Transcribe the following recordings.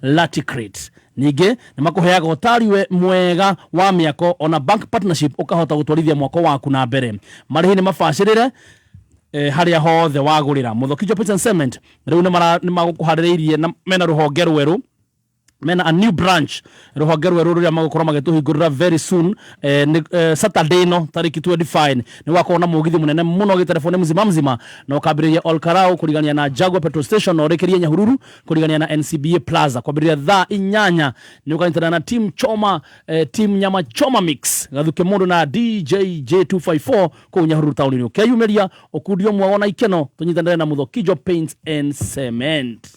Laticrate. Nige nimakuheaga utari mwega wa miako ona bank partnership ukahota gutwarithia mwako waku na mbere. Marihi ni mabacirire haria hothe wagurira Muthokijo Paints and Cement riu ni magukuharireirie na mena ruhonge rweru, mena a new branch ruhonge rweru ruria magukora magituhingurira very soon. Saturday no tariki 25 ni wakona mugithi munene muno gitelefone mzima na ukambiriria Olkarau kurigania na Jaguar petrol station na urekeria Nyahururu kurigania na NCBA Plaza kwambiriria thaa 8 ni ukanitana na team Choma team Nyama Choma Mix gathuke mundu na DJ J254 ku Nyahururu town ni ukeyumeria okudio mwona ikeno tunyitandane na Muthokijo Paints and Cement.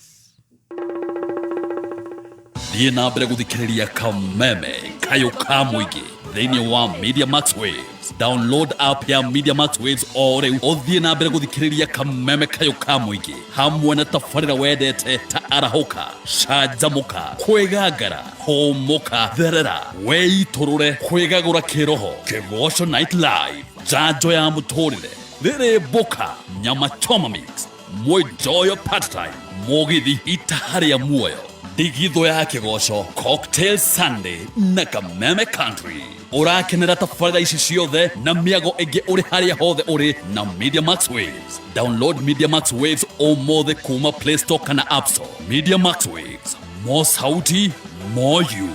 Thiĩ na mbere gũthikĩrĩria kameme kayo ka mũingĩ thĩinĩ wa Media Max Waves. Download app ya Media Max Waves o rĩu ũthiĩ na mbere gũthikĩrĩria kameme kayo ka mũingĩ hamwe na tabarĩra wendete ta arahũka, canjamũka, kwĩgangara, homoka, therera, weitũrũre, kwĩgagũra kĩroho, Kĩgoco Night Live, njanjo ya mũtũrĩre, rĩrĩ boka, Nyama Choma Mix, Enjoy your part time, mũgithi itaharĩa muoyo, digitho ya Kĩgoco, Cocktail Sunday na Kameme Country. Urakenera tabarĩra ici ciothe na mĩago ĩngĩ ũrĩ harĩa hothe ũrĩ na Media Max Waves. Download Media Max Waves ũmũthĩ kuma Play Store kana App Store. Media Max Waves, more sauti, more you.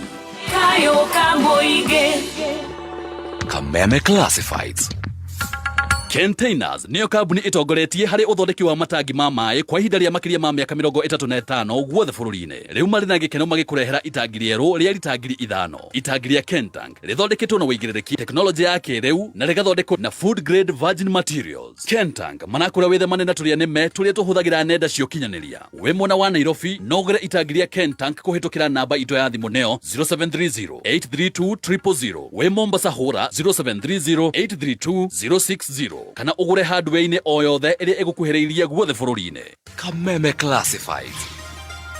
Kayo Kamboige Kameme Classifieds. Containers niyo kambuni itongoretie hari uthondeki wa matangi ma maĩ kwa ihinda rĩa makĩria ma mĩaka 35 guothe bũrũri-inĩ. Rĩu marĩ na gĩkeno magĩkũrehera itangi rĩerũ rĩa litangiri 5. Itangi rĩa Kentank rĩthondeketwo na wĩigĩrĩrĩki, teknolojĩ ya kĩrĩu na rĩgathondekwo na food grade virgin materials. Kentank manakũra wĩthemane na tũrĩa nĩme tũrĩa tũhũthagĩra nenda cia ũkinyanĩria. Wĩ mwena wa Nairobi no ũgũre itangi rĩa Kentank kũhĩtũkĩra namba itũ ya thimũ nĩyo 0730-832-000. Wĩ Mombasa hũra 0730-832-060. Kana ugure hardware-inĩ o yothe ĩrĩa ĩgũkuhĩrĩirie guothe bũrũri-inĩ. Kameme Classified.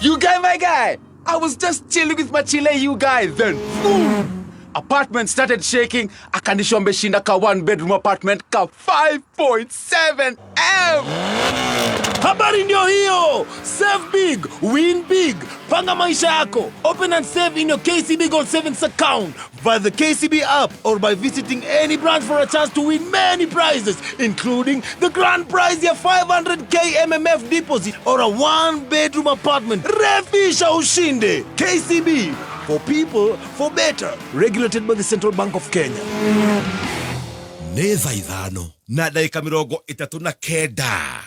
You guy, my guy! I was just chilling with my chile, you guys. Then, boom! Apartment started shaking. Akanisho mbeshinda ka 1-bedroom apartment ka 5.7 M. Habari ndio hiyo. Save big, win big. Panga maisha yako. Open and save in your KCB Gold Savings account via the KCB app or by visiting any branch for a chance to win many prizes, including the grand prize ya 500k MMF deposit or a 1-bedroom apartment. Refisha ushinde. KCB, for people, for better. Regulated by the Central Bank of Kenya. Neza ithano na dakika 39.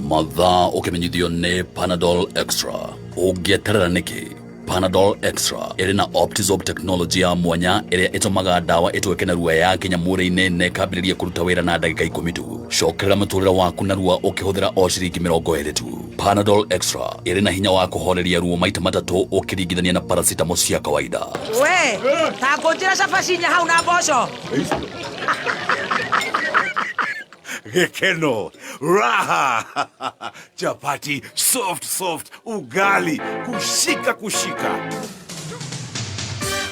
Mathaa ũkĩmenyithio nĩ Panadol Extra. Ũngĩeterera nĩkĩ? Panadol Extra ĩrĩ na Optizorb technology ya mwanya ĩrĩa ĩtũmaga ndawa ĩtweke na ruo ya kinya mwĩrĩ-inĩ na ĩkambĩrĩria kũruta wĩra na ndagĩka 10 tu. Cokerera mũtũrĩre waku na ruo ũkĩhũthĩra o ciringi 20 tu. Panadol Extra ĩrĩ na hinya wa kũhoreria ruo maita matatũ ũkĩringithania na paracetamol cia kawaida. We, ta ngũnjĩra cabacinya hau na mboco. Gekeno, raha, chapati, soft, ugali, kushika.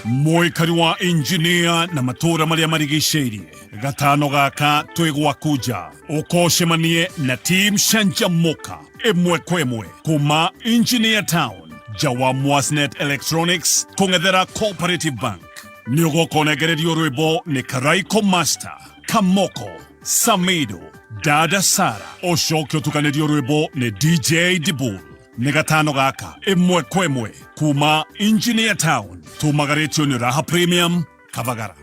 Mũikari wa engineer na matura maria marigicĩirie. Gatano gaka twĩgwakuja. Ũkoshemanie na team Shanjamoka. Ĩmwe kwa ĩmwe. Kuma Engineer Town. Jawa Mwasnet Electronics. Kũng'ethera Cooperative Bank. Nĩũgũkonegererio rwĩmbo nĩ Karaiko Master. Kamoko. Samido, Dada Sara, Oshokyo tukanerio rwĩmbo nĩ DJ Dibul. Nĩ gatano gaka, ĩmwe kwa ĩmwe, kuma Engineer Town, tumagaretio nĩ Raha Premium, Kavagara.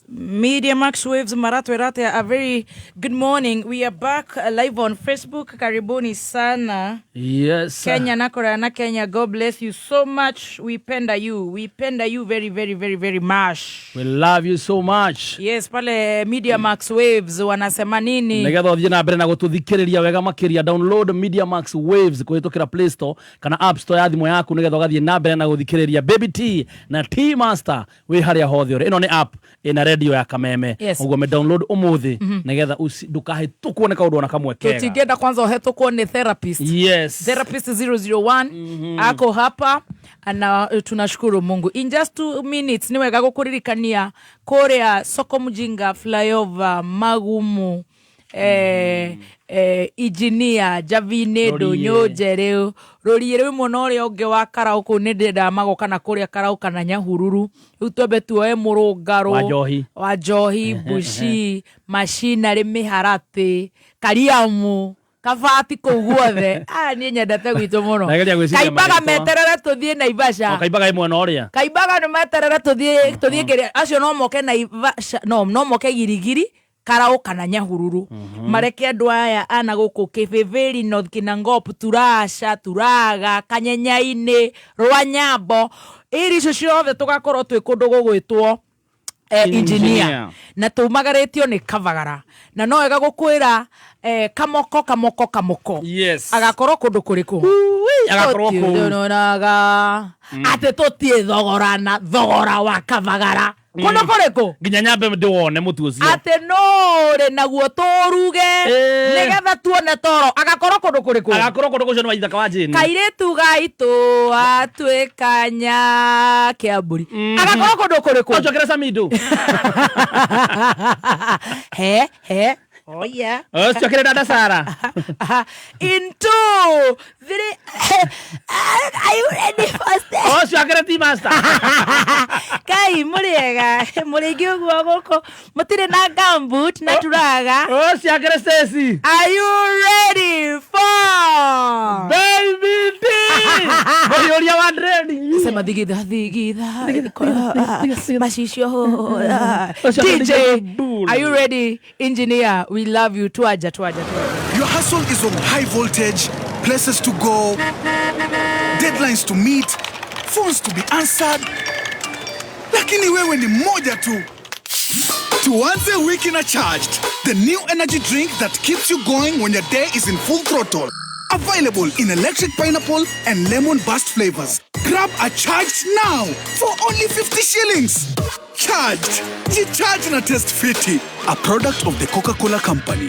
Media Max Waves Marato Erate, a very good morning. We are back live on Facebook. Karibuni sana. Yes. Kenya nakora na Kenya. God bless you so much. We penda you very much. We love you so much. Yes, pale Media Max Waves wanasema nini? Negatho thie na mbere na gututhikiriria wega makiria. Download Media Max Waves kuhitukira Play Store kana App Store ya thimu yaku negatho gathie na mbere na guthikiriria Baby T na T Master we haria hothe uri. Ino ni app ina radio ya Kameme. Yes. Ugo me download umuthi negetha ndukahetukwo ne kaundu na kamwe kega. Tutigenda kwanza uhetukwo ni therapist. Yes. Therapist 001 ako hapa na tunashukuru Mungu. In just 2 minutes niwega gukuririkania korea soko mujinga flyover magumu engineer Javine Ndonyoje rĩu rũriĩ rĩu mũno ũrĩa ũngĩ wa Karaũkũ nĩ ndĩrenda magoka na kũrĩa Karaũka na Nyahururu rĩu twambe tuoe Mũrũngarũ wa Njohi Bushi Machinery Mĩharatĩ Kariamu Kabati kũu guothe niĩ nyendete gwitũ mũno Kaimbaga meterere tũthiĩ Naivasha Kaimbaga ĩmwe na ũrĩa Kaimbaga nĩ meterere tũthiĩ kĩrĩa acio no moke Naivasha no moke Girigiri Karaũka na Nyahururu mareke andũ aya ana gũkũ Kĩbĩbĩri North Kinangop Turasha Turaga Kanyenya-inĩ Rwanyambo icio ciothe tũgakorwo twĩ kũndũ gũgwĩtwo engineer na tumagarĩtio nĩ Kavagara na no wega gũkwĩra kamoko yes agakorwo kũndũ kũrĩkũ agakorwo kũu atĩ tũtie thogora wa Kavagara kũndũ kũrĩkũ nginya nyambe ndĩwone mũtu ũcio atĩ no rĩ naguo tũruge nĩgetha tuone toro agakorwo kũndũ kũrĩkũ agakorwo kũndũ kũcio nĩ Waithaka wa Jane kairĩtu gaitũ atuĩkanya Kĩambũri agakorwo kũndũ kũrĩkũ ocokere Samido he oh yeah ocokere dada Sara in 2 3 are you ready for that ocokere T-Master kai mũrĩega mũrĩngĩ ũguo gũkũ mũtirĩ na gumboot na Turaga ocokere Stacy are you ready for baby D mũriũria wa Dread sema thigitha macicio DJ are you ready engineer we love you tuaja your hustle is on high voltage places to go deadlines to meet phones to be answered lakini wewe ni mmoja tu tuanze wiki na Charged the new energy drink that keeps you going when your day is in full throttle available in electric pineapple and lemon burst flavors grab a Charged now for only 50 shillings Charged G-Charge na Test Fiti a product of the Coca-Cola company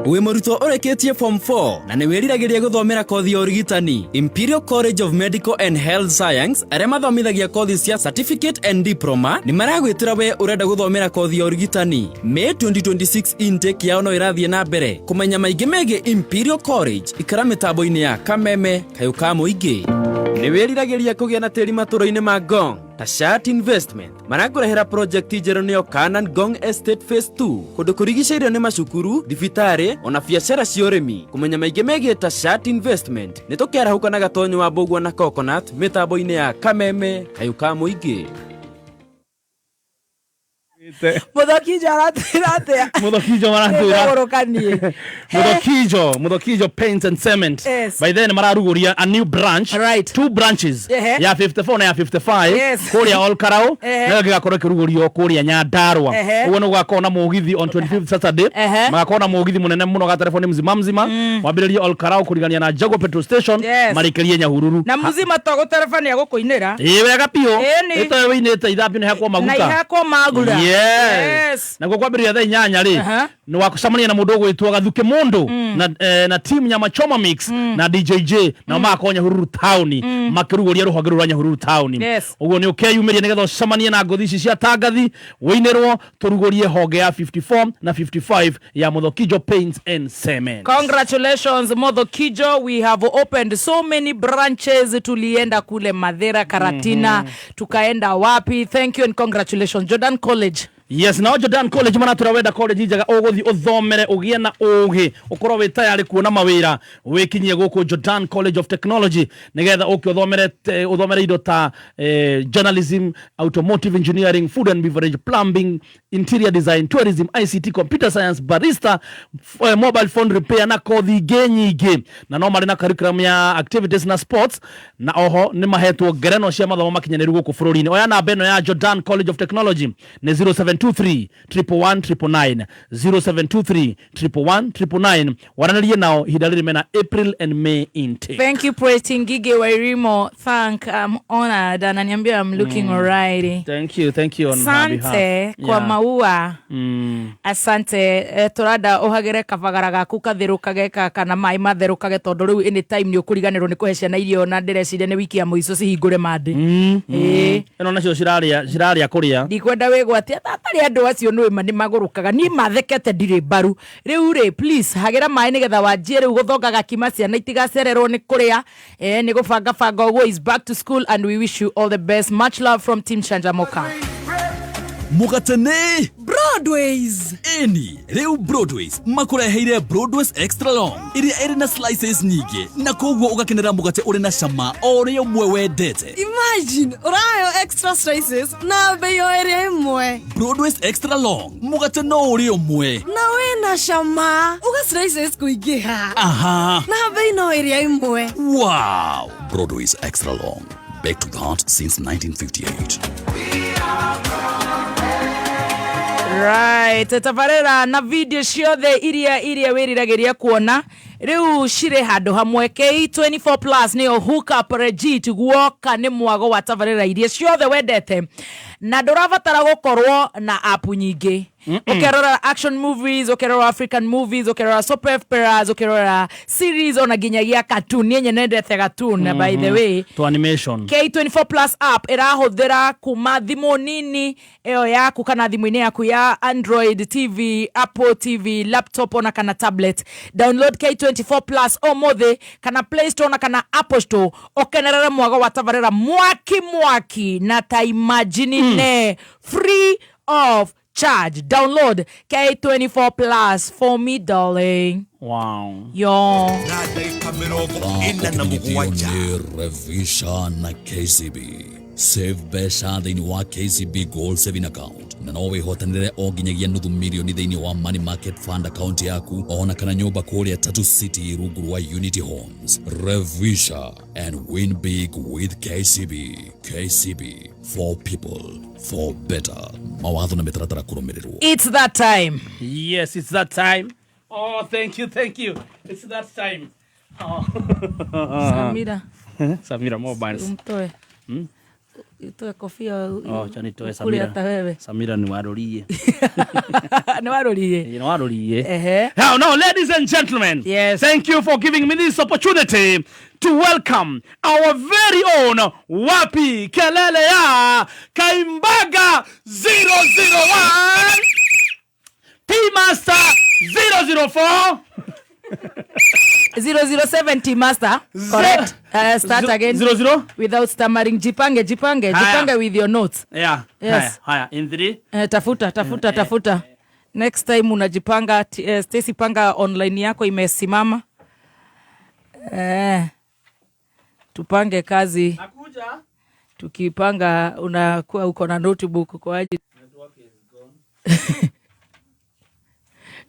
we mũrutwo ũrĩkĩtie form 4 na nĩ wĩriragĩria gũthomera kothi ya ũrigitani Imperial College of Medical and Health Science arĩa mathomithagia kothi cia certificate and diploma nĩ maragwĩtĩra we ũrenda gũthomera kothi ya ũrigitani May 2026 intake yao no ĩrathiĩ na mbere kũmenya maingĩ megiĩ Imperial College ikara mĩtambo-inĩ ya Kameme Kayũka Mũingĩ nĩ wĩriragĩria kũgĩa na tĩri matũũra-inĩ ma Ngong Tashat Investment marakũrehera project njerũ nĩyo Kanan Ngong Estate Phase 2 kũndũ kũrigicĩirio nĩ macukuru thibitarĩ ona biacara cia ũrĩmi kũmenya maingĩ megiĩ Tashat Investment nĩ tũkĩarahũka na gatonyo wa Mbũgua na Coconut mĩtambo-inĩ ya Kameme Kayũka Mũingĩ Mũthokijo aratwĩra atĩa Mũthokijo maratwĩra Mũthokijo Paints and Cement by then mararugũria a new branch two branches ya 54 na ya 55 kũrĩa Olkarau na gĩgakorwo kĩrugũrio kũrĩa Nyandarua ũguo nĩ gũgakorwo na mũgithi on 25th Saturday magakorwo na mũgithi mũnene mũno ga telefoni mzima wambĩrĩrie Olkarau kũrigania na Jago Petrol Station marĩkĩrie Nyahururu na mzima tũgũterefania gũkũinĩra wega piũ ĩtoe wĩinĩte ithambio nĩ hakwo maguta na ihakwo magura yes na kwambĩrĩria thaa 8 rĩ nĩ wakucamania na mũndũ ũgwĩtwo Gathuke Mũndũ na team Nyama Choma Mix na DJJ na makonya Nyahururu town makĩrugũria rũhonge rwa Nyahururu town ũguo nĩ ũkeyumĩria nĩgetha ũcamanie na ngothi ici cia tangathi wĩinĩrwo tũrugũrie honge ya 54 na 55 ya Mũthokijo Paints and Cement. Congratulations Mũthokijo, we have opened so many branches. Tulienda kule Mathera, Karatina, tukaenda wapi. Thank you and congratulations Jordan College. Yes, now Jordan College mana turawenda college njaga uguthi uthomere ugie na ugi ukorwo wi tayari kuona mawira wikinyie guku Jordan College of Technology nigetha uthomere indo ta journalism, automotive engineering, food and beverage, plumbing, interior design, tourism, ICT, computer science, barista, mobile phone repair na kothi nyingĩ na no mari na curriculum ya activities na sports na oho ni mahetwo ngereno cia mathomo makinyanĩru guku bũrũri-inĩ. Oya namba ĩno ya Jordan College of Technology ni 0723 0723 waranĩrie nao ihinda rĩrĩ mena April and May intake. Thank you Praising Gige Wairimo. I'm honored and I'm looking alright. Thank you on my behalf. Sante kwa Aua. Asante. Turada uhagire kabagara gaku kathirukage kana mai matherukage tondu riu anytime ni ukuriganirwo ni kuhe ciana irio na ndireciria ni wiki ya muico cihingure mandi. Eno nacio ciraria kuria. Ndikwenda wigwatia tatari andu acio ni magurukaga ni mathekete ndire baru. Riu ri please hagira mai nigetha wanjie riu guthongaga kima ciana itigacererwo ni kuria. Ni gubanga banga ogwo is back to school and we wish you all the best. Much love from Team Shanja Moka. Mugatene Broadways. Eni Reu Broadways makureheire Broadways Extra Long iria iri na slices nyingi na koguo ugakenera mugate uri na cama ori umwe wendete. Imagine urayo extra slices na bei iri imwe. Broadways Extra Long mugate no uri umwe na wena cama uga slices kuingiha. Aha, na bei no iri imwe. Wow. Broadways Extra Long, back to the heart since 1958. Right, tabarera na video ciothe iria wiriragiria kuona riu cire handu hamwe. K24 Plus niyo hook up regit guoka ni mwago wa tabarera iria ciothe wendete na ndurabatara gukorwo na app nyingi. Ukerora action movies, ukerora African movies, ukerora soap operas, ukerora series ona ginyagia cartoon. Yenye nendete cartoon by the way to animation. K24 Plus app irahuthira kuma thimu nini eyo yaku kana thimu-ini yaku ya Android TV, Apple TV, laptop ona kana tablet. Download K24 Plus omothe kana Play Store ona kana Apple Store. Okenerere mwago wa tabarera mwaki na ta imagine free of charge. Download K24 Plus for me, darling. Wow. Yo. Revisha na KCB. Save besha thini wa KCB Gold Saving Account. Na no wihotanire o nginyagia nuthu milioni thini wa Money Market Fund account yaku ona kana nyumba kuria Tatu City rungu wa Unity Homes. Revisha and win big with KCB. KCB, for people, for better. Mawatho na mitaratara kurumirirwo. It's that time. Yes, it's that time. Oh, thank you. It's that time. Oh. Samira. Samira Mobiles. Umtoe. Itoe kofia. Oh, chani toe Samira. Samira ni warorie. Ni warorie. Ni warorie. Now, ladies and gentlemen. Yes. Thank you for giving me this opportunity to welcome our very own Wapi Kelele ya Kaimbaga 001 T-Master 004 007 T-Master. Correct. Start again. 00 without stammering. Jipange with your notes. Yeah. Yes. Haya. In 3. Tafuta. Next time unajipanga. Stacy, panga online yako imesimama. Tupange kazi. Nakuja. Tukipanga unakuwa uko na notebook kwa ajili.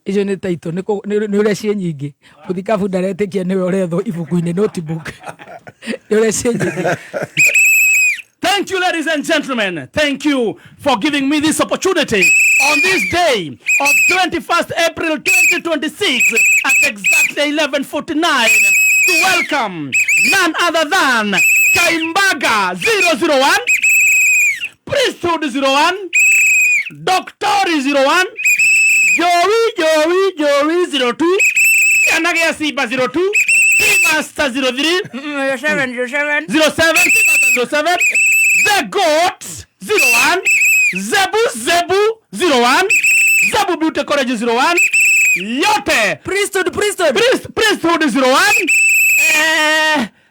Ijo ni taito ni urecie nyingi uthikabu ndaretekia niwe uretho ibuku-ini notebook ni urecie nyingi. Thank you, ladies and gentlemen. Thank you for giving me this opportunity on this day of 21st April 2026 at exactly 11:49 to welcome none other than Kaimbaga 001, Priesthood 01, Doctor 01, Joey 02, Yanagia Siba 02, T-Master 03, 07, The Goat 01, Zebu 01, Zebu Beauty College 01, Yote Priesthood Priesthood 01,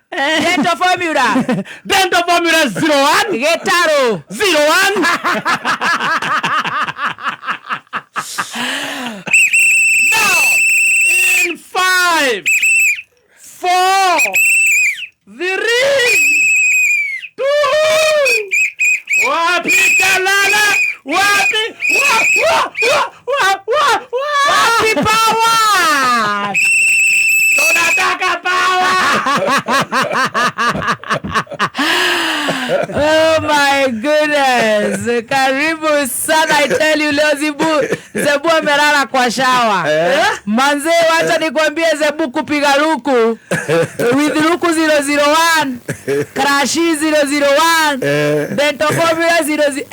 Dental Formula 01, Getaro 01. Now, in 5, 4, 3, 2, Wapi Kalala, Wapi power! Tunataka power! Oh my goodness. goodness. Karibu sana, I tell you leo Zebu amelala kwa shawa. Manze, wacha nikwambie Zebu kupiga luku. With luku 001, Krashi 001, Bento Formula 00.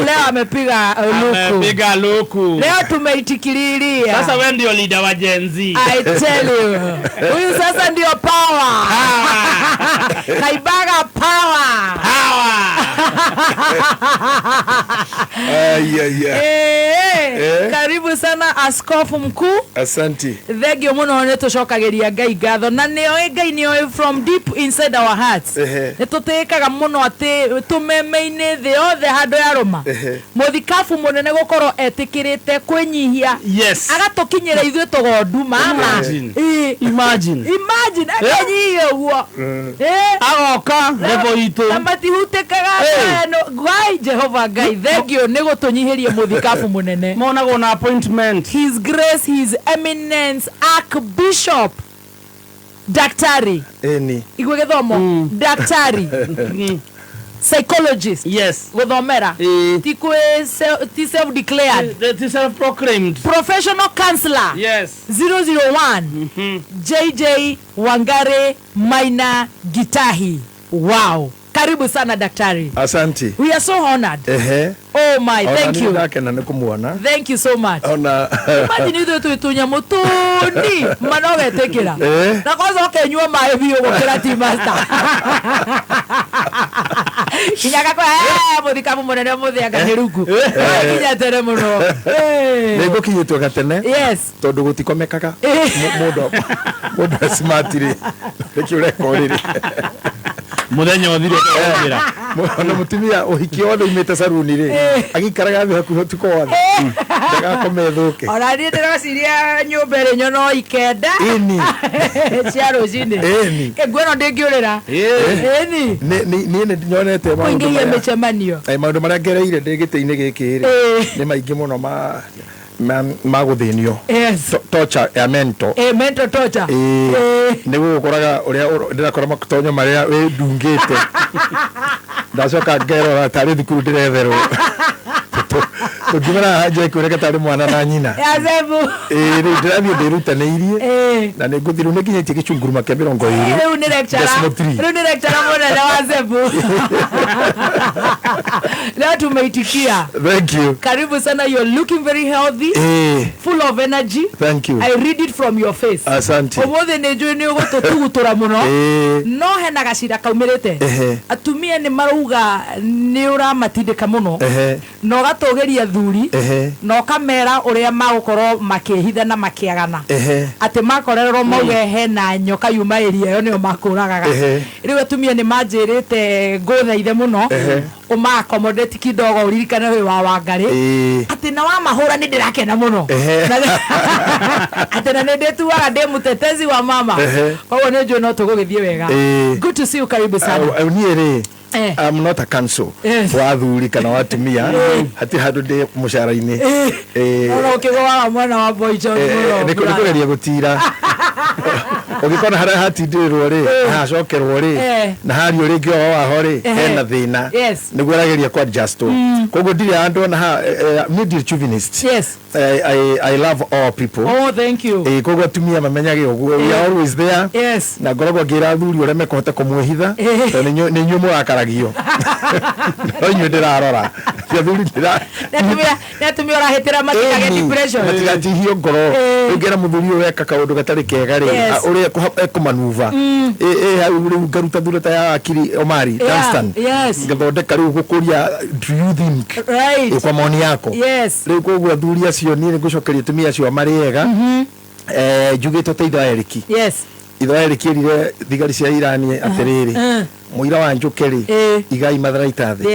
Leo amepiga luku. Amepiga luku. Leo tumeitikililia. Sasa wewe ndio leader wa Gen Z. I tell you. Huyu sasa ndio power. Kaibaga power. Karibu sana askofu mkuu. Asante. Thegio muno nitucokagiria Ngai ngatho na Ngai nio from deep inside our hearts. Nitutikaga muno ati tumeme-ini thi othe handu ya Roma. Muthikafu munene gukorwo etikirite kwinyihia. Yes. Agatukinyira ithuĩ tugondu mama. Imagine akanyihia guo. Agoka level itu. Na matihutikaga no Ngai Jehova Ngai thegio ni gutunyihirie muthikafu munene. Monago na appointment. His Grace, His Eminence Archbishop Daktari igwe githomo Daktari psychologist. Yes. Guthomera ti self declared, the self proclaimed professional counselor. Yes. 001 JJ Wangare Maina Gitahi. Wow. Karibu sana daktari. Asante. We are so honored. Oh my, thank you. Thank you so much. Imagine you to tunya mutuni manoge tekira. Na kwanza okenywa mae bio gukira team master. Kinyaka kwa muthikabu munene muthianga niruku. Kinya tere muno. Nego kinyitwa gatene. Yes. Tondu gutikomekaga. Mudo smartire. Rekire korire. Muthenya othire kwira mwana mutumia uhiki wothe imete saruni ri agikaraga thi hakuhi tuko wothe ndaga komethuke ora ni ndiraciria nyumba ri nyono ikenda ini cia rucini ngweno ndingiurira ini ni nyonete maundu maya mechemanio maundu maria ngereire ndigite-ini giki ri ni maingi muno maguthinio torture ya mental torture ni gukoraga uria ndirakora makutonyo maria we ndungite ndacoka ngerora tari thukuru ndiretherwo tugimara haje kureka tari mwana na nyina ya Zebu ri ndirathie ndirutaneirie na ni nguthiru ni kinyitie gicunguruma kia 20 riu ni lecturer munene wa Zebu leo tumeitikia. Thank you. Karibu sana, you're looking very healthy, full of energy. Thank you. I read it from your face. Asante. Omothe ni njui ni ugututugutura muno no hena gacira kaumirite atumia ni maruga ni uramatindika muno no gatugeria thuri no kamera uria magukorwo makihitha na makiagana ati makorerwo mauge hena nyoka yuma area yo nio makuragaga riu atumia ni manjirite nguthaithe muno uma accommodate kidogo uririkane we wa Wangari ati na wa mahura ni ndirakena muno ati na ndetuaga ndi mutetezi wa mama kwa ni njui no tugugithie wega. Good to see you, karibu sana. I'm not a council wa thuri kana wa tumia hati handu ndi mushara-ini no kigoa mwana wa boy John ni kugeria gutira ugikona haria hatindirwo ri hacokerwo ri na hari uri ngio waho ri hena thina niguo arageria kwa just koguo ndiri andu na mid chauvinist. Yes. I love all people. Oh, thank you. Koguo tumia mamenyage uguo we are always there. Yes. Na ngoragwo ngira thuri uria mekohota kumwihitha to ni nyu murakaragia no nyu ndirarora cia thuri ndira tumia urahitira matigage depression matigajihio ngoro ngera muthuri uyu weka kaundu gatari kega ri uria ekumanuva hau riu ngaruta thurata ya akiri Omari Dunstan ngathondeka riu gukuria do you think kwa maoni yako riu koguo thuri acio ni ngucokeria tumia acio mariega njugite teithwa Eriki itho Eriki rire thigari cia Irani atiriri muira wa njukeri igai matharaita thi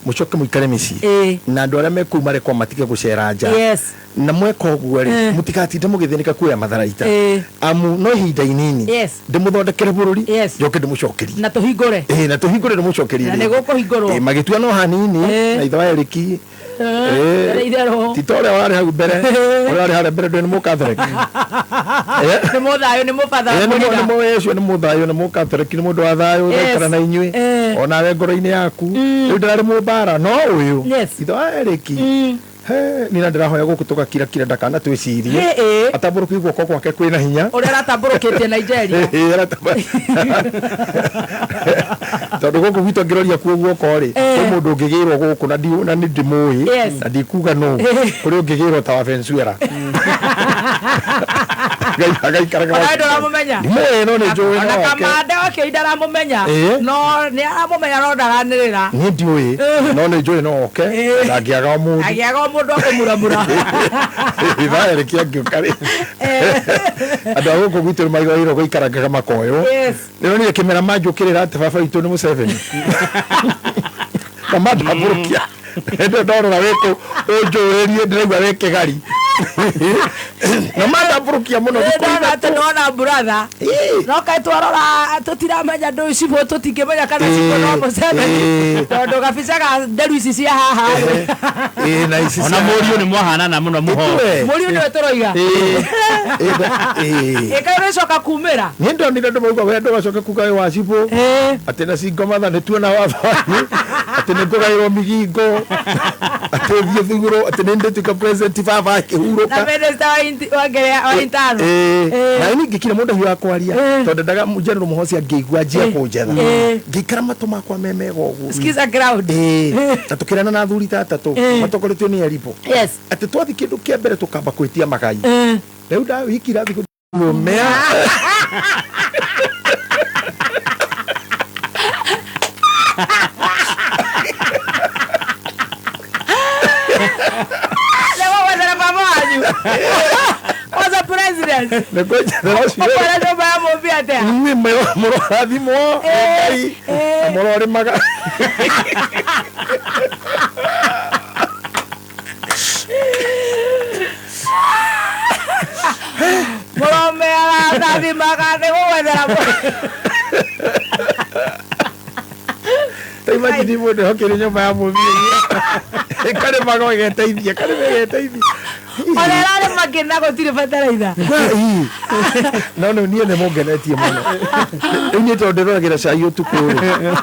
mucoke muikare micii na andu aria meku marekwa matige gucera nja na mweka uguo ri mutigatinde mugithinika kuya matharaita amu no ihinda inini ndimuthondekere bururi njoke ndimucokerie na tuhingure na tuhingure ndimucokerie na nigukuhingurwo magitua no hanini na itho Eriki itherå tito ũrĩa warĩ hau mbere ũrĩa warĩ harĩa mbere ndũĩ nĩ mũkathoreki nä må thayå nä må batha ũcio nĩ mũthayũ nĩ mũkathoreki nĩ mũndũ wa thayũ ũraikara na inyuĩ onawe ngoro-inĩ yaku rĩu ndararĩ mũmbara no ũyũ ithe wa Erĩki nina ndĩrahoya gũkũ tũgakira ndakana twĩcirie atambũrũkie guoko gwake kwĩna hinya ũrĩa aratambũrũkĩtie Nigeria tondũ gũkũ gwitũ ngĩroria kuo guoko-rĩ kwĩ mũndũ ũngĩgĩrwo gũkũ na nĩ ndĩmũĩ na ndikuga nũ kũrĩ ũngĩgĩrwo ta wa Venezuela agaikaraga ndũramũmenya no nĩ njũĩ ona Kamande wakĩo ndaramũmenya no nĩ aramũmenya no ndaranĩrĩra niĩ ndiũĩ no nĩ njũĩ no oke na angĩaga mũndũ mũndũ akũmuramura Erĩki angĩũka-rĩ andũ a gũkũ gwitũ nĩmagĩrĩirwo gũikarangaga makoywo nĩronire kĩmera manjũkĩrĩra atĩ baba witũ nĩ Museveni na mandambũrũkia ndorora wĩkũ ũnjũrĩrie ndĩraigua wĩ kĩgari na mandambũrũkia mũno ndona buratha no kaĩ twarora tũtiramenya ndũ cibũ tũtingĩmenya kana cibũ no Museveni tondũ gabica ga nderu ici cia haha ona mũriũ nĩ mwahanana mũno mũho mũriũ nĩwe tũroiga ĩkaĩ ũrĩcoka kumĩra nĩ ndonire andũ mauga we ndũgacoke kuga wĩ wa cibũ atĩ na cingomatha nĩ tuona wathani atĩ nĩ ngũgaĩrwo migingo atĩ thiĩ thugũrũ atĩ nĩ ndĩtuĩka president baba akĩhurũka na minister wa intano na ini ngĩkire mũndũ hiũ wa kwaria tondũ ndaga general Muhozi angĩigua njia kũnjetha ngĩikara matũ makwa memega ũguo skiza ground na tũkĩrana na athuri ta atatũ matongoretio nĩ Aripo atĩ twathi kĩndũ kĩa mbere tũkamba kwĩtia magai rĩu ndawikira thikũ mea was a president mũrathimwo mũrore maga mũrome arathimaga nĩ gũgwethera imagine mũndũ hokĩrĩ nyũmba ya mũthii karĩmaga geteithia ona ĩrarĩma ngĩna gũtirĩ bataraitha no niĩ nĩ mũngenetie mũno rĩu niĩ tondũ ndĩroragĩra cai ũtukũ-rĩ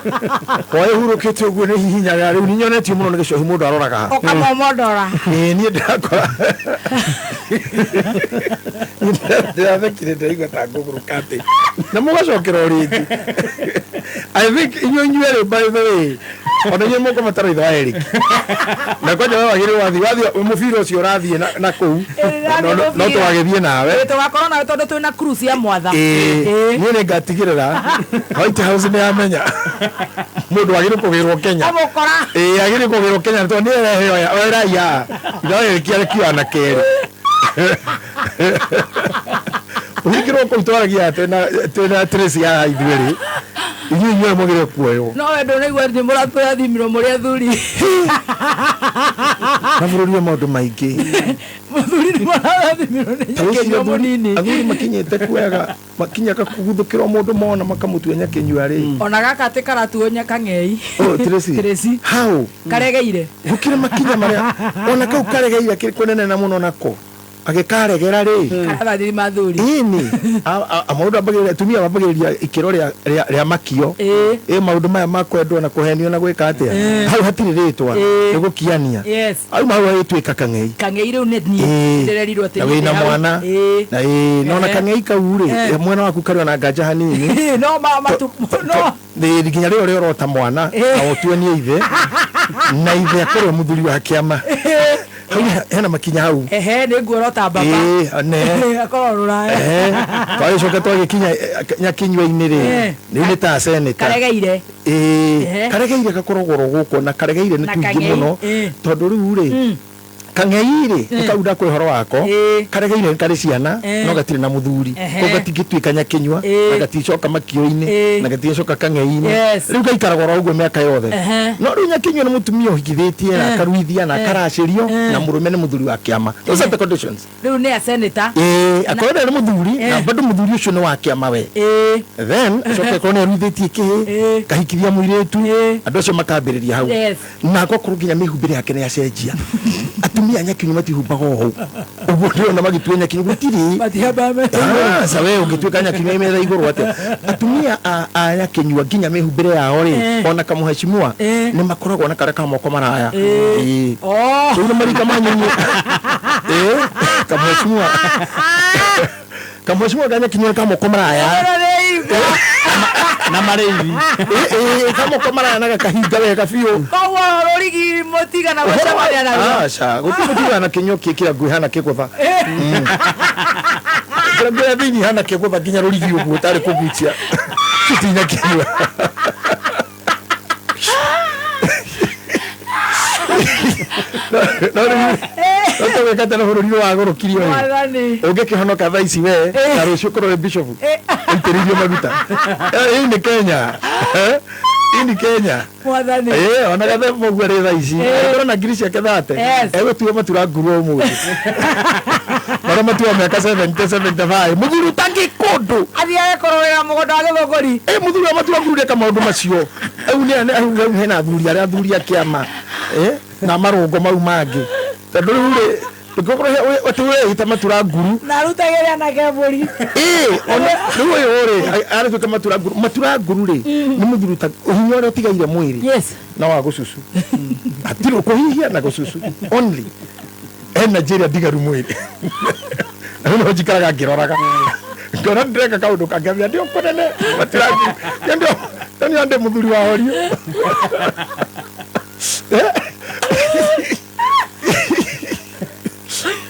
hwaĩ hurũkĩte ũguo nĩ hihinyaga rĩu nĩnyonetio mũno nĩ gĩcohi mũndũ aroraga ũkamomondora niĩ ndĩrakora ndĩrathekire ndĩraigua ta ngũgũrũka atĩ na mũgacokera ũrĩngĩ I think inyuĩ by the way ona inyuĩ mũko bataraitha wa Erĩki na kwanja we wagĩrĩirwo wathiĩ mũbira ũcio ũrathiĩ na kũu no tũwagĩthiĩ nawe tũgakorwo nawe tondũ twĩna cruise ya mwatha niĩ nĩ ngatigĩrĩra White House nĩ yamenya mũndũ agĩrĩirwo kũgĩrwo Kenya agĩrĩirwo kũgĩrwo Kenya tondũ nĩ erehe raia ithawa Erĩki arekio na kerĩ ũhingĩrwo kũu twaragia twĩna trace ya ithuĩrĩ inyuĩ mwagĩrĩirwo kuoywo no we ndũnaigua atĩ mũrathimirwo mũrĩ athuri na bũrũri wa maũndũ maingĩ mũthuri nĩ marathimirwo nĩ nyakenyo mũnini athuri makinyĩte kuoyaga makinyaga kuguthũkĩrwo mũndũ mona makamũtua nyakenyua-rĩ ona gaka atĩ karatuo nyakang'ei Tracy how karegeire gũkĩrĩ makinya marĩa ona kau karegeire kĩrĩ kũnenena mũno nako agĩkaregera-rĩ karathiri mathuri ini maũndũ ambagĩrĩria atumia mambagĩrĩria ikĩro rĩa makio maũndũ maya ma kwendwo na kũhenio na gwĩka atĩa hau hatirĩ rĩtwa nĩ gũkiania au hau hagĩtuĩka kang'ei rĩu nĩ niĩ ndĩrerirwo atĩ na wĩna mwana nona kang'ei kau-rĩ mwena waku karĩ ona nganja hanini nginya rĩo rĩorota mwana na ũtuanie ithe na ithe akorwo mũthuri wa kĩama hena makinya hau nĩ nguorota baba akorwo rũraya twagĩcoka twagĩkinya nyakinyua-inĩ-rĩ rĩu nĩ ta seneta karegeire karegeire gakoragwo gũkũ na karegeire nĩ tuingĩ mũno tondũ rĩu-rĩ kangeire kauda kwe horo wako karegeire kare ciana no gatire na muthuri ko gatigitwika nyakinywa na gaticoka makio-ini na gaticoka kangeine riu gaikara goro uguo miaka yothe no riu nyakinywa ni mutumia uhigithitie na karuithia na karacirio na murume ni muthuri wa kiama those are the conditions riu ni a senator akorwo ni muthuri na bado muthuri ucio ni wa kiama we then coke ko ne ruithitie kihi kahikithia muiretu andu acio makambiriria hau na gokorwo nginya mihumbire yake ni yacenjia atumia nyakinywa matihumbaga hau uguo ndio na magitue nyakinywa gutiri matihambame sawe ungitwika nyakinywa imetha iguru ate atumia a nyakinywa nginya mihumbire yao ri ona kamuheshimua ni makoragwo na kare ka moko maraya ndio marika manyinyi kamuheshimua ganya kinywa ka moko maraya na mareithi kama komara na kahinga wega biu kowo rorigi motiga na gocamaria na acha gutiga na kinyo kikira nguhana kigutha kira thini hana kigutha nginya rorigi uguo tari kugucia kitinya kinywa Oto wekata na bururi wa goro kirio ungikihonoka thaa ici we na rucio korore bishop itiririo maguta hii ni Kenya hii ni Kenya mwathani ona gathe mogwa ri thaa ici korona na ngiri ciake thate tuo matura nguru umuthi mara matua miaka 75 muthuru utangi kundu athia kororera mugondo wa githongori muthuru matua nguru ka maundu macio au ni hena thuri aria thuri akiama na marungo mau mangi tondu riu tukokoro wetuwe itamatura nguru na rutageria na keburi ona riu yore ari tukamatura nguru ri ni muthuru ta uhinya uri tigaire mwiri na wa gucucu atiro kuhihia na gucucu only Nigeria digaru mwiri no jikaraga ngiroraga ngora ndeka kaundu kangavia ndio konene matura ndio ndio muthuri wa horio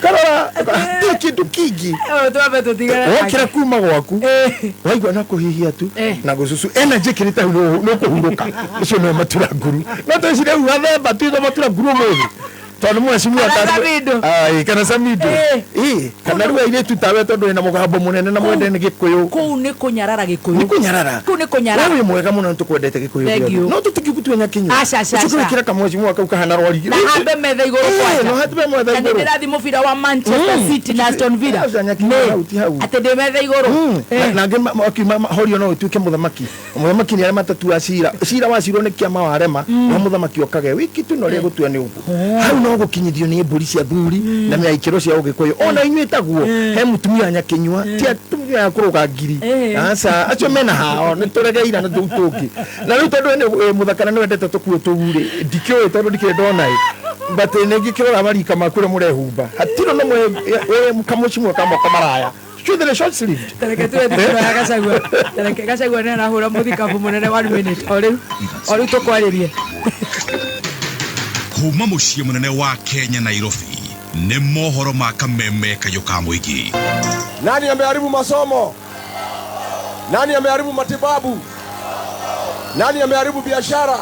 karora kitu kingi tuabe tutigara okira kuma gwaku waigwa na kuhihia tu na gucucu energy kirita no kuhuruka ucio no matura nguru no tocire u athemba tu matura nguru muthi tondu mwecimu atari kana samido kana ruwa ile tutawe tondu ina mugambo munene na mwende ni gikuyu kuu ni kunyarara gikuyu ni kunyarara wewe mwega muno tukwendete gikuyu no tutikigutu nyakinyu tukikira kama mwecimu akauka hana rori na hambe metha iguru kwa no hatbe metha iguru ni rathi mufira wa Manchester City na Aston Villa ate de metha iguru na ngema horio no tuike muthamaki ni arema tatu acira wa ciro ni kiama wa arema na muthamaki okage wiki tu no ria gutua ni ugu gukinyirio ni mburi cia thuri na miaikiro cia ugikuyu ona inyuitaguo he mutumia nyakinywa ti atumia akuruga ngiri aca acio mena hao ni turegeira na tutungi na riu tondu ni muthakana ni wendete tukuo tuguri ndikiwe tondu ndikire ndona but ne ngikirora marika makure murehumba hatiro no we mukamuchimwa kama kamaraya the short sleeve tereke tu gacagua tereke gacagua ni arahura muthikabu munene 1 minute ori tukwaririe kuma muciĩ munene wa Kenya Nairobi ni mohoro ma Kameme Kayuka Muigi. Nani ameharibu masomo? Nani ameharibu matibabu? Nani ameharibu biashara?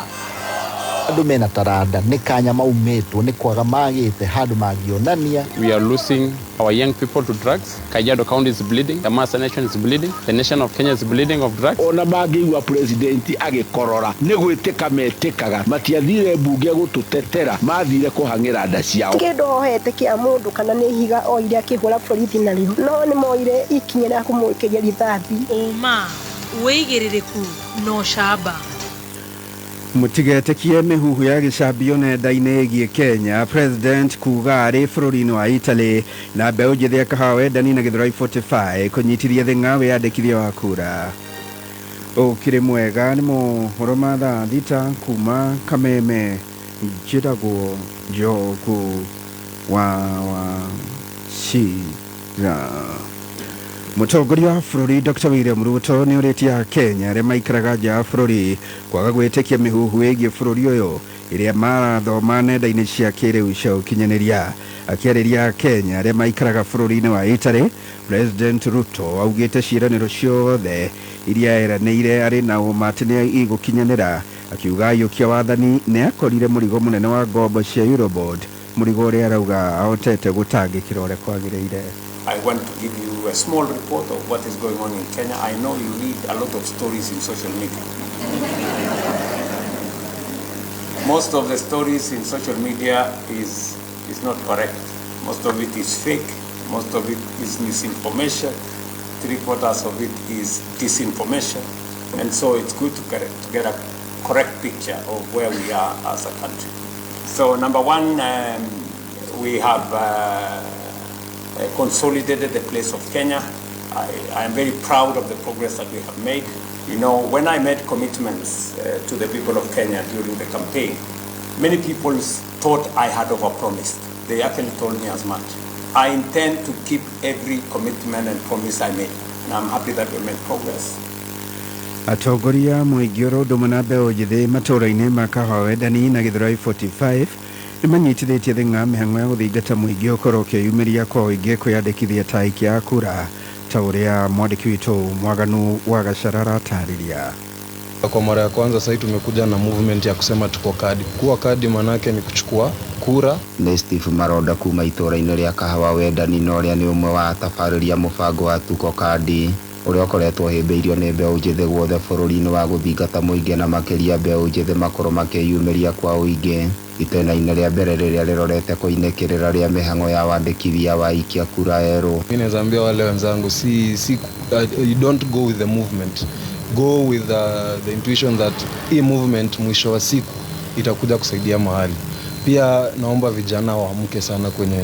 Andu mena taranda ni kanya maumetwo ni kwaga magite handu mangionania. We are losing our young people to drugs. Kajiado County is bleeding. The Master Nation is bleeding. The nation of Kenya is bleeding of drugs. Ona bangiigua president agikorora ni gwitika metikaga matiathire bunge gututetera mathire kuhangira nda ciao. Kindohete kia mundu kana ni higa o iria kihura borithi na riho no ni moire ikinye na kumwikiria rithathi uma weigiririku no shaba mutigetekie mihuhu ya gicambio nenda-inĩ ĩgiĩ Kenya president kuga arĩ bũrũri-inĩ wa Italy na mbeũ njĩthĩ akahawa wendani na Githurai 45 kũnyitithia thing'a wĩyandĩkithia wa kura. Ũkĩrĩ mwega nĩ mohoro ma thaa thita kuma Kameme njĩtagwo Njogu wa Shira. Mutongoria wa bũrũri Dr. William Ruto nĩ ũrĩtie Kenya arĩa maikaraga nja wa bũrũri kwaga gwĩtĩkia mĩhuhu ĩgiĩ bũrũri ũyũ ĩrĩa marathoma nenda-inĩ cia kĩrĩu cia ũkinyanĩria. Akĩarĩria Kenya arĩa maikaraga bũrũri-inĩ wa Italy, President Ruto augĩte ciĩranĩro ciothe iria eranĩire arĩ na ũma atĩ nĩ igũkinyanĩra, akiuga ayũkia wathani nĩ akorire mũrigo mũnene wa ngombo cia Eurobond Murigore arauga ahotete gutangikira ore kwagiriire. I want to give you a small report of what is going on in Kenya. I know you read a lot of stories in social media. Most of the stories in social media is not correct. Most of it is fake. Most of it is misinformation. 3/4 of it is disinformation. And so it's good to get a correct picture of where we are as a country. So number one, we have consolidated the place of Kenya. I am very proud of the progress that we have made. You know, when I made commitments to the people of Kenya during the campaign, many people thought I had overpromised. They actually told me as much. I intend to keep every commitment and promise I made, and I'm happy that we made progress. Atongoria muingi urundu na mbeu njithi matura-ini ma Kahũa Wendani na Githurai 45 nimanyitithitie thing'a mĩhang'o ya gũthingata muingi ũkorwo ũkĩyumĩria kwa ũingĩ kwĩyandĩkithia ta aikia a kura ta ũrĩa mwandĩki witũ Mwaganu wa Gacara aratarĩria. Kwa mara ya kwanza sasa tumekuja na movement ya kusema tuko kadi. Kuwa kadi manake ni kuchukua kura. Ni Steve Maronda kuma itũra-inĩ rĩa Kahũa Wendani na ũrĩa nĩ ũmwe wa tabarĩria mũbango wa tuko kadi ũrĩa ũkoretwo hĩmbĩirio nĩ mbeũ njĩthĩ guothe bũrũri-inĩ wa gũthingata mũingĩ na makĩria mbeũ njĩthĩ makorwo makĩyumĩria kwa ũingĩ. Itena-inĩ rĩa mbere rĩrĩa rĩrorete kũinĩkĩrĩra rĩa mĩhang'o ya wandĩkithia wa aikia kura erũ. Mimi naweza ambia wale wenzangu you don't go with the movement. Go with the intuition that hii movement mwisho wa siku itakuja kusaidia mahali. Pia naomba vijana waamke sana kwenye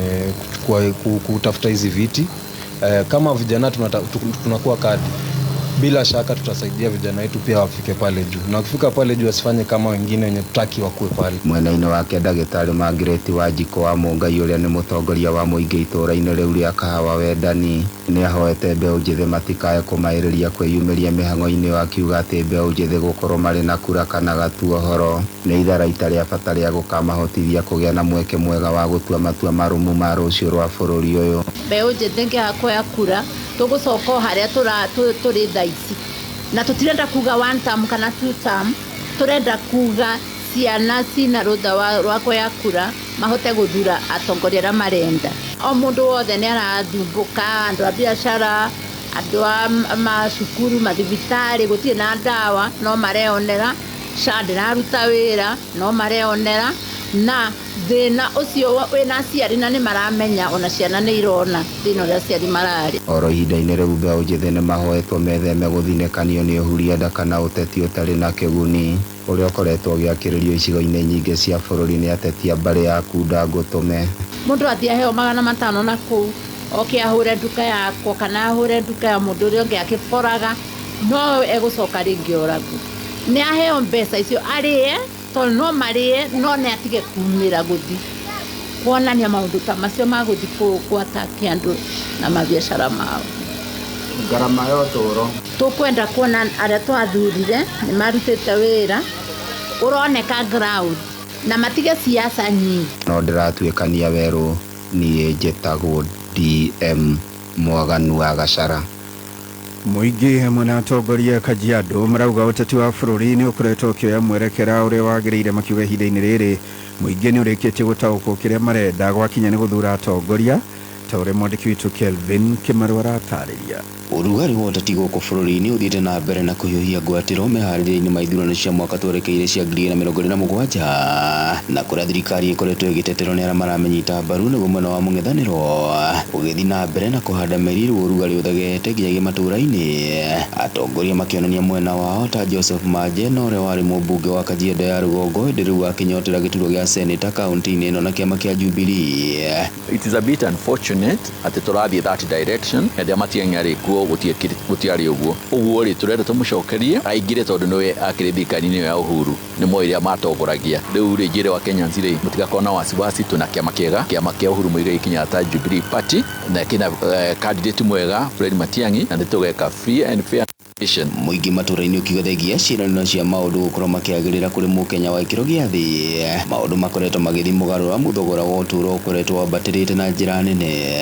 kutafuta hizi viti. Kama vijana tunakuwa kadi, bila shaka tutasaidia vijana wetu pia wafike pale juu. Na kufika pale juu asifanye kama wengine wenye tutaki wakuwe pale. Mwena-inĩ wake Ndagĩtarĩ Margaret Wanjikũ wa Mũngai ũrĩa nĩ mũtongoria wa mũingĩ itũra-inĩ rĩu rĩa Kahũa Wendani nĩ ahoete mbeũ njĩthĩ matikae kũmaĩrĩria kwĩyumĩria mĩhang'o-inĩ akiuga atĩ mbeũ njĩthĩ gũkorwo marĩ na kura kana gatua ũhoro nĩ itharaita rĩa bata rĩa gũkamahotithia kũgĩa na mweke mwega wa gũtua matua marũmu ma rũciũ rwa bũrũri ũyũ. Mbeũ njĩthĩ ngĩakoya kura tũgũcoka harĩa tũrĩ thaici na tũtirenda kuga one term kana two term, turenda kuga ciana cina rũtha rwa kuoya kura mahote gũthura atongoria arĩa marenda. O mũndũ wothe nĩ arathumbũka, andũ a biacara, andũ a macukuru, mathibitarĩ, gũtirĩ na ndawa no mareonera, SHA ndĩraruta wĩra no mareonera, na thĩna ũcio wĩna aciari na nĩ maramenya ona ciana nĩ irona thĩna ũrĩa aciari mararĩ. Oro ihinda-inĩ rĩu mbeũ njĩthĩ nĩ mahoetwo metheme gũthinĩkanio nĩ ũhuria nda kana ũteti ũtarĩ na kĩguni ũrĩa ũkoretwo ũgĩakĩrĩrio icigo-inĩ nyingĩ cia bũrũri nĩ ateti a mbarĩ ya Kunda Ngũtũme. Mũndũ athiaheo 500 na kũu oke ahũre nduka yakwa kana ahũre nduka ya mũndũ ũrĩa ũngĩ akĩboraga no egũcoka rĩngĩ oragwo. Nĩ aheo mbeca icio arĩe tondũ no marĩe no nĩ atige kumĩra gũthi kuonania maũndũ ta macio ma gũthi gwataki andũ na mabiacara mao. Ngarama ya ũtũũro tũkwenda kuona arĩa twathurire nĩ marutĩte wĩra ũroneka ground na matige siasa nyingi. No ndĩratuĩkania werũ niĩ njĩtagwo DM Mwaganu wa Gacara. Muingi hamwe na atongoria Kajiado marauga ũteti wa bũrũri nĩ ũkoretwo ũkĩoya mwerekera ũrĩa wagĩrĩire makiuga ihinda-inĩ rĩrĩ muingi nĩ ũrĩkĩtie gũtaũkwo kĩrĩa marenda gwakinya nĩ gũthura atongoria ta ũrĩa mwandĩki witũ Kelvin Kĩmaru aratarĩria. Ũrugarĩ wa ũteti gũkũ bũrũri-inĩ ũthiĩte na mbere na kũhiũhia ngwatĩro meharĩrĩria-inĩ ma ithurano cia mwaka twerekeire cia 2027 na kũrĩa thirikari ĩkoretwo ĩgĩteterwo nĩ arĩa maramenyita mbaru nĩguo mwena wa mũng'ethanĩro ũgĩthiĩ na mbere na kũhanda mĩri rĩu ũrugarĩ ũthegete nginyagia matũũra-inĩ. Atongoria makĩonania mwena wao ta Joseph Maje na ũrĩa warĩ mũmbunge wa Kajiado ya rũgongo hĩndĩ rĩu akinyotera gĩturwa gĩa seneta kaunti-inĩ ĩno na kĩama kĩa Jubilee. It is a bit unfortunate atĩ tũrathiĩ that direction hĩndĩ Matiang'i arĩ kuo gũtiarĩ ũguo. Ũguo rĩ tũrenda tũmũcokerie aingĩre tondũ nĩwe akĩrĩ thirikari-inĩ ya Uhuru nĩ moĩ rĩa matongoragia. Rĩu rĩ njĩre wa Kenyans rĩ mũtigakorwo na wasiwasi, tuna kĩama kĩega, kĩama kĩa Uhuru Muigai Kenyatta Jubilee Party na kĩna candidate mwega Fred Matiang'i na nĩtũgeka free and fair. Mũingĩ matũũra-inĩ ũkiuga thengia ciĩranĩro cia maũndũ gũkorwo makĩagĩrĩra kũrĩ mũkenya wa gĩkĩro gĩa thĩ. Maũndũ makoretwo magĩthiĩ mũgarũ na thogora wa ũtũũro ũkoretwo wambatĩrĩte na njĩra nene.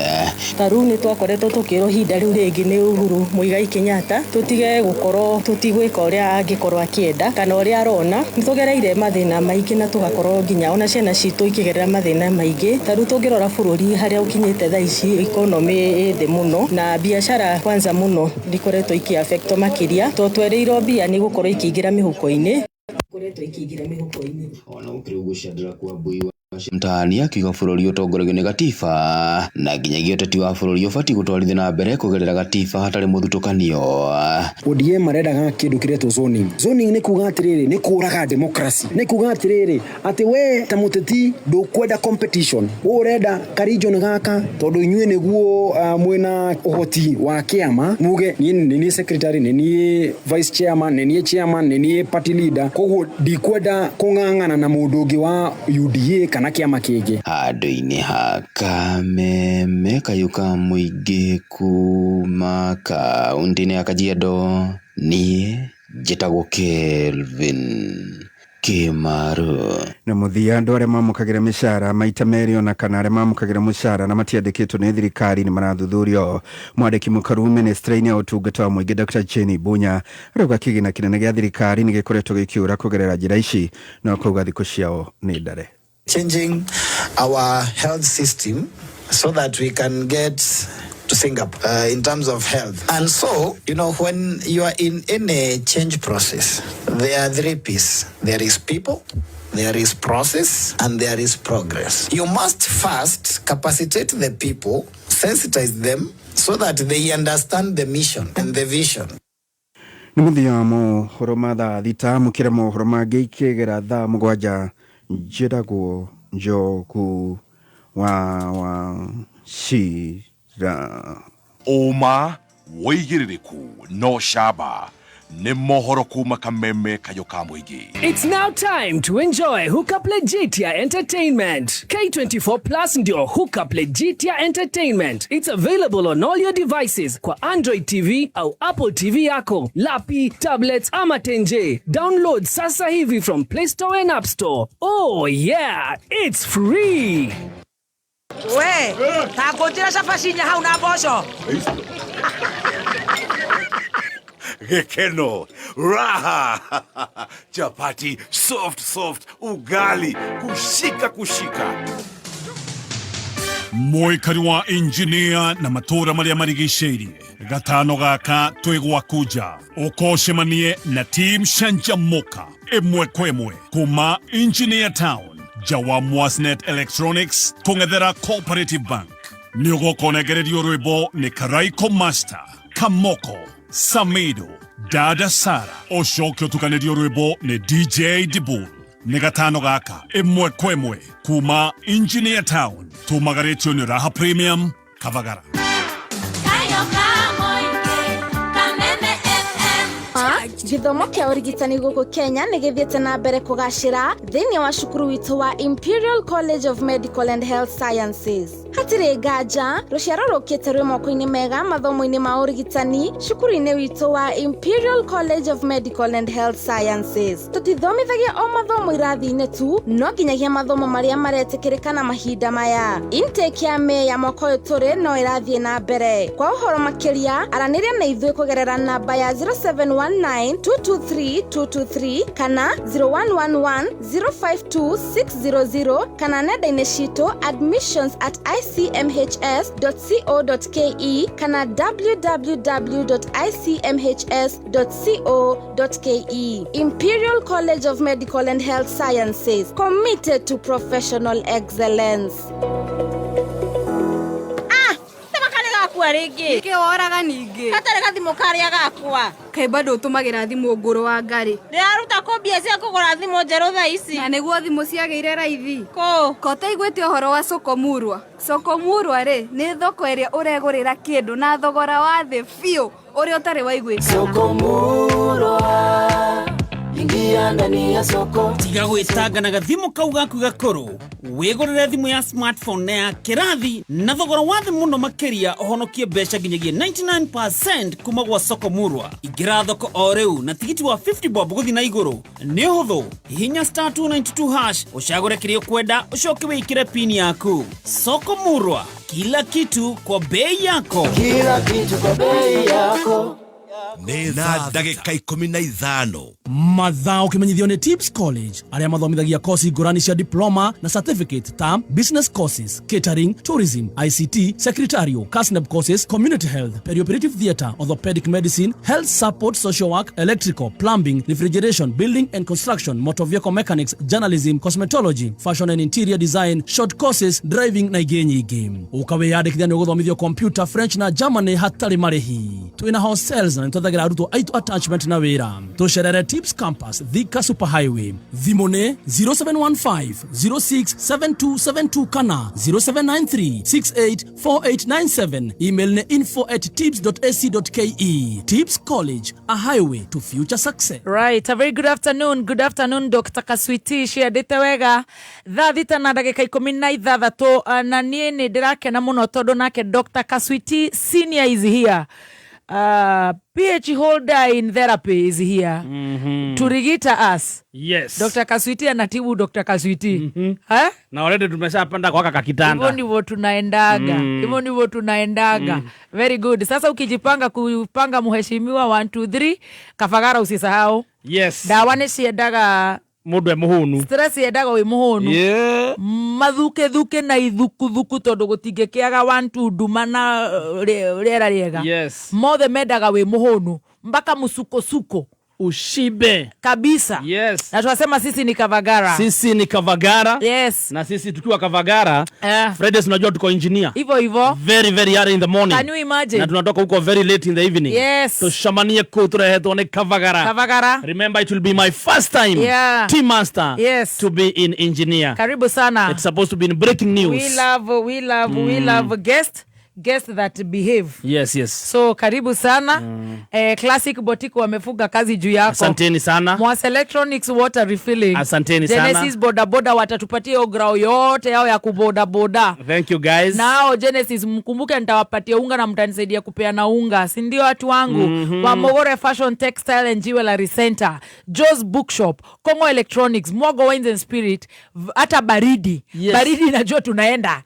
Tarĩu nĩ twakoretwo tũkĩrwo ihinda rĩu rĩngĩ nĩ Uhuru Muigai Kenyatta tutige gukorwo tutigwika uria angikorwo akienda kana uria arona nitugereire mathina maingi na tugakorwo nginya ona ciana citu ikigerera mathina maingi taru tungirora bururi haria ukinyite thaa ici economy ithĩ muno na biashara kwanza muno ndikoretwo iki affect makiria to twereirwo bia ni gukorwo ikiingira mihuko-ini ona ukiriugo ciandira kwa mbui mtaani akiuga bũrũri ũtongoragio nĩ gatiba na nginyagia ũteti wa bũrũri ũbatiĩ gũtwarithia na mbere kũgerera gatiba hatarĩ mũthutũkanio. ODM marendaga kĩndũ kĩretwo zoning. Zoning nĩ kuga atĩrĩrĩ nĩ kũraga democracy. Nĩ kuga atĩrĩrĩ atĩ we ta mũteti ndũkwenda competition. We ũrenda karegion gaka tondũ inyuĩ nĩguo mwena ũhoti wa kĩama muge nĩ secretary nĩ vice chairman nĩ chairman nĩ party leader koguo ndikwenda kũng'ang'ana na mũndũ ũngĩ wa UDA kana kiama kingi. Handũ-inĩ ha Kameme Kayuka Mũingĩ kuma kaunti-inĩ ya Kajiado niĩ njĩtagwo Kelvin Kimaru. Na muthia andu aria mamũkagĩra mĩcara maita merĩ ona kana aria mamũkagĩra mũcara na matiandĩkĩtwo nĩ thirikari nĩ marathuthurio. Mwandĩki mũkaru ministry-inĩ ya ũtungata wa mũingĩ Dr. Jenny Bunya arauga kĩgĩna kĩnene gĩa thirikari nĩ gĩkoretwo gĩkĩũra kũgerera njĩra ici no kuuga thikũ ciao nĩ ndare. Changing our health system so that we can get to Singapore in terms of health. And so, when you are in any change process, there are three P's. There is people, there is process, and there is progress. You must first capacitate the people, sensitize them so that they understand the mission and the vision. Nĩ mũthia wa mohoro ma thaa thita mũkĩra mohoro mangĩ ikĩgera thaa mũgwanja njĩragwo Njogu wa Shira. Oma woigĩrĩrĩku no shaba nĩ mohoro kuma Kameme Kayuka Mũingĩ. It's now time to enjoy Hookup Legitia Entertainment. K24 Plus ndio Hookup Legitia Entertainment. It's available on all your devices kwa Android TV au Apple TV yako, lapi, tablets ama tenje. Download sasa hivi from Play Store and App Store. Oh yeah, it's free. We, takujira shafashinya hauna bosho. Gekeno, raha, chapati, soft, ugali, kushika. Mũikari wa engineer na matũra marĩa marigicĩirie gatano gaka twĩgwakuja ũkoshemanie na team Shanjamoka ĩmwe kwa ĩmwe kuma Engineer Town Jawa Mwasnet Electronics kũng'ethera Cooperative Bank nĩũgũkonegererio rwĩmbo nĩ Karaiko Master Kamoko Samido Dada Sara ũcoke ũtukanĩrio rwĩmbo nĩ DJ Dibul nĩ gatano gaka ĩmwe kwa ĩmwe kuma Engineer Town tũmagarĩtio nĩ Raha Premium Kavagara. Gĩthomo kĩa ũrigitani gũkũ Kenya nĩ gĩthiĩte na mbere kũgacĩra thĩinĩ wa cukuru witũ wa Imperial College of Medical and Health Sciences. Hatirĩ nganja rũciaro rũkĩte rwĩ moko-inĩ mega mathomo-inĩ ma ũrigitani cukuru-inĩ witũ wa Imperial College of Medical and Health Sciences. Tũtithomithagia o mathomo irathi-inĩ tu no nginyagia mathomo marĩa maretĩkĩrĩka na mahinda maya. Intake ya May ya mwaka ũyũ tũrĩ no ĩrathiĩ na mbere. Kwa ũhoro makĩria aranĩria na ithuĩ kũgerera namba ya 0719223223 kana 0111052600 kana nenda-inĩ citũ admissions@icmhs.co.ke kana www.icmhs.co.ke. Imperial College of Medical and Health Sciences, committed to professional excellence. Rĩngĩ kĩoraga ningĩ hatarĩ gathimũ karĩa gakwa kai bado ũtũmagĩra thimũ ngũrũ wa ngari ndĩraruta kũmbia cia kũgũra thimũ njerũ thaa ici na nĩguo thimũ ciagĩire raithi kota iguĩte ũhoro wa Sokomurwa rĩ nĩ thoko ĩrĩa ũregũrĩra kĩndũ na thogora wa thĩ biũ ũrĩa ũtarĩ waiguĩka. Sokomurwa ingia ndani ya soko. Tiga gwĩtanga na gathimu kau gaku gakũrũ. Wĩgũrĩre thimũ ya smartphone na ya kĩrathi na thogora wa thĩ mũno makĩria ũhonokie mbeca nginyagia 99% kuma gwa Soko Murwa. Ingĩra thoko o rĩu na tigiti wa 50 bob gũthiĩ na igũrũ. Nĩ ũhũthũ. Hihinya *292# ũcagũre kĩrĩa ũkwenda ũcoke wĩkĩre pin yaku. Soko Murwa, kila kitu kwa bei yako. Kila kitu kwa bei yako. Na ndagĩka 15 Mathao kimenyithio ni Tips College aria mathomithagia kosi ngũrani cia diploma na certificate ta business courses, catering, tourism, ICT, secretarial, CASNEB courses, community health, perioperative theatre, orthopedic medicine, health support, social work, electrical, plumbing, refrigeration, building and construction, motor vehicle mechanics, journalism, cosmetology, fashion and interior design, short courses, driving na ingĩ nyingĩ. Ukawĩyandĩkithia nĩ ũgũthomithio computer, French na Germany hatarĩ marĩhi. Twĩna hostels na nĩtũthagĩra arutwo aitũ attachment na wĩra. Tũcerere Tips Campus, Thika Superhighway. Thimũ nĩ 0715-067272 kana 0793-684897. Email nĩ info@tips.ac.ke. Tips College, a highway to future success. Right, a very good afternoon. Good afternoon, Dr. Kaswiti. Ciandĩte wega. Thaa thita na ndagĩka 16 na niĩ nĩ ndĩrakena mũno tondũ nake Dr. Kaswiti Senior is here. PhD holder in therapy is here to rigita us. Yes. Dr. Kaswiti anatibu Dr. Kaswiti. Na already tumeshapanda kwa kakitanda. Hivyo ndivyo tunaendaga. Hivyo ndivyo tunaendaga. Very good. Sasa ukijipanga kupanga mheshimiwa 1 2 3 Kafagara usisahau. Yes. Dawa nĩ ciendaga mũndũ e mũhũnu. Stress yendaga wĩ mũhũnu. Yeah. Mathuke na ithuku tondũ gũtingĩkĩaga 1 2 nduma na rĩera rĩega. Yes. Mothe mendaga wĩ mũhũnu mpaka msuko ushibe kabisa. Yes. Na tunasema sisi ni Kavagara. Sisi ni Kavagara. Yes. Na sisi tukiwa Kavagara, Fridays unajua tuko engineer. Hivyo. Very early in the morning. Can you imagine? Na tunatoka huko very late in the evening. Yes. Tushamanie kuturehetwa ni Kavagara. Remember, it will be my first time, team master, to be in engineer. Karibu sana. It's supposed to be in breaking news. We love guests that behave. Yes. So karibu sana. Classic Boutique wamefuga kazi juu yako. Asanteni sana. Mwasa Electronics water refilling. Asanteni sana. Genesis boda watatupatia ograo yote yao ya kuboda. Thank you guys. Nao Genesis mkumbuke nitawapatia unga na mtanisaidia kupeana unga. Si ndio watu wangu? Wa Mogore Fashion Textile and Jewelry Center, Joe's Bookshop, Kongo Electronics, Mwago Wines and Spirit, hata baridi. Yes. Baridi najua tunaenda.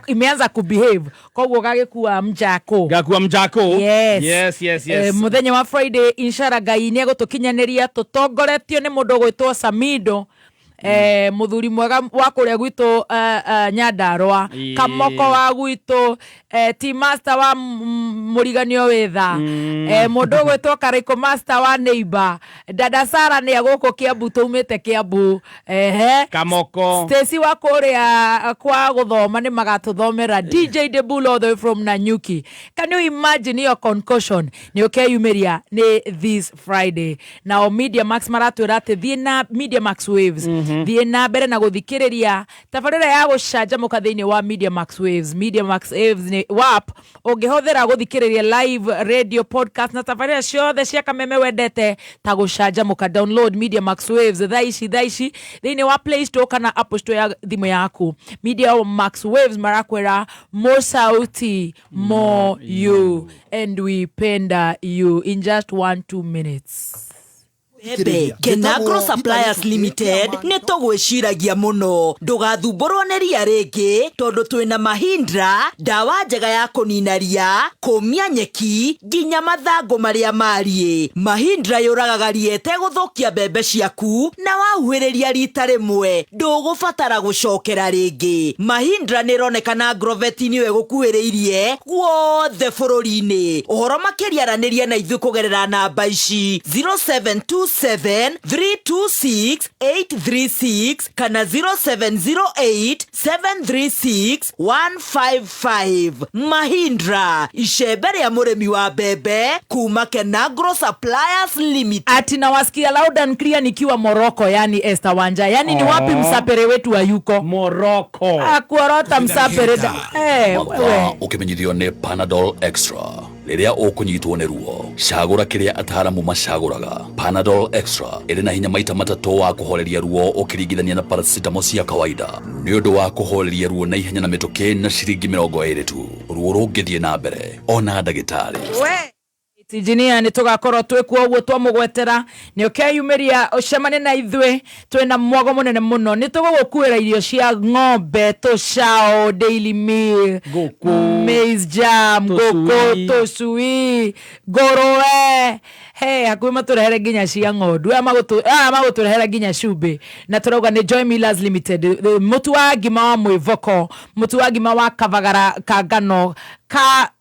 Imeanza kubehave. Kwa gagikuwa mjako. Yes. Muthenya wa Friday inshara Ngai nĩ egũtũkinyanĩria tũtongoretio nĩ mũndũ gwĩtwo Samido. Muthuri mwega wa kũrĩa gwitũ Nyandarua. Kamoko wa gwitũ team master wa Mũriganio wetha. Mũndũ gwĩtwo Kariko master wa Neighbor. Dada Sara nĩ agũkũ Kiambu tumĩte Kiambu. Kamoko. Stacy wa kũrĩa kwa gũthoma nĩ magatũthomera. DJ Debulo all the way from Nanyuki. Can you imagine your concussion? Nĩ ũkeyumĩria nĩ this Friday. Now Media Max maratwĩra atĩ thiĩ na Media Max Waves. Thiĩ na mbere na gũthikĩrĩria tabarĩra ya gũcanjamũka thĩinĩ wa Media Max Waves. Media Max Waves nĩ WAP ũngĩhũthĩra gũthikĩrĩria live radio podcast na tabarĩra ciothe cia kameme wendete ta gũcanjamũka. Download Media Max Waves thaa ici thĩinĩ wa Play Store kana Apple Store ya thimũ yaku. Media Max Waves marakwĩra more sauti, more you, and we penda you in just 1-2 minutes. Bebe, Kenagro Suppliers Limited nĩ tũgwĩciragia mũno. Ndũgathumbũrwo nĩ ria rĩngĩ tondũ twĩna Mahindra, ndawa njega ya kũnina ria, kũmia nyeki, nginya mathangũ marĩa mariĩ. Mahindra yũragaga ria ĩtegũthũkia mbembe ciaku na wahuhĩrĩria rita rĩmwe ndũgũbatara gũcokera rĩngĩ. Mahindra nĩ ĩronekana Agrovet-inĩ ĩgũkuhĩrĩirie guothe bũrũri-inĩ. Ũhoro makĩria aranĩria na ithuĩ kũgerera namba ici 0727-326-836 kana 0708-736-155. Mahindra, icembe rĩa mũrĩmi wa mbembe kuma Kenagro Suppliers Limited. Ati nawasikia loud and clear nikiwa Morocco, yani Esther Wanja. Yani ni wapi msapere wetu wa yuko? Morocco. Akuorota msapere. Wewe. Ukimenyithio ni Panadol Extra. riria ukunyitwo ni ruo cagura kiria ataramu macaguraga. Panadol Extra iri na hinya maita matatu wa kuhoreria ruo ukiringithania na paracetamol cia kawaida ni undu wa kuhoreria ruo na ihenya na mituki na ciringi 20 tu. Ruo rungithie na mbere ona ndagitari. Engineer ni tugakorwo twikuo uguo twamugwetera ni ukeyumiria ucemane na ithwe twina mwago munene muno ni tugukuira irio cia ng'ombe tucao daily meal maize jam goko tucui ngorowe hakuhi maturehere nginya cia ng'ondu maguturehere nginya cumbi na turauga ni Joy Millers Limited mutu wa ngima wa mwivoko mutu wa ngima wa kavagara ka ngano ka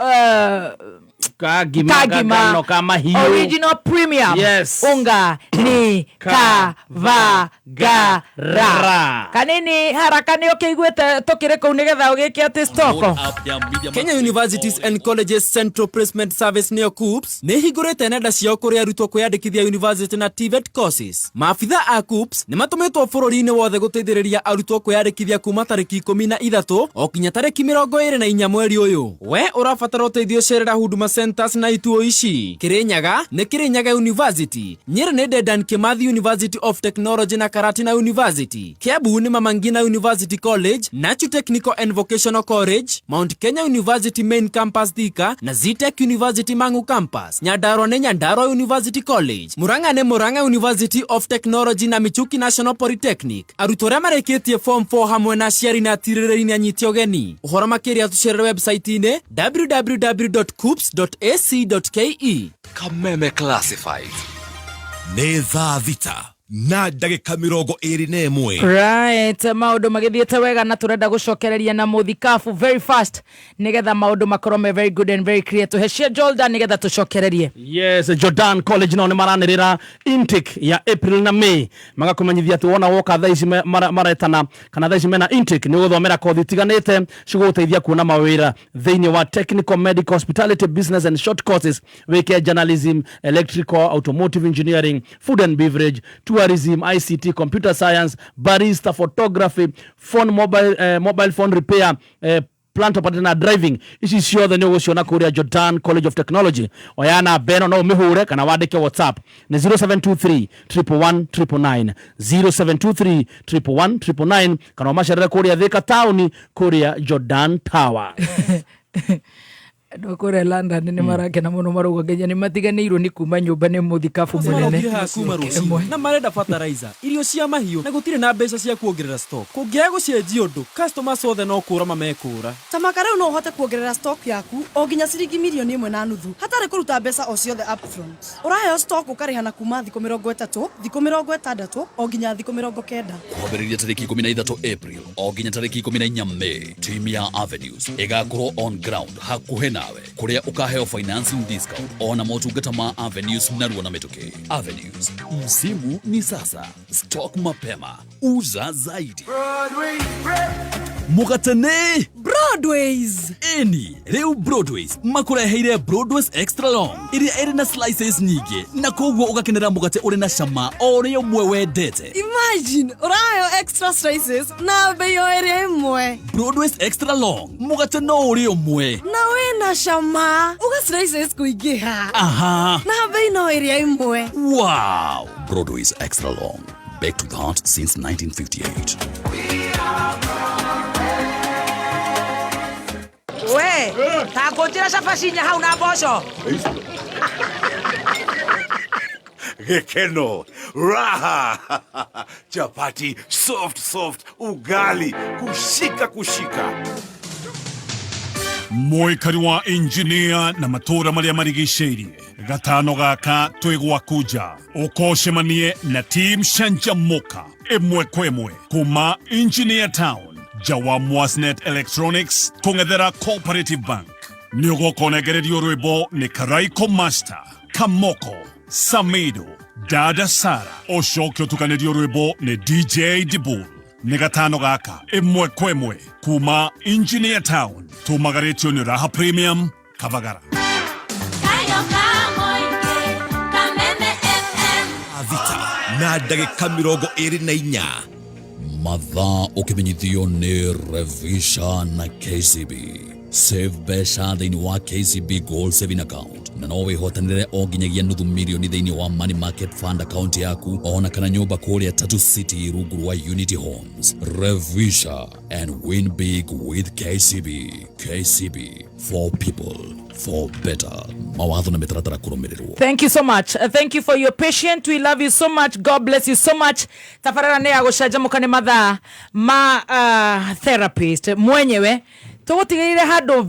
Kagima original premium. Yes. Unga ni kavagara. Kanini haraka ni ukiguite tukire ku nigetha ugike ati stoko. Kenya Universities and Colleges Central Placement Service neo KUPS ni hingurite nenda cio kuria arutwo kwiyandikithia university na TVET courses. Maafitha a KUPS ni matumitwo bururi-ini wothe guteithiriria arutwo kwiyandikithia kuma tariki 13 o kinya tariki 24 mweri uyu. We urabatara uteithio cerera Huduma Centers na ituo ici. Kirinyaga ni Kirinyaga University, Nyeri ni Dedan Kimathi University of Technology na Karatina University, Kiambu ni Mama Ngina University College, Nachu Technical and Vocational College, Mount Kenya University Main Campus Thika na Zitech University Mangu Campus, Nyandarua ni Nyandarua University College, Murang'a ni Murang'a University of Technology na Michuki National Polytechnic. Arutwo aria mareketie form 4 hamwe na aciari na atirĩrĩri ni anyitio geni. Ũhoro makĩria tucerere website-inĩ www.kups.ac.ke. Kameme Classified nĩ thaa thita na ndagĩka 21. Right, maundu magithiete wega na turenda gucokereria na muthikafu very fast nigetha maundu makorwo me very good and very clear. Tuheshia Jordan nigetha tucokererie. Yes, Jordan College no ni maranirira intake ya April na May magakumanyithia ati wona woka thaa ici maretana kana thaa ici mena intake ni guthomera kothi tiganite ciguteithia kuona mawira thiini wa technical, medical, hospitality, business and short courses wike journalism, electrical, automotive engineering, food and beverage, tourism, ICT, computer science, barista, photography, mobile phone repair, plant operator na driving. Ici ciothe ni uguciona kuria Jordan College of Technology. Oyana beno no mihure kana wandike WhatsApp ni 0723 111 0723 111 kana macerere kuria Thika Town kuria Jordan Tower. Ndokore London ni marakena muno maruga ngenya ni matiganirwo ni kuma nyumba ni muthikafu munene na marenda fertilizer irio cia mahiu na gutire na mbeca cia kuongerera stock kungia gucenjia undu customers othe no kura mamekura tamaka riu no uhote kuongerera stock yaku o nginya ciringi milioni 1.5 hatari kuruta mbeca o ciothe upfront uraheo stock ukarihana kuma thiko 30 thiko 60 o nginya thiko 90 kwambĩrĩria tarĩki 13 April o nginya tarĩki 14 May. Team ya Avenues igakorwo on ground hakuhe nawe kuria ukaheo financing discount ona motungata ma Avenues narua na mituki. Avenues, msimu ni sasa, stock mapema, uza zaidi. Mugatane Broadways eni reu Broadways makureheire Broadways Extra Long iria iri na slices nyingi na koguo ugakenera mugate uri na cama ori umwe wendete. Imagine urayo extra slices na bei ori imwe. Broadways Extra Long mugate no uri umwe na wena cama uga slices kuingiha. Aha, na bei no ori imwe. Wow, Broadways Extra Long, back to the heart since 1958. We, ta kujira shafashi hau na bosho. Gekeno, raha, chapati, soft, ugali, kushika. Muikari wa engineer na matura maria marigiceirie gatano gaka twigwakuja ukoshemanie na team Shanjamoka emwe kwemwe kuma Engineer Town jawa Mwasnet Electronics tungethera Cooperative Bank niogokonegererio rwimbo ni Karaiko Master Kamoko Samido Dada Sara ocokio tukanerio rwimbo ni DJ Dibul ni gatano gaka emwe kwemwe kuma Engineer Town tumagaretio ni Raha Premium Kavagara Avita na ndagĩka 24 mathaa ukimenyithio ni Revisha na KCB. Save besha thĩinĩ wa KCB Gold Saving Account na no wĩhotanĩre o nginyagia nuthu mirioni thĩinĩ wa Money Market Fund account yaku ona kana nyũmba kũrĩa Tatu City rungu rwa Unity Homes. Revisha and win big with KCB. KCB, for people, for better. Mawatho na mĩtaratara kũrũmĩrĩrwo. Thank you so much. Thank you for your patience. We love you so much. God bless you so much. Tafarara nĩ agũcanjamũka nĩ mathaa ma therapist mwenyewe tũgũtigĩrĩre handũ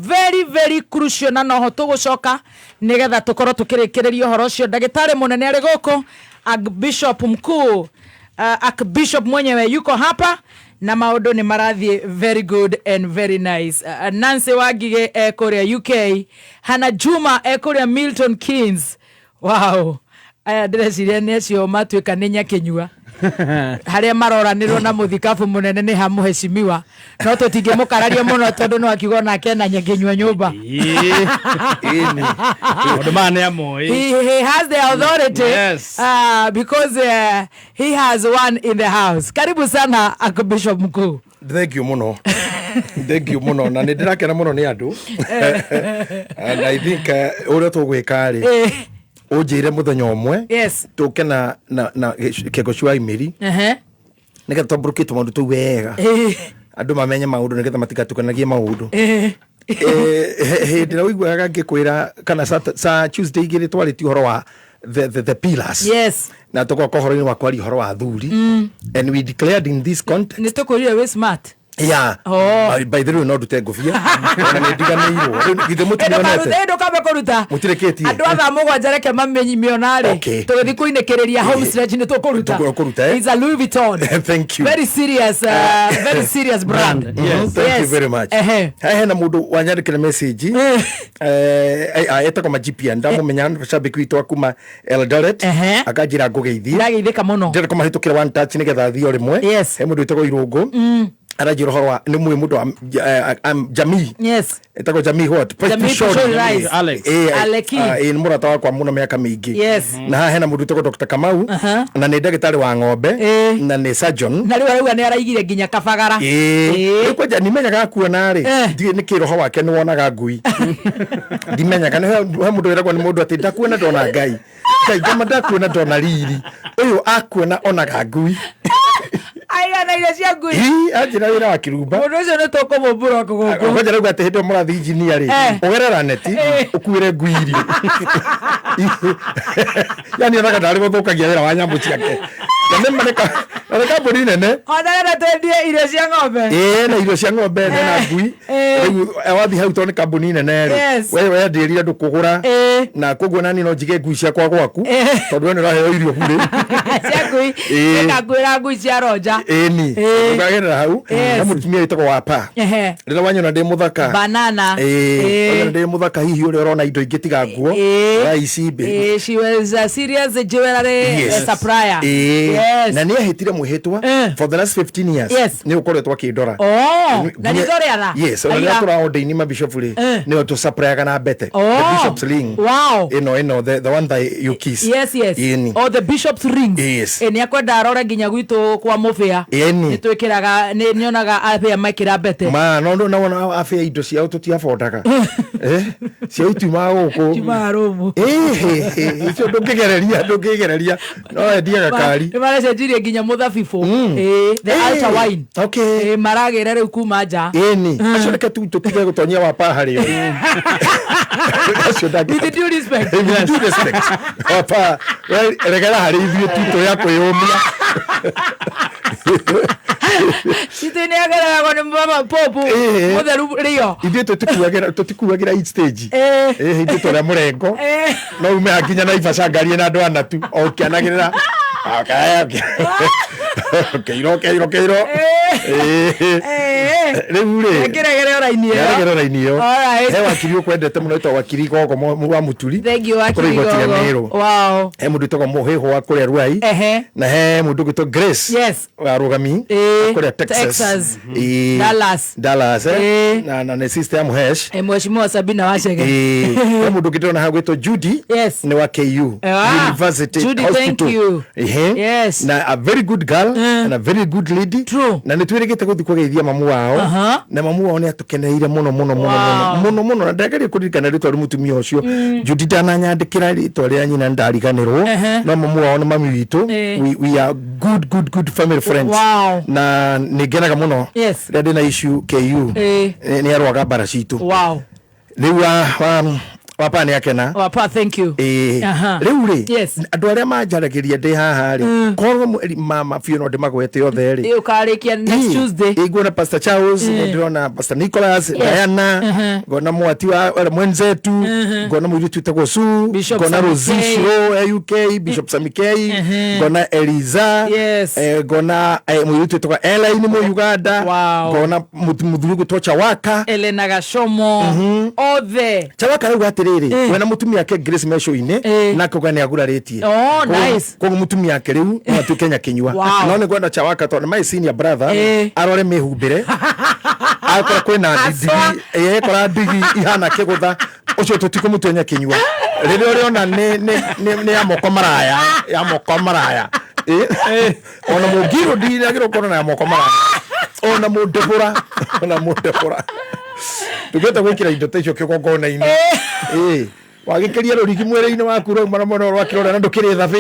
very crucial na noho tũgũcoka nĩgetha tũkorwo tũkĩrĩkĩrĩria ũhoro ũcio. Ndagĩtarĩ mũnene arĩ gũkũ, Archbishop mkuu, Archbishop mwenyewe yuko hapa na maũndũ nĩ marathiĩ very good and very nice. Nancy Wagige kũrĩa UK, Hannah Juma kũrĩa Milton Keynes. Wow, aya ndĩreciria nĩ acio matuĩka nĩ nyakenyua harĩa maroranĩrwo na mũthikabu mũnene nĩ hamũheshimiwa, no tũtingĩmũkararia mũno tondũ no akiuga nake na nyakenyua nyũmba. He has the authority, yes. Because he has one in the house. Karibu sana Archbishop mkuu. Thank you muno. Thank you muno. Na ndirakena muno ni andu. And I think ore tugwika ri ujire muthenya umwe. Yes. Tuke na kego cua imiri. Nĩgetha tũmbũrũkĩte maũndũ tũu wega. Andũ mamenye maũndũ nĩgetha matigatukanagie maũndũ. Hĩndĩ ĩrĩa ũiguaga ngĩkwĩra kana sa Tuesday igĩrĩ twarĩtie ũhoro wa the pillars. Yes. Na tũgoka ũhoro-inĩ wa kwaria ũhoro wa athuri. And we declared in this context. Nĩ tũkũrire we smart. Yeah. Oh. By the way, no dute ngofia. Na nĩ ndiganĩirwo. Githe mũtinonete. Ndo kabe kũruta. Mũtireketie. Andũ atha mũgwanja reke mamenyi mĩonarĩ. Tũgĩthiĩ kũinĩkĩrĩria home stretch nĩ tũkũruta. It's a Louis Vuitton. Thank you. Very serious brand. Yes. Thank you very much. Hena mũndũ wanyandĩkĩra message. Etagwo Majipia. Ndamũmenya shabiki witũ akuma Eldoret. Akanjĩra ngũgeithie. Ndageithĩka mũno. Ndĩreka mahĩtũkĩra one touch nĩgetha thiĩ o rĩmwe. Yes. He mũndũ wĩtagwo Irũngũ. Arajiro horwa ni mũndũ wa Jamii. Yes. Etagwo Jamii what? Alex. Ni mũrata wakwa mũno mĩaka mĩingĩ. Yes. Na haha hena mũndũ wĩtagwo Dr. Kamau na nĩ ndagĩtarĩ wa ng'ombe na nĩ surgeon. Na rĩu nĩ araigire nginya kabagara. Kwanja nimenyaga kuona rĩ ndirĩ nĩ kĩroho wake nĩ wonaga ngui. Ndimenyaga he mũndũ wĩragwo nĩ mũndũ atĩ ndakuona ndona Ngai. Ngai ngama ndakuona ndona riri. Ũyũ akuona onaga ngui. Aiga na ile cia ngui. Ajira wĩra wa kirumba. Mũndũ ũcio nĩ tũkũmũmbũra kũgũkũ. Kwanja rĩu atĩ hĩndĩ mũrathi engineer rĩ ũgerera neti ũkuĩre ngui irio. Yani onaga ndarĩ gũthũkagia wĩra wa nyamũ ciake. Na nĩ mareka mbũri nene. Ona na twendie irio cia ng'ombe. Na irio cia ng'ombe na ngui. Rĩu wathi hau tondũ nĩ kambuni nene rĩ. Wewe ndĩrire andũ kũgũra na koguo nani no njige ngui ciakwa gwaku tondũ we nĩ ũraheo irio burĩ. Cia ngui. Nĩngagwĩra ngui cia Roja. Ni ũkagerera hau na mũtumia wĩtagwo Wapa. Rĩrĩa wanyona ndĩ mũthaka. Banana. Ndĩ mũthaka hihi ũrĩa ũrona indo ingĩ tiga nguo. Raici baby. She was a serious jewelry supplier. Yes. Na nĩ ahĩtire mwĩhĩtwa for the last 15 years. Nĩ ũkoretwo akĩndora. Na nĩ ndorera. Yes, ona rĩrĩa tũraordaini mabishop rĩ nĩ tu supplier na bete. The bishop's ring. Wow. The one that you kiss. Yes. Oh, the bishop's ring. Yes. Nĩ akwenda arora nginya gwitũ kwa mũbĩa. Nĩ twĩkĩraga nĩ nyonaga afĩa makĩra bete. No na afĩa indo ciao tũtiafondaga. Ciao ituma gũkũ. Tuma romu. Icio ndũngĩgereria. No endiaga kari. Nĩ maracenjirie nginya mũthabibũ. The ultra wine. Okay. Maragĩra rĩu kuma nja. Acio reke tũtige gũtonyia Wapa harĩ o. With due respect. Due respect. Wapa regera harĩ ithuĩ tuto ya kwĩyũmia. Sitini agaragwo nĩ mama popu mũtheru rĩo. Ithuĩ tũtikuagĩra each stage. Hĩndĩ tũrĩa mũrengo. No ume hakinya Naivasha ngari na andũ ana tu o ũkĩanagĩrĩra. Keiro. Rĩu rĩ. Ngeregere raini ĩyo. He wakiri ũkwendete mũno wĩtagwo wakiri Gogo wa Mũturi. Thank you wakiri Gogo. Wow. He mũndũ wĩtagwo Mũhĩhũ wa kũrĩa Ruai. Na he mũndũ wĩtagwo Grace. Yes. Wa Rũgami. Kũrĩa Texas. Dallas. Na nĩ sister ya Mũhesh. Mheshimiwa Sabina Wachege. He mũndũ ũngĩtona hau wĩtagwo Judy. Yes. Nĩ wa KU University Hospital. Judy, thank you. Yes. Na a very good girl and a very good lady. True. Na nĩ twĩrĩgĩte gũthiĩ kũgeithia mamu wao. Na mamu wao nĩ atũkenia ndakeneire muno na ndageri kuririkana ritwa ri mutumia ucio Judy ndananyandikira ritwa ria nyina ndariganirwo no mamu wao ni mami witu we are good family friends na nigenaga muno ria ndina issue KU ni arwaga bara citu riu Wapa ni akena. Wapa, thank you. Riu ri. Andu aria manjaragiria ndi haha ri. Korwo mama funeral ndi magwete yothe ri. Ukarikia next Tuesday. Ngona Pastor Charles, ndona Pastor Nicholas, Diana, ngona mwati wa mwenzetu, ngona mwitu tagwo Su, ngona Rosishiro UK, Bishop Samikei, ngona Eliza, ngona mwitu tagwo Elaine mu Uganda, ngona muthuri gutwa Waka, Elena Gashomo, othe. Chawaka rau gati wena mutumia ke Grace Mesho-ine na kogani aguraritie ko mutumia ke riu matu Kenya kinyua no ne gwenda Chawaka to my senior brother arore mehumbire akora kwena digi kora digi ihana kigutha ucio tutiko mutenya kinyua ririo riona ne amoko maraya ona mugiro ndira giro kona na amoko maraya ona mudebora tugeta gwikira indo ta icio kigongona-ini wagikiria rurigi mwere-ini waku rau maramono rwakirora na ndukiri thabi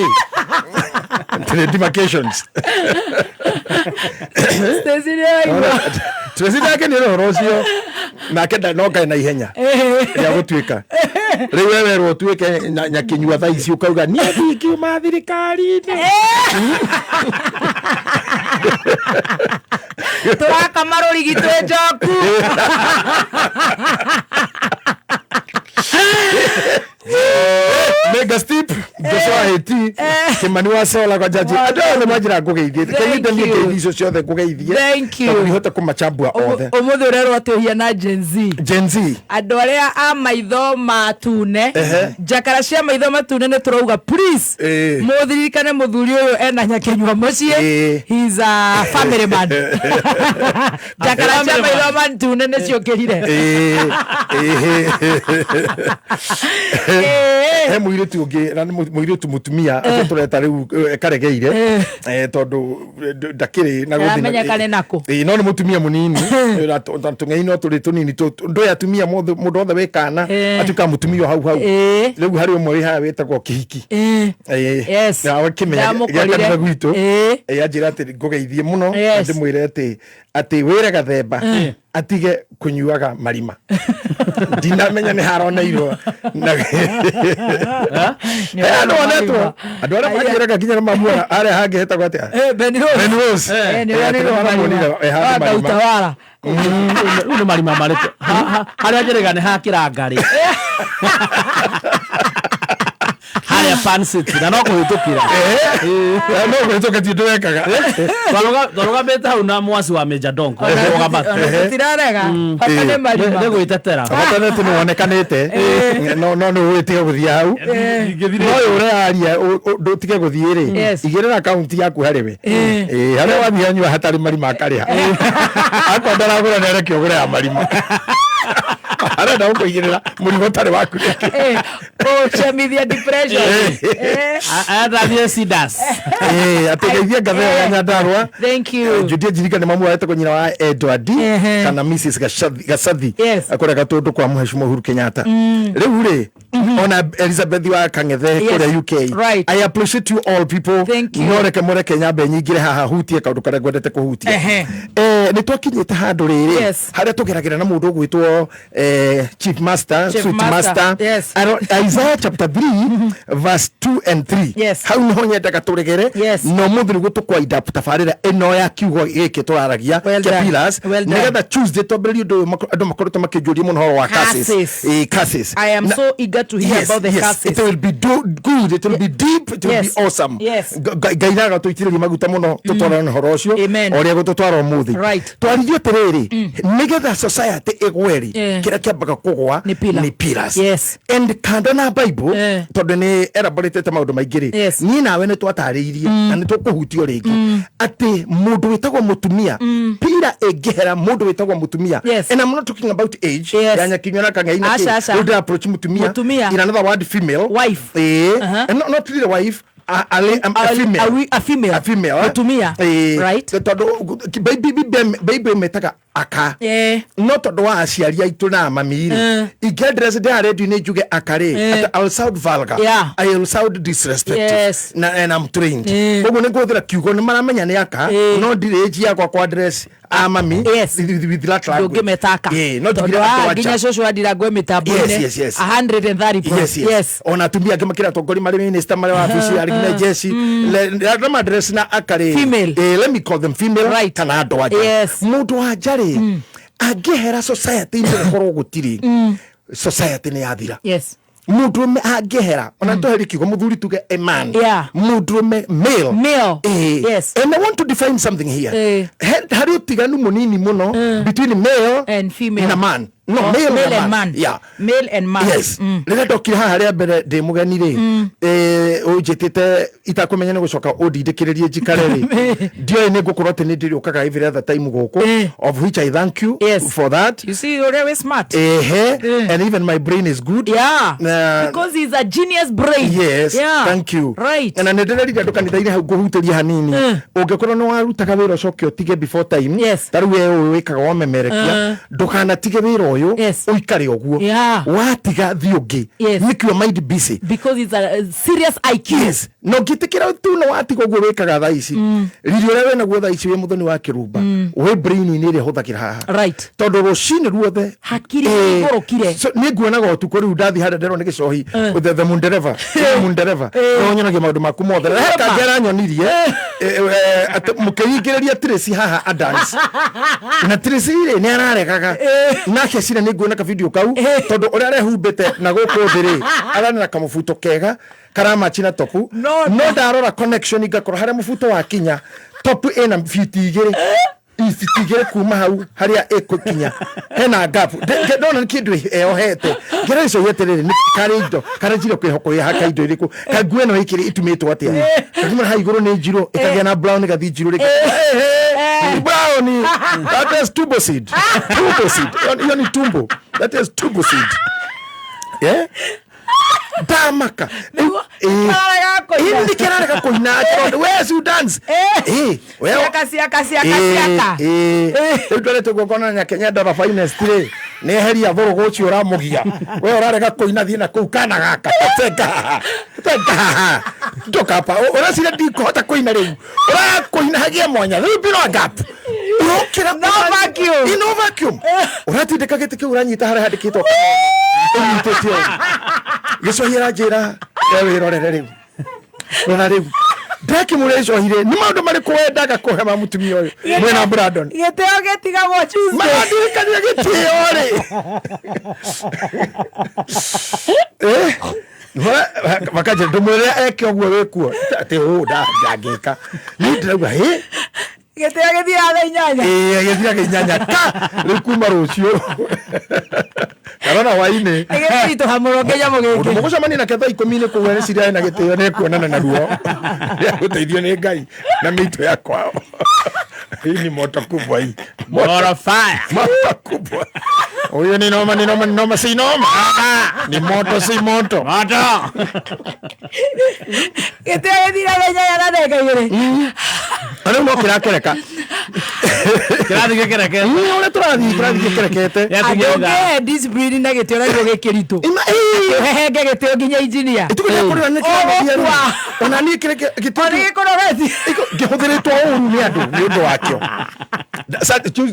demarcations Stacy nake ni roho ucio nake ndanoka na ihenya ya gutwika riu wewe ro tuike nyakinyua thaa ici ukauga ni akiuma thirikari-ini turaka marurigi twe njoku Mega Steep Joshua Heti Kimani wa Sola kwa jaji adone majira kugeithie kende ni ngeithicio ciothe kugeithie thank you ihota kumachambua othe umuthi urero atuhia na Gen Z andu aria a maitho matune jakara cia maitho matune ne turauga please muthirikane muthuri uyu ena nyakenywa mucie he's a family man jakara cia maitho matune ne ciokirire muiritu ungi na muiritu mutumia atureta riu karegeire tondu ndakiri na guthina nako no ni mutumia munini tungei no turi tunini ndoya tumia mundu othe wekana atuka mutumia hau riu hari umwe ha wetagwo kihiki na wakimenya gaka gwitu ajira ati ngugeithie muno ndimwire ati wira gathemba atige kunyuaga marima ndinamenya ni harona iro no neto adora majira kinya mamura are hage heta gwate Benrose ni utawala ule marima marete hari ajeregane hakirangari hari fansit na no kuhitukira no kuhituka tidwekaga doroga beta una mwasi wa Major Donko tirarega hatane marima nego itetera hatane tunonekanite no witige guthia hau no ure aria ndutige guthie ri igirira account yaku hariwe hari wathia nyua hatari marima akariha akwa ndaragura nere kiogura ya marima ara na kuigirira murigo tare waku chamithia depression athavie sidas ategeithia gatheo ya Nyandarua thank you Judy jirika ni mamu waete kunyina wa Edward kana Mrs Gasathi akora gatundu kwa Mheshimiwa Uhuru Kenyatta riu ri ona Elizabeth wa Kangethe kore UK I appreciate you all people noreke mureke nyambe nyingire haha hutie kaundu kare gwendete kuhutia ni twakinyite handu riri haria tugeragira na mundu gwitwo Chief Master Sweet Master Isaiah chapter 3 verse 2 and 3 hau niho nyendaga turegere no muthuri gutukwa idapu tafarira eno ya kiugo giki turaragia pillars nigetha Tuesday twambĩrĩrie ũndũ andũ makoretwo makĩnjũria mũno horo wa curses I am so eager to hear about the curses it will be good it will be deep it will be awesome gairaga tũitĩrĩrie maguta mũno tũtwarana horo ũcio ũrĩa gũtũtwara ũmũthĩ twarithio atĩrĩrĩ nigetha society ĩgweri kĩrĩa kĩambaga kũgwa nĩ pillars and kanda na Bible tondu ni elaboratete maundu maingĩ ni nawe ni twatarĩirie na ni tũkũhutio rĩngĩ ati mundu witagwo mutumia pira ĩngĩhera mundu witagwo mutumia and I'm not talking about age ya nyakinywa na kangaina ki approach mutumia in another word female wife and not really wife a female mutumia right tondu baby metaga aka no tondu wa aciari aitu na mami ingedress de radio ni juge akare I'll sound vulgar I'll sound disrespectful and I'm trained koguo ni nguthira kiugo ni maramenya ni aka no dirage yakwa kwa address mami with that language ngimetaka no ndigira nginya shosho adira ngwe mitambo ine 130 yes ona tumia ngimakira tongori mari minister mari wa office ari na jeshi le address na akare let me call them female right kana ndo aja mundu ajari agehera society ndio korwo gutiri society ni yathira mudrume agehera ona to heriki go muthuri tuge a man mudrume male and I want to define something here hari utiganu munini muno between male and female and a man no male and man male and man yes rega dokira haria mbere de mugani ri ujitite itakumenya ni gucoka udindikiririe jikare ri dio ni gukorwo tene ndiri ukaga every other time goko of which I thank you for that. You see you're very smart and even my brain is good because he's a genius brain. Thank you. Right. And ndirerira ndukanithaire hau guhuteria hanini ungekorwo no warutaga wira ucoke utige before time taru we wikaga wamemerekia ndukana tige wira uyu uikare oguo watiga thiungi nikio mind busy because it's a serious IQ. No gitikira tu no watiga oguo wikaga tha ici ririo rewe na guo tha ici we muthoni wa kirumba we brain ni ri huthakira haha tondu rucini ruothe hakiri ngorokire ni nguonaga utuko riu ndathi hada ndero ni gicohi the mundereva no nyonaga maundu maku mothe heka ngera nyonirie mukeyingiriria Tracy haha Adams na Tracy ri ni araregaga na kecira ni nguona ka video kau tondu uri arehumbite na guku thiri arana na kamufuto kega karama china topu no ndarora connection igakora haria mufuto wa kinya topu ena fiti igiri ifitigere kuma hau haria ekukinya hena gap ndona kindu eohete ngera ico yeterere ni karindo karajiro kwihoko ya hakaindo iriku kagueno ikiri itumitwo atia kuma ha iguru ni njiro ikagya na brown gathi njiro ri brown that is tubo seed you ni tumbo that is tubo seed damaka hindi kirarega kuina where you dance siaka ndore to gokona nya Kenya dora finest re ne heria thoro gochi uramugia we urarega kuina thina ku kana gaka teka ndokapa urasire ndikuhota kuina riu urakuina hagia mwanya riu bino gap urokira no vacuum uratindika giti kiu uranyita haria handikitwo unyititio gicohira njira we rorere riu Drake murejo hire ni maundu mari kwendaga kuhema mutumia uyu mwena Brandon giteo getiga go choose maundu kania giteo ri wakaje ndumwire eke ogwo wekuo ati ndangika ni ndirauga giteo githira tha inyanya githira inyanya ka rikuma rucio karona waine egethito hamurongeja mugeke mugucamani na ketha 10 ni kuwere ciria na giteo ne kuonana na ruo guteithio ni Ngai na mito ya kwao hii ni moto kubwa hii moto fire moto kubwa huyo ni noma si noma ni moto si moto giteo githira inyanya na ndeka igiri ana mo kirakereka kirathikerekete ole turathikerekete adoge discipline na giteo na gikirito henge giteo nginya engineer itukuria kuri na kirathia ona ni kireke giteo gikorogeti gihuthiritwo uru ni andu ni undu wakio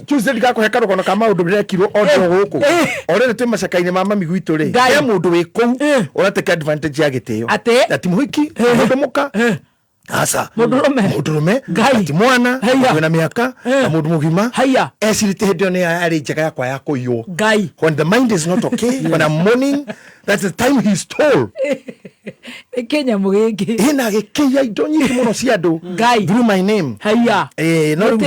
Tuesday ndikakuheka rokono kama undu birekirwo ondo guku orere twi macakaine mama migwitu ri ya mundu wi kou urateka advantage ya giteo ati muhiki mundu muka asa mudurume ati mwana wena miaka na mundu mugima esirite hedio ni ari njega yakwa ya kuyo when the mind is not okay when I'm mourning that's the time he stole Kenya mugiki ina gikia indo nyingi muno cia andu through my name no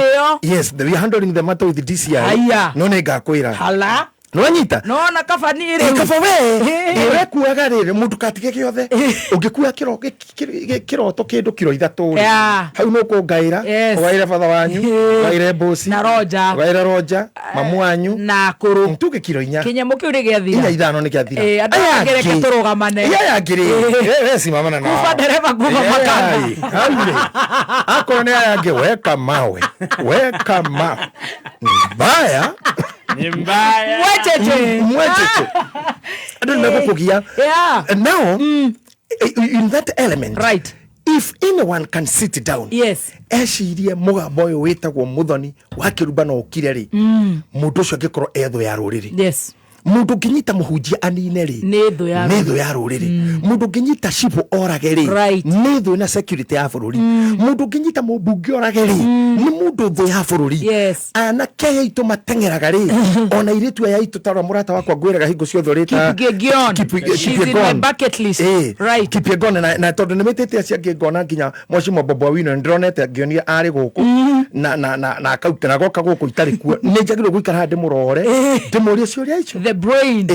yes we are handling the matter with the DCI no ne ngakwira hala Nwanyita no na kabani ire kaba we kuaga rire mundu katige giothe ungikua kiroto kindu kiro 3 hau no kungaira ugaire father wanyu ugaire bosi na roja ugaire roja mamu wanyu na kuru mtuge kiro 4 kinyamo kiu ri giathira 5 ni giathira andå ngä turugamane ya ngiri simamana na kufa dereva kufa makanga haure akoro ni ayange weka mawe mbaya ni mbaya mwecheche ando nakukugia now in that element right if anyone can sit down eshirie mugambo uyu witagwo muthoni wa kirubano ukire ri mundu ucio angikoro etho ya ruriri mundu nginyita muhunjia anine ri nĩ thũ ya rũrĩrĩ mundu nginyita cibo orage ri nĩ thũ na security ya bũrũri mundu nginyita mũmbunge orage ri nĩ mundu thũ ya bũrũri anake aitũ mateng'eraga ri ona airĩtu aya aitũ tara mũrata wakwa ngwĩraga hingo ciothe rĩta Kipyegon na tondũ nĩmĩtĩte acio angĩ ngona nginya Mwashimo Bobo Wino ndĩronete ngĩonia arĩ gũkũ na akauta na goka gũkũ itarĩ kuo nĩ njagĩrĩirwo gũikara ndĩmũrore ndĩmũrie ciũria icio the brain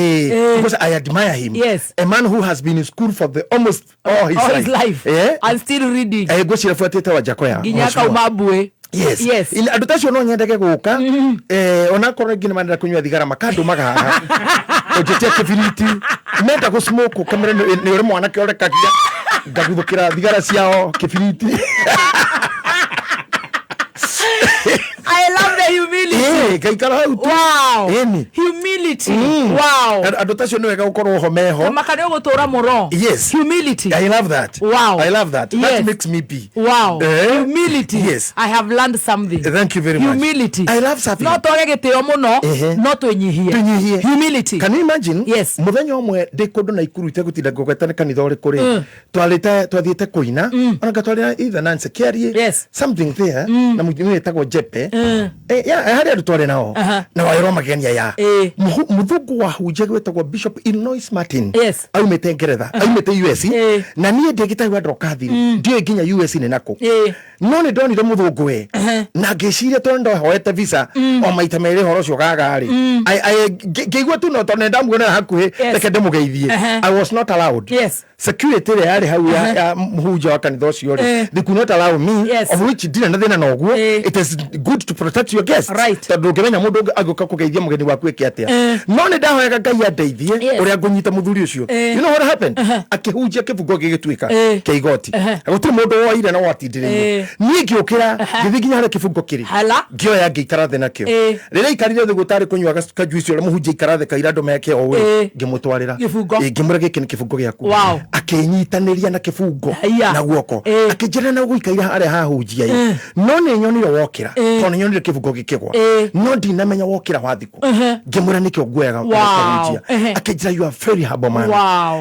because I admire him. A man who has been in school for the almost all his life. And still reading. Gwĩcira fuatĩte Wanjakoya. Nginya kaumabue. Yes. Andũ tacio no nyendeke gũka ona korwo nginya mandira kunyua thigara makandumaga haha ũnjĩtie kĩbiriti menda gũ smoke kamera nĩ ũrĩ mwanake ũrekagia ngaguthũkĩra thigara ciao kĩbiriti. I love the humility. Wow. Humility. Wow. Andũ tacio nĩ wega gũkorwo ho meho. Makane gũtũra mũro. Yes. Humility. I love that. Wow. I love that. That makes me be. Wow. Humility. Yes. I have learned something. Thank you very much. Humility. I love something. No toge gĩtĩo mũno, no twĩnyihie. Humility. Can you imagine? Yes. Mũthenya ũmwe ndĩ kũndũ na ikuru itegũtinda ngũgweta nĩ kanitha ũrĩkũ rĩ. Twathiĩte kũina, ona ngatwarĩra either Nancy Kiarie, something there, na mũtumia wĩtagwo Jepe. Harĩ andũ twarĩ nao na waĩrwo magenia ya mũthũngũ wahunjia gwĩtagwo Bishop Illinois Martin aumĩte Ngeretha aumĩte US na niĩ ndĩgĩtagwo ndokathiri ndiũĩ nginya US nĩ nakũ no nĩ ndonire mũthũngũ we na ngĩciria tondũ ndohoete visa o maita merĩ horo ũcio gagarĩ ngĩigua tu no tondũ ndamuona hakuhĩ reke ndĩmũgeithie I was not allowed security ĩrĩa yarĩ hau ya mũhunjia wa kanitha ũcio rĩ they could not allow me of which ndirĩ na thĩna na ũguo it is good to protect your guests tondũ ngĩmenya mũndũ agĩũka kũgeithia mũgeni waku ĩke atĩa no nĩ ndahoyaga Ngai andeithie ũrĩa ngũnyita mũthuri ũcio you know what happened akĩhunjia kĩbungo gĩgĩtuĩka kĩa igoti gũtirĩ mũndũ woire na watindĩrĩirio niĩ ngĩũkĩra ngĩthiĩ nginya harĩa kĩbungo kĩrĩ ngĩoya ngĩikara thĩ nakĩo rĩrĩa aikarire thĩ gũtarĩ kũnyua kajuici ũrĩa mũhunjia aikara thĩ kaira andũ meke o ũrĩ ngĩmũtwarĩra ngĩmũra gĩkĩ nĩ kĩbungo gĩaku akĩnyitanĩria na kĩbungo na guoko akĩnjĩra na gũikaira harĩa hahunjia no nĩ nyonire wokĩra tondũ nĩ nyonire kĩbungo gĩkĩgwa no ndinamenya wokĩra wathikũ ngĩmũra nĩkĩo nguoyaga kũhunjia akĩnjĩra you are very humble man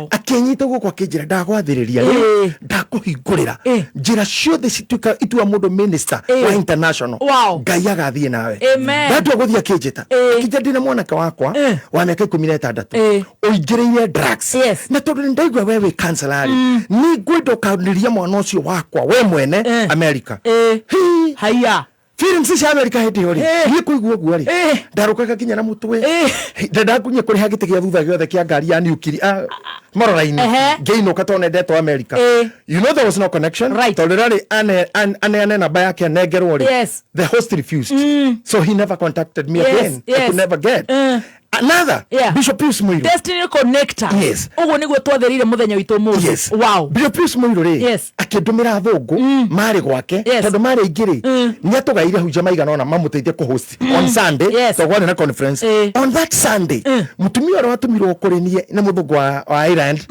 akĩnyita guoko akĩnjĩra ndagwathĩrĩria ndakũhingũrĩra njĩra ciothe cituĩka itua mũndũ minister wa international Ngai agathiĩ nawe ndatua gũthiĩ akĩnjĩta akĩnjĩra ndĩna mwanake wakwa wa mĩaka 16 ũingĩrĩire drugs na tondũ nĩ ndaigua we wĩ kancelari nĩ ngwenda ũkanĩria mwana ũcio wakwa we mwene America haya films cia America hĩndĩ ĩyo rĩ niĩ kũigua ũguo rĩ ndarũkaga nginya na mũtwe ndakunya kũrĩ hagĩtĩ gĩa thutha gĩothe kĩa ngari ya nuclear Morora-inĩ ngĩinũka tondũ nendetwo America you know there was no connection tondũ rĩrarĩ aneane namba yake anengerwo rĩ the host refused so he never contacted me again I could never get another Bishop Pius Muiru Destiny Connector uguo niguo twatherire muthenya witu muthi wow Bishop Pius Muiru ri akindumira thungu mari gwake tondu mari ingiri ni atugaire hunja maigana ona mamuteithie ku host on Sunday togwane na conference on that Sunday mutumia ora watumirwo kuri nie na muthungu wa Ireland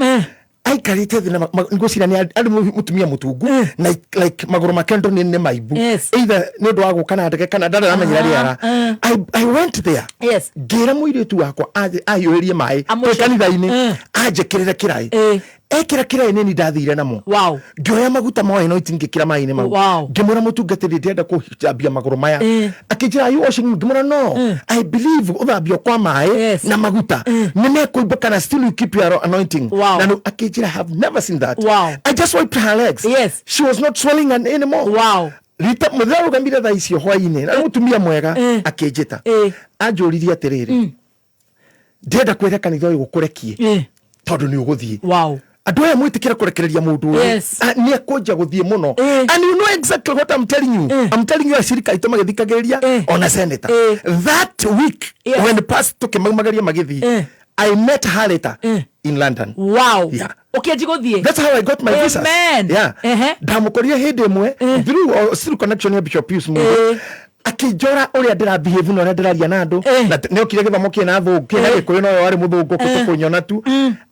aikarite thĩ na ngũcira nĩ andũ mutumia mũtungu na like magũrũ makendo nĩ maibu either nĩ ũndũ wa gũka na ndege kana ndarĩ amenyera rĩara I went there ngĩra mũirĩtu wakwa ayũrĩrie maĩ kanitha-inĩ anjĩkĩrĩre kĩraĩ ekĩra kĩraĩ nini ndathire namo ngĩoya maguta ma anointing ngĩkĩra maĩ-inĩ mau ngĩmũra mũtungatĩri ndĩrenda kũthambia magũrũ maya akĩnjĩra are you washing ngĩmũra no I believe ũthambio kwa maĩ na maguta nĩ mekũimba kana still you keep your anointing na akĩnjĩra I have never seen that I just wiped her legs she was not swelling anymore rita mũthenya rũgamire thaa icio hwaĩ-inĩ na mũtumia mwega akĩnjĩta anjũririe atĩrĩrĩ ndenda kwera kanitha uyu gukurekie tondu ni uguthie andu aya mwitikira kurekereria mundu ni akunja guthie muno and you know exactly what I'm telling you. I'm telling you ashirika itoma githikagiriria ona senator that week when the past took magmageria magithi I met her later in London. Yeah. Okay, jiguthie. That's how I got my visa. Yeah. Ndamukoria hindi imwe through still connection ya Bishop Pius Mungu. Akijora uria ndira behave no ndiraria na andu na ne okire githomo kina thungu na gikuyu no wari muthungu kutukunyona tu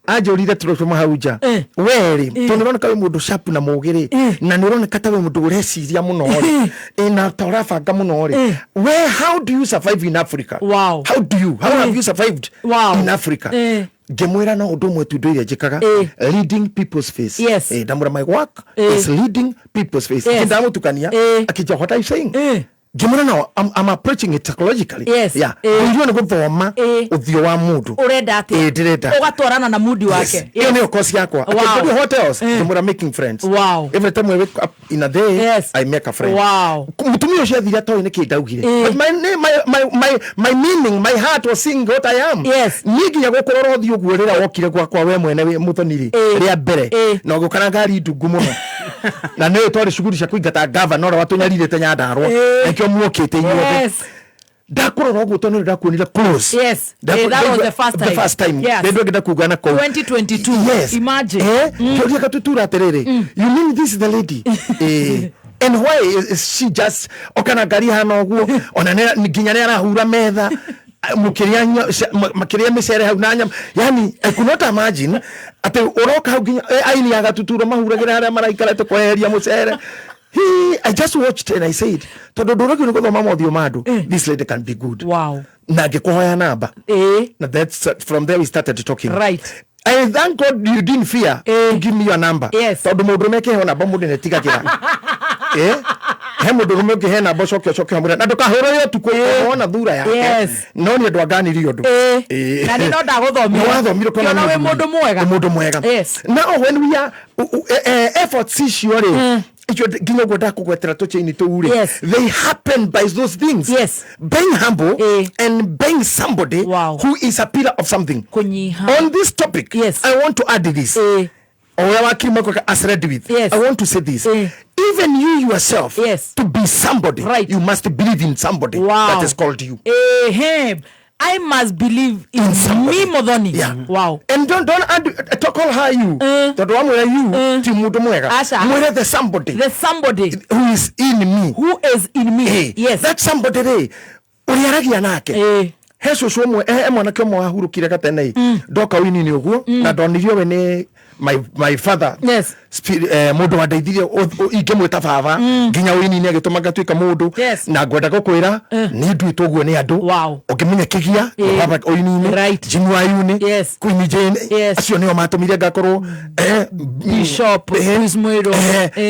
ajorire turofuma hauja weri tunironeka we mundu sharp na mugiri na nironeka ta we mundu ureciria muno ri ina torabanga muno ri where how do you survive in Africa? How have you survived in Africa? Gemwera na undu mwe tu ndoire njikaga leading people's face. Damura my work is leading people's face. Ndamutukania akija what are you saying? Gemura now I'm approaching it psychologically. Yeah. Ndio ni guthoma uthio wa mundu. Urenda ati. Direta. Ugatwarana na mudi wake. Hiyo ni course yako. Akija hotels, Gemura making friends. Every time we wake up in a day, I make a friend. Mutumio cia thira to ni kindaugire. But my meaning, my heart was seeing what I am. Niginya gukorora uthio guorira wokire kwa we mwene muthoniri ria mbere. No gukana ngari ndungu muno. Na ne twari shuguri cia kuingata governor watunyarire te nyandarwa. Ekyo muokete inyuothe ndakorora uguo tondu ndakuonire close. That was the first time. Ndio ngenda kugana ko 2022. Imagine. Ndio katutura aterere. You mean this is the lady? And why is she just okana ngari hana uguo ona nginya ne arahura metha makiria micere hau na nyama, yani I could not imagine ati uroka hau nginya aini agatutura mahuragira haria maraikarete kweheria mucere. I just watched and I said, tondu nduragi ni guthoma mothio mandu, this lady can be good. Na ngikuhoya namba. Na that's from there we started talking. I thank God you didn't fear to give me your number. Tondu mundu meke hona bomu ne tigagira. He mundu rumeke he namba coke hamura na ndukahura yo tuko ona thura yake. No ni andu aganirio ndu. Na ni no ndaguthomira. Kana we mundu mwega. Now when we are efforts issue they happen by those things. Being humble and being somebody who is a pillar of something. On this topic, I want to add this. I want to say this. Even you yourself, to be somebody, you must believe in somebody that is called you. I must believe in me Modoni. Wow. And don't call her you. Don't one where you Timudo Mwega. Where the somebody. The somebody who is in me. Who is in me. Yes. That somebody there. Uriaragi anake. Heso shomwe mwanake mwahuru kireka tenei. Doka wini ni uguo. Na donirio wene my father. Mundu wandeithirie ingemwita baba nginya wini ni agitumaga twika mundu na ngwenda gukwira ni nduitwo guo ni andu ungimenyekigia baba oini jimu ayuni Queen Jane acio nio matumire ngakorwo Bishop Ismailo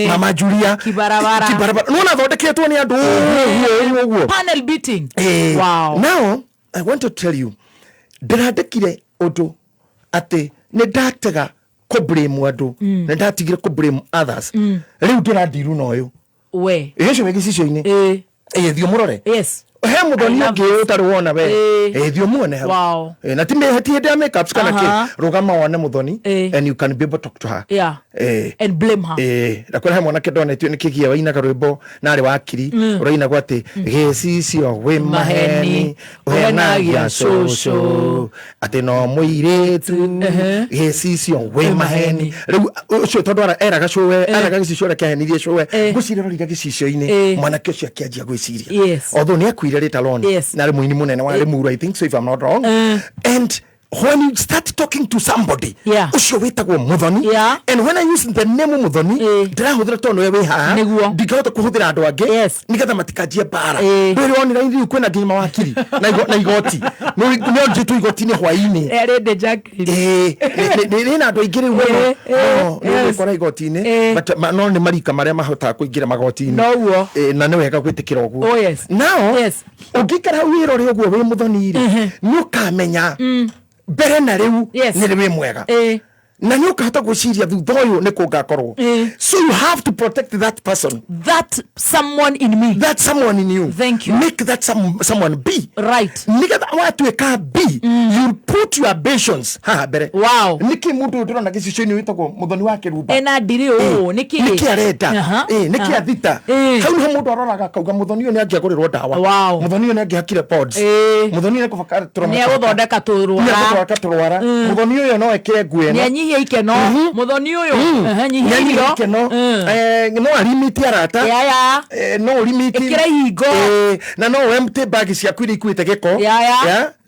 Mama Julia Kibarabara no na thondeketwo ni andu guo panel beating. Now I want to tell you ndirandikire undu ati ni ndatega ko blame wadu na ndatigire ko blame others riu ndirandiru noyo we yeso megisicioine thio murore he muthoni ungi utari wona we thio muone hau na timeheti ndia makeups kana ki rugama wone muthoni and you can be able to talk to her and blame her na kwa mwana kedona tio nikigia waina karwimbo na ari wakiri uraina gwati gecicio we maheni wena gia shosho ati no muiretu gecicio we maheni riu ucio tondu era gacowe era gicicio rekehenirie cowe gucirero riga gicicio-ini mwana kio kianjia gwiciria although ni akuire rita lone na ri muini munene wa ri muru I think so if I'm not wrong and when you start talking to somebody ucio witagwo muthoni and when I use the name muthoni ndirahuthira tondu we haha ndigahota kuhuthira andu angi nigetha matikanjie bara nduri wonira indi kwina ngima wakiri na igoti no njitu igoti ni hwaini erede Jacqueline ni na andu aingire uno no kora igoti ni but no ni marika maria mahota kuingira magoti ni no na ni wega gwitikira uguo now ungikara wiro ri uguo we muthoni ri nukamenya mbere na riu ni ri mwega na nä å kahota gwä ciria thutha å yå nä kå ngakorwo so you have to protect that person, that someone in me, that someone in you. Thank you. Make that someone be right. nä getha watuä ka be you put your ambitions haha mbere. Wow. nä kä må ndå ndä rona gä cicio-inä wä tagwo må thoni wa kä rumba ena ndirä å nä kä arenda nä kä athita hau nä må ndå aroraga kauga må thoni å nä angä agå rä rwo ndawa må thoni å nä angä hakire må thoni nä nä egå thondeka tå rwara må thoni å yå no eke nguä nä anyihia ikeno må thoni å yå nyihia ikeno no arimiti arata no rimiti ä kä ra ihingo na no empty bag ciaku iria ikuä te gä ko.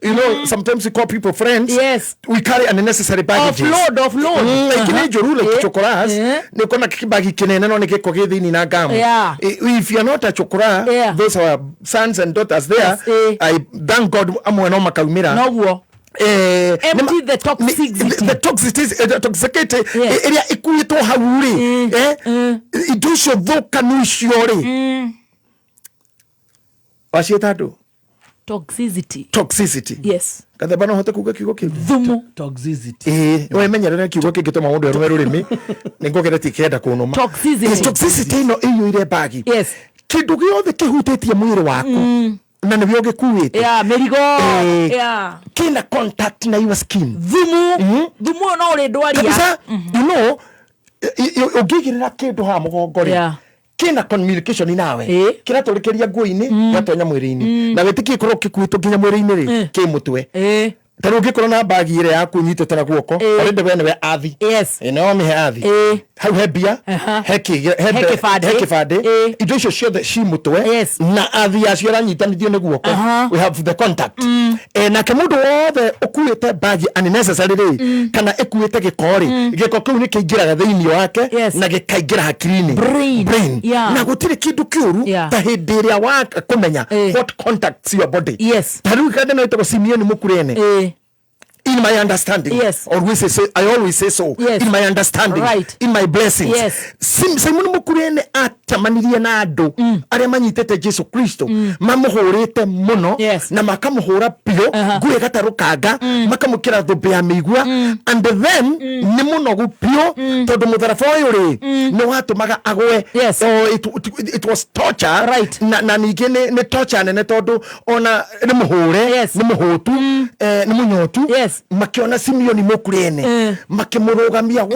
You know, sometimes we call people friends. Yes. We carry unnecessary baggages. Offload. Ikine njuru like chokoras. Ni kona kibagi kinene no ni giko gi thini na gamu. If you're not a chokora, those are sons and daughters there. I thank God amwe no makaumira. No. Empty the toxicity. The toxicity iria ikuitwo hau ri. Indo cio thuka nu cio ri. Wacieta ndu toxicity. Yes. Katheba no hote kuga kiugo kiu thumu toxicity. We menyerera kiugo kingituma mundu erwe rurimi ningogereti kenda kunuma toxicity no iyo ire bagi. Yes. Kindu giothe kihutĩtie mwĩrĩ waku na nĩbio gĩkuĩte mĩrigo kina contact na your skin thumu no ũrĩ ndwaria you know ũngĩigĩrĩra kĩndũ ha mũgongo rĩ kina communication nawe kira tũrĩkĩria nguo-inĩ gatonya mwĩrĩ-inĩ na wĩtĩkie korwo kĩkuĩtwo nginya mwĩrĩ-inĩ rĩ kĩ mũtwe tarä å ngä korwo na mbagi ä rä yaku nyitete na guoko arä we nä athi no mä he athi hau he mbia he kä bandä indo icio ciothe ci må twe na athi yacio aranyitanithio nä guoko we have the contact nake må ndå wothe å kuä te mbagi unnecessary rä kana ä kuä te gä ko rä gä ko kä u nä kä ingä raga thä inä wake na gä kaingä ra hakiri-inĩ brain na gå tirä kä ndå kä å ru ta hä ndä ä rä a wa kå menya what contacts your body tarä u kande no ä tagwo Simeon Mũkurene in my understanding. I always say so. In my understanding. In my blessings. Simon Mũkurene atamanirie na andu aria manyitete Jesu Kristo mamuhurite muno na makamuhura pio ngui gatarukanga makamukira thumbi ya migua and then ni munogu pio tondu mutharaba uyu ri ni watumaga agwe. It was torture na ningi ni torture nene tondu ona ni muhure ni muhutu ni munyotu makiona Simeon Mũkurene makimurugamia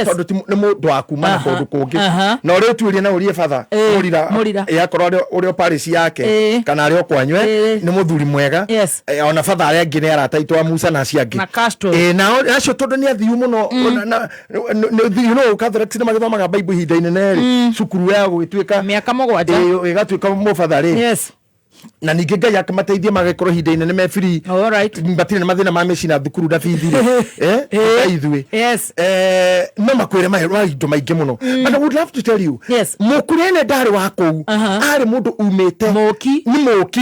tondu ni mundu wa kuma na kundu kungi na uri tuirie na urie father murira yakorwo uri Paris yake kana ari okwanywe ni muthuri mwega ona father ari angi ni arataitwa Musa na ciangi na acio tondu ni athiu muno you know Catholics ni magithomaga Bible hinda inene cukuru ya gwituika miaka 7 igatuika mu father ri na ningi Ngai akamateithia magakorwo hinda inene me free batire na mathina ma mecina thukuru ndabithire ithui no makwire indo maingĩ mũno but I would love to tell you Mũkurene ndarĩ wa kũu arĩ mũndũ umĩte nĩ mũki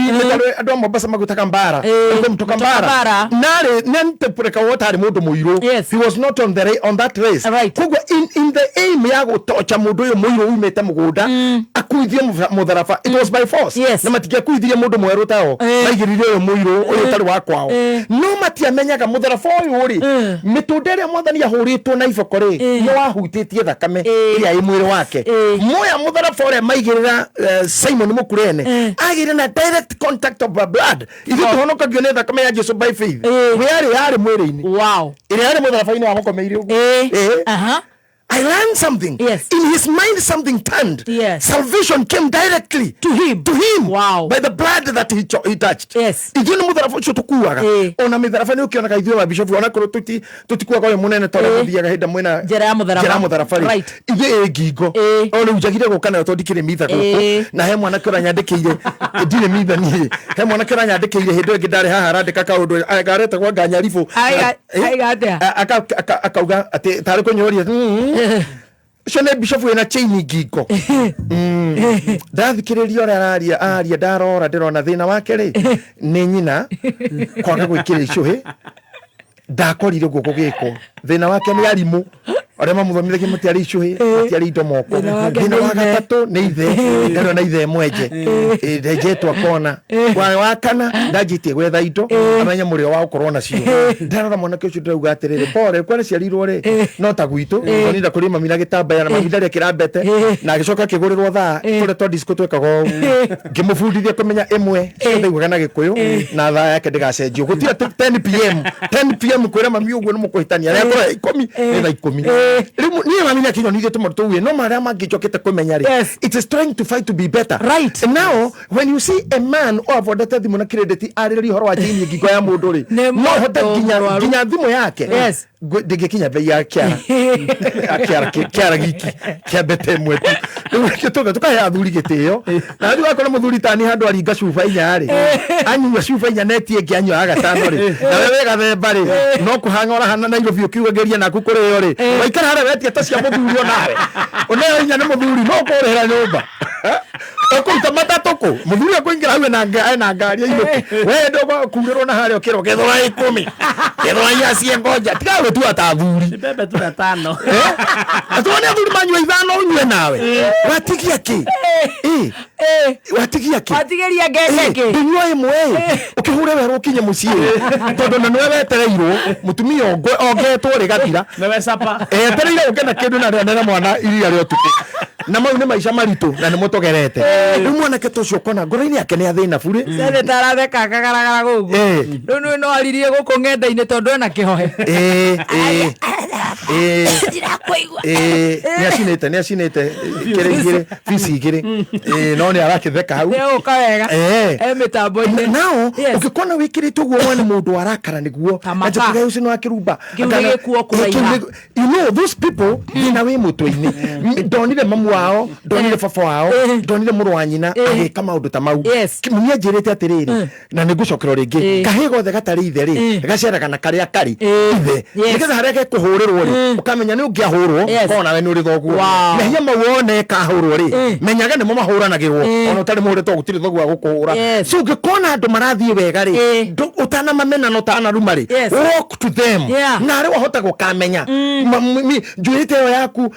andũ a Mombasa magwĩtaga mbara mũtoka mbara narĩ nĩntepũreka wota arĩ mũndũ mũirũ he was not on that race koguo in the aim ya gũtocha mũndũ ũyũ mũirũ umĩte mũgũnda akuithie mũtharaba it was by force na matingĩakuithirie mũndũ mwerũ tao maigĩrire ũyũ mũirũ ũyũ ũtarĩ wa kwao no matiamenyaga mũtharaba ũyũ rĩ mĩtũnda ĩrĩa Mwathani ahũrĩtwo na iboko rĩ nĩ wahutĩtie thakame ĩrĩa ĩ mwĩrĩ wake moya mũtharaba ũrĩa maigĩrĩra Simon Mũkurene agĩire na direct contact of blood ithuĩ tũhonokagio nĩ thakame ya Jesu by faith we yarĩ mwĩrĩ-inĩ ĩrĩa yarĩ mũtharaba-inĩ wa mũkomeire ũguo I learned something. In his mind, something turned. Salvation came directly to him. By the blood that he touched. Ithuĩ nĩ mũtharaba ũcio tũkuaga ona mĩtharaba nĩ ũkĩonaga ithuĩ wa bishop ona korwo tutikuaga ũyũ mũnene tondũ tuthiaga hĩndĩ mwĩna njĩra ya mũtharaba rĩ ithuĩ ĩ ngingo ona njagire gũka nayo tondũ ndikĩrĩ mitha gũkũ na he mwanake ũranyandĩkĩire ndirĩ mitha niĩ he mwanake ũranyandĩkĩire hĩndĩ ĩngĩ ndarĩ haha arandĩka kaũndũ aretagwo Nganyaribũ akauga atĩ tarĩ kũnyoria cio nä bishop wä na chain ngingo ndathikä rä ria å rä a aria ndarora ndä rona thä na wake rä nä nyina kwaga gwä kä rä icå hä ndakorire gå kå gä ko thä na wake nä arimå ore mamuthomire kimutiari icuhi mutiari indo moko thina wa gatatu ni ithe ndero na ithe mwenje ndejetwa kona wa kana ndajitie gwetha indo amenya murio wa ukorwo nacio ndarora mwanake ucio ndauga atiriri pore kwani ciarirwo ri no ta gwitu ninda kuri mami na gitambaya na mami ndari kirambete na agicoka kigurirwo thaa kure to disco twekaga ngimufundithia kumenya imwe ndaiguaga na gikuyu na thaa yake ndigacenjio gutira 10 pm kwira mami uguo ni mukuhitania ria kora 10 ni thaa 10 rimu ni mami na kinyo nige tumo tuwe no maria mangicokete kumenya ri it is trying to fight to be better right and now when you see a man or avoided thimu na credit ariri horo wa jini ngigo ya mundu ri no hote ginya thimu yake ndigikinya bei ya kiara giki kia bete mwetu tuka tukaya athuri gitio na ndu akora muthuri tani handu aringa cuba inya ri anyua cuba inya netie ngianywa agatano ri na wewe gathemba ri no kuhangora hana Nairobi ukiugeria naku kurio ri waikara hara wetie ta cia muthuri onawe onayo inya ni muthuri no kurehera nyumba okuita matatuku muthuri akuingira hawe na ngari iruki we ndo kurirwo na hario kiro gethora 10 gethora yacie ngoja tigawe tu atathuri bebe tu na 5 atone athuri manywa ithano unywe nawe watigia ki watigia ki watigeria ngeke dunywa imwe ukihure weru ukinye mucie tondu na nwewe tereirwo mutumia ongetwo ri gatira newe sapa tereirwo ukena kindu na mwana iria rio tuku na mau ni maisha maritu na ni mutogerete mwana ke tucio kona ngoro-ini yake ni athina buri sene taratheka kagaragara gugu riu no aririe guku ng'enda-ini tondu ena kihohe ndirakuigua ni acinite kire fisi igire no ni arakitheka hau uka wega mitambo-ini nao ukikona wikiritwo guo ni mundu arakara niguo ajokiga ucio no akirumba you know those people thina wi mutwe-ini ndonire mamu wao ndonire baba wao ndonire muru wa nyina agika maundu ta mau munya njirite atiriri na nigucokero ringi kahi gothe gatari ithe ri gaceraga na karia kari ithe nigetha haria gekuhurirwo ri ukamenya ni ungiahurwo kona we ni uri thoguo mehia mawone kahurwo ri menyaga ni mo mahuranagirwo ona utari muhuri to gutiri thoguo gukuhura so ngikona andu marathie wega ri utana mamena no tana ruma ri walk to them na ri wahota gukamenya njwirite yo yaku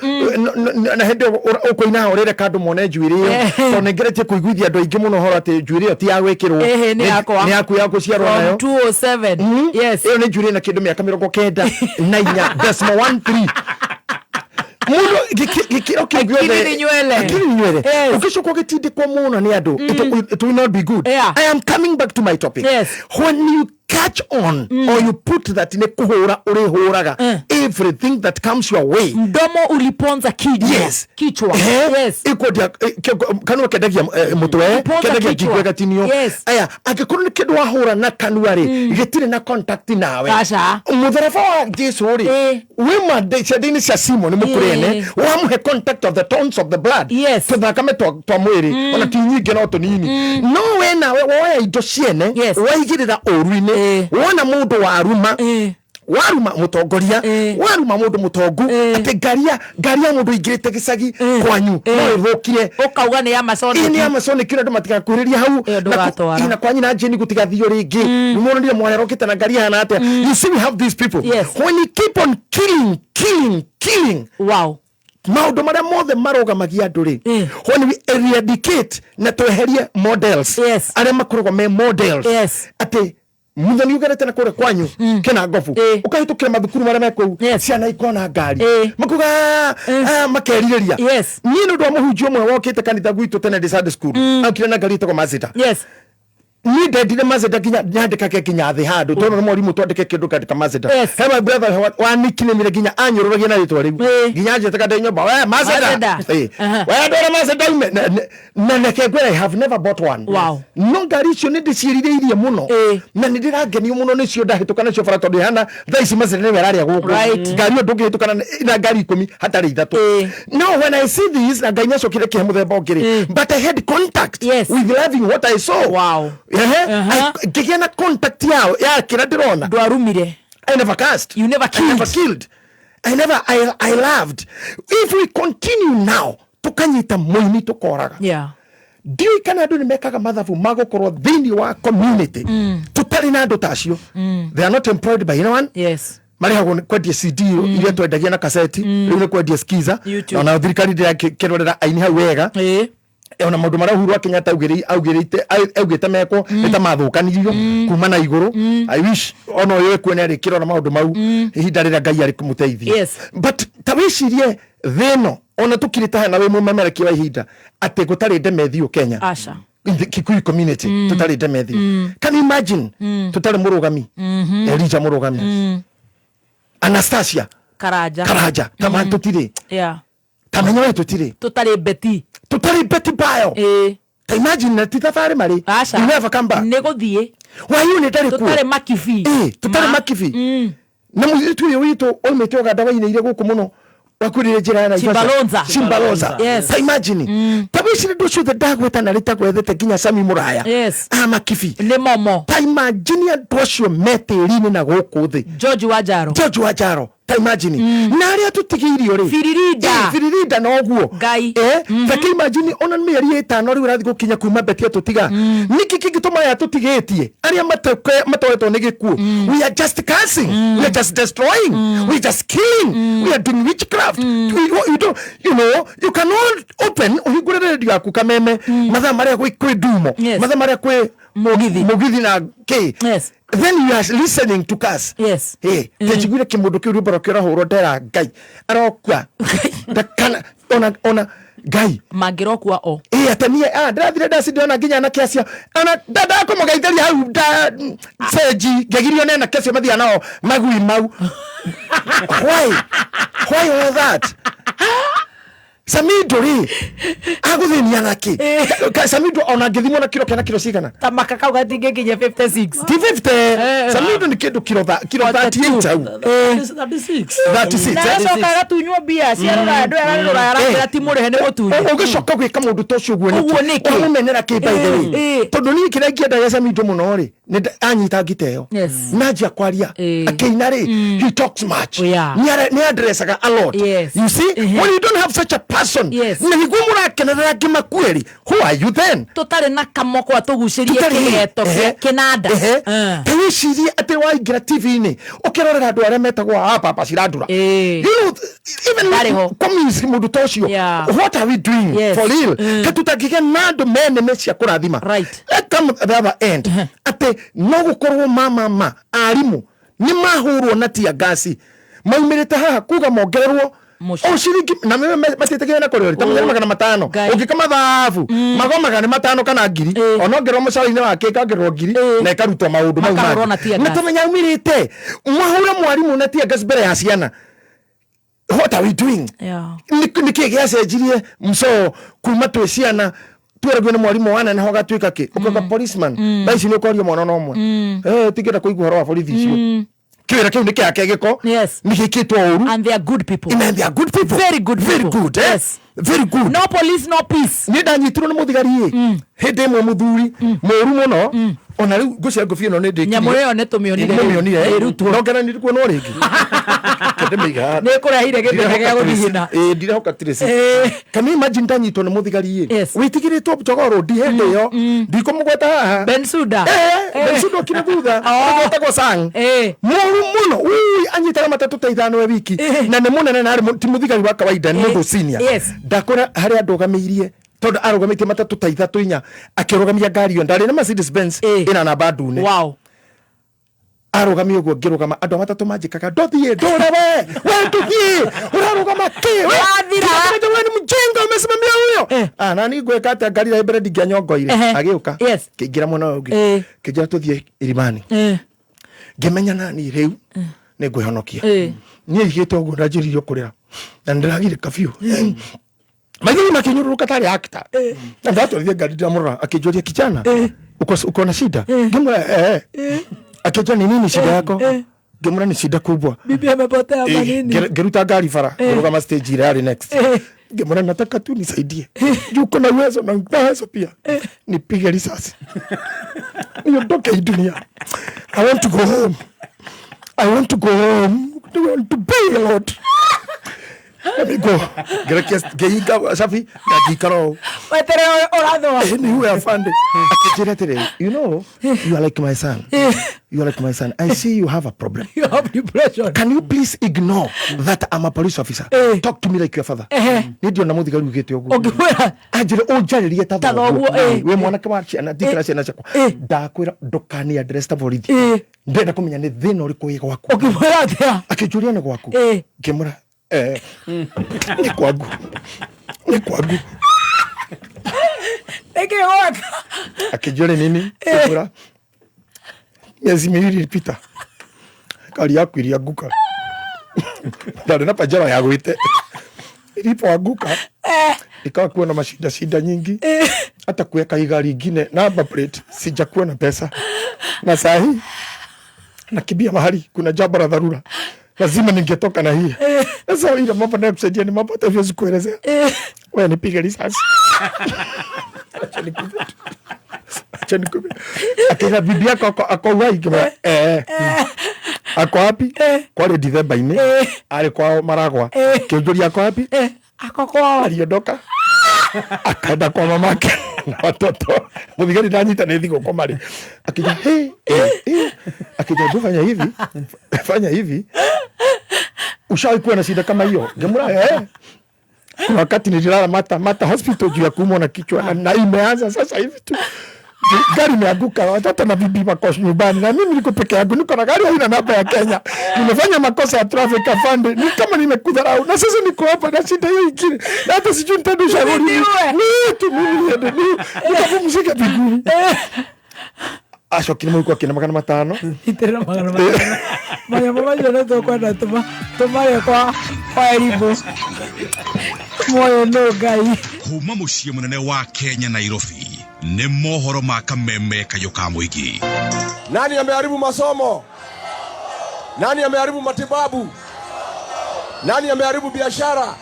na hende ukoina orere kandu mone njwiri yo to nengeretie kuiguithia andu aingi muno horo ati njwiri yo ti ya gwikirwo ni yaku ya guciarwo nayo 207 yes iyo ni njwiri na kindu miaka 94.13 muno gikiro kigwethe nywele ukishuko gitindikwo muno ni andu it will not be good. I am coming back to my topic. When you catch on or you put that in a kuhura urihuraga everything that comes your way mdomo uliponza kichwa ikodia kanwa kedagia mutwe kedagia kigwe gatinio aya akikorwo ni kindu wahura na kanwa ri gitire na contact nawe muthereba wa Jesu ri we madini cia simo ni mukurene wamuhe contact of the tones of the blood tuthakame twa mwiri ona tinyinge no tunini no we nawe woya indo ciene waigirira uruine wona mundu waruma mutongoria waruma mundu mutongu ati ngaria mundu ingirite gicagi kwanyu no irukire ukauga ni Amazon kire andu matigakwiriria hau na kwanyu na jeni gutigathio ringi nimuno ndire mwana rokite na ngaria hana ate you see we have these people when you keep on killing wow maundu maria mothe marogamagia andu ri when we eradicate na tweherie models aria makoragwo me models ati muthoni ugerete na kure kwanyu kina ngofu ukahitukira mathukuru maria mekuu ciana ikona ngari makuga makeririria ni ndu wa muhunjio mwe wokite kanitha gwitu tene de Sunday school akire na ngari toko mazita ni ndendire mazeta kinya nyandika ke kinya thi handu tono morimu twandike kindu katika mazeta hema brother wa nikine mire kinya anyuroragia na ritwa riu kinya nje taka nyumba we mazeta we ndora mazeta na neke gwe I have never bought one no ngari cio ni ndiciririirie muno na ni ndirangeni muno ni cio ndahitukana cio farato hana thaisi mazeta ni weraria guku ngari yo ndungihitukana na ngari 10 hatari ithatu no when I see this na ngainya cokire ke muthemba ungiri but I had contact with loving what I saw Gigena contact yao ya kila dirona dwarumire I never cast you never killed I never killed I loved if we continue now tukanyita muini tukoraga ndio kana andu nimekaga mathabu magokorwo thini wa community tutari na andu tacio they are not employed by anyone Marihago kwendia CD ile twendagia na cassette riu ni kwendia skiza na thirikari ndira kirorera aini hau wega ona maundu mara Uhuru Kenyatta augite meko eta mathukanirio kuma na iguru. I wish ono yewe kwene ari kirora maundu mau ihinda rira Ngai ari kumuteithia. But tawicirie theno ona tukirita na we mumemereki wa ihinda ate gutari ndemethio Kenya Asha in the Kikuyu community tutari ndemethio. Can you imagine tutari murugami Elijah murugami Anastasia Karaja kama tutire tamenya we tutire tutari beti bayo ta imagine na titafari mari you never come back negothie why you need to tutari makifi tutari makifi na muzitu wito olmete ogadawa ine ile guku muno wakurire jira na Chimbalonza ta imagine tabishire dushu the dog with na lita kwethete ginya Sami Muraya makifi ne momo ta imagine dushu mete rini na guku thi George Wajaro ta imagine na aria tutigirio ri firirida no guo Ngai ta imagine ona mieri 5 ri urathi gukinya kuma betia tutiga niki kingituma ya tutigetie aria matawetwo ni gikuo we are just cursing we are just destroying we are just killing we are doing witchcraft you cannot open uhigurire radio yaku kameme matha maria kwi dumo matha maria kwi mugithi na ke then you are listening to us kechigwire kimundu kiu rubaro kirahuro ndera Ngai arokwa kana ona Ngai mangirokwa o atanie ndathire ndacindiona nginya na kiacia ona dada ko mugaiteria hau seji ngegirio nena kiacia mathia nao magui mau why all that Samido ri aguthenia ngaki Samido ona ngithimo na kilo cigana tamaka kau gatinge nginya 56 50 Samido ni kindu kilo 38 au 36 na soka tunywa bia ciarora andu ararora timure hene gutunye ugicoka gwika mundu tocio guo niki umenera ki by the way tondu ni kire ngienda ya Samido muno ri ni anyita ngiteo najia kwaria akeina ri he talks much ni addressaga a lot you see when you don't have such a person na higumura kenera kimakweli who are you then tutare na kamoko atugucirie kigeto kinanda tawicirie ati waingira TV ni ukirorera andu aria metagwo hapa ciradura you know even communist mundu tocio what are we doing for real katutagige nando mene mecia kurathima come the other end ati no gukorwo mama arimu ni mahurwo na tia gasi maumirite haha kuga mongererwo shiringi na mimi matitegewe na korori tamugera magana 5 ukikama thafu magoma ni 5 kana ngiri onongerwo mucari-ini wake kangerwo ngiri na ikarutwa maundu mau na tumenya umirite mwahura mwarimu na tia gas mbere ya ciana what are we doing niki giacenjirie mso kuma twi ciana twiragwo ni mwarimu wana na hoga twika ki ukaka policeman baici ni ukoria mwana no mwe tigera kuigua horo wa borithi icio kiwira kiu ni kiake giko ni gikitwo uru and they are good people very good very good no police no peace ni danyitirwo ni muthigari hindi imwe muthuri muru muno ona riu ngucia ngofia no ni ndiki nyamureo ne tumionire nongera ni kuo no ringi ni kurehire gitege gya guthihina ndirahoka tirisi kami imagine danyitwo ni muthigari witigiritwo jogoro ndi hindi yo ndikumugweta haha Bensuda kina thutha agwetagwo sang muru muno anyitaga matatu ta ithano we wiki na ni munene na ti muthigari wa kawaida ni mundu senior ndakora hari andu gamirie tondu arugamitie matatu ta ithatu inya akirugamia ngari yo ndari na Mercedes Benz ina namba ndune arugamia uguo ngirugama andu matatu manjikaga ndothie ndore we tuthie urarugama ki we ni mjenga umesimamia huyo na ni gweka ata ngari ya bread ngianyongoire agiuka kingira mwana ugi kingira tuthie irimani ngimenya nani riu ni ngwihonokia ni igite uguo ndajiririo kurira na ndiragire kafiu Magini makinyururuka tari actor. Na ndato ile gari ndamura akijoria kijana. Uko na shida? Ngemra akijua ni nini shida yako? Ngemra ni shida kubwa. Bibi amepotea manini? Geruta gari fara. Ngeruka stage ile next. Ngemra nataka tu nisaidie. Yuko na uwezo na uwezo pia. Nipige risasi. Niondoke hii dunia. I want to go home. I want to be Lord. Amigo, gracias. Geinga safi ngikaro. Wetere oratho. Ni huwa afande. Akijira tere. You know, you are like my son. You are like my son. I see you have a problem. You have depression. Can you please ignore that I'm a police officer? Talk to me like your father. Ndio na muthi garu gete ogu. Ajire ojaririe tatho. We mwana kama ciana dikira ciana ciakwa. Ndakwira ndukani address ta borithi. Ndenda kumenya ni thina uriku wi gwaku. Ukimwira atia? Akijuria ni gwaku. Ngimura ni kwangu. Ni kwangu. Eke waka. Akijuria nini? Ngimura. Miezi miwili ilipita. Kali yako ilianguka. Ndio na pajama ya gwite. Ilipoanguka. Ikawa kuwa na shida nyingi. Hata kuweka gari nyingine number plate sijakuwa na pesa. Na sahi nakimbia mahali kuna jambo la dharura. Lazima ningetoka na hii. Sasa ile mambo na kusaidia ni mambo hata kuelezea. Wewe nipige risasi. Acha nikupe. Akina bibi yako ako wai kama ako wapi? Kwa ile December ine alikuwa Maragwa. Kiujuri yako wapi? Ako kwao. Aliondoka. Akaenda kwa mamake na watoto. Mugigari ndanyita ni thigo kwa mari. Akija akija fanya hivi. Ushawahi kuwa na shida kama hiyo? Ngemura kuna wakati nililala Mata hospital juu ya kuumwa na kichwa na imeanza sasa hivi tu. Gari imeanguka, watoto na bibi wako nyumbani na mimi niko peke yangu, niko na gari haina namba ya Kenya. Nimefanya makosa ya traffic afande, ni kama nimekudharau na sasa niko hapa na shida hiyo ingine. Na hata sijui nitendo shauri. Ni tu mimi nikapumzika biguni. Asho kilimo kwa kina magana matano. Itera magana matano. Maya mama jana to kwa na tuma kwa elimu. Moyo no gai. Kuma muciĩ munene wa Kenya Nairobi nĩ mohoro ma kameme kayoka muingi. Nani ameharibu masomo? Nani ameharibu matibabu? Nani ameharibu biashara?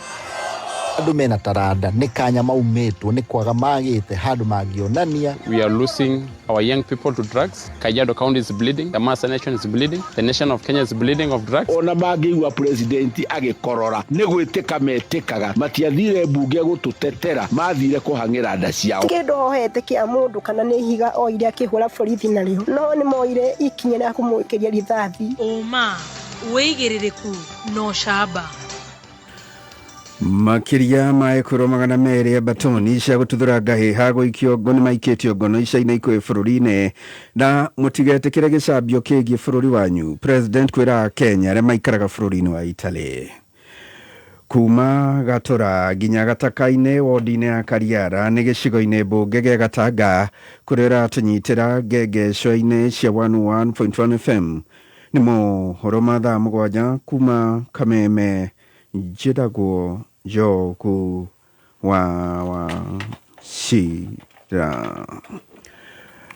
Andu mena taranda ni kanya maumetwo ni kwaga magite handu mangionania. We are losing our young people to drugs. Kajiado County is bleeding. The Masa Nation is bleeding. The nation of Kenya is bleeding of drugs. Ona mangiigua president agikorora ni gwitika metikaga matiathire bunge gututetera mathire kuhangira nda ciao. Kindo hete kia mundu kana ni higa o iria kihura borithi nario no ni moire ikinye na kumwikiria rithathi. Oma weigiririku no shaba. Makiria maekuro magana meri ya batoni cia gututhura ngahi hago ikiongo ni maiketio ngono icaina ikwe bururi-ini na mutigetekere gicambio kigie bururi wanyu. President kwira Kenya re maikaraga bururi-ini wa Italy. Kuma gatora ginya gataka-ini wodi-ini ya Kariara ni gicigo-ini bunge ge Gatanga kurera tunyitira ngengeco-ini cia 101.1 FM ni mohoro ma thaa mugwanja kuma Kameme njiragwo Joku wa shira.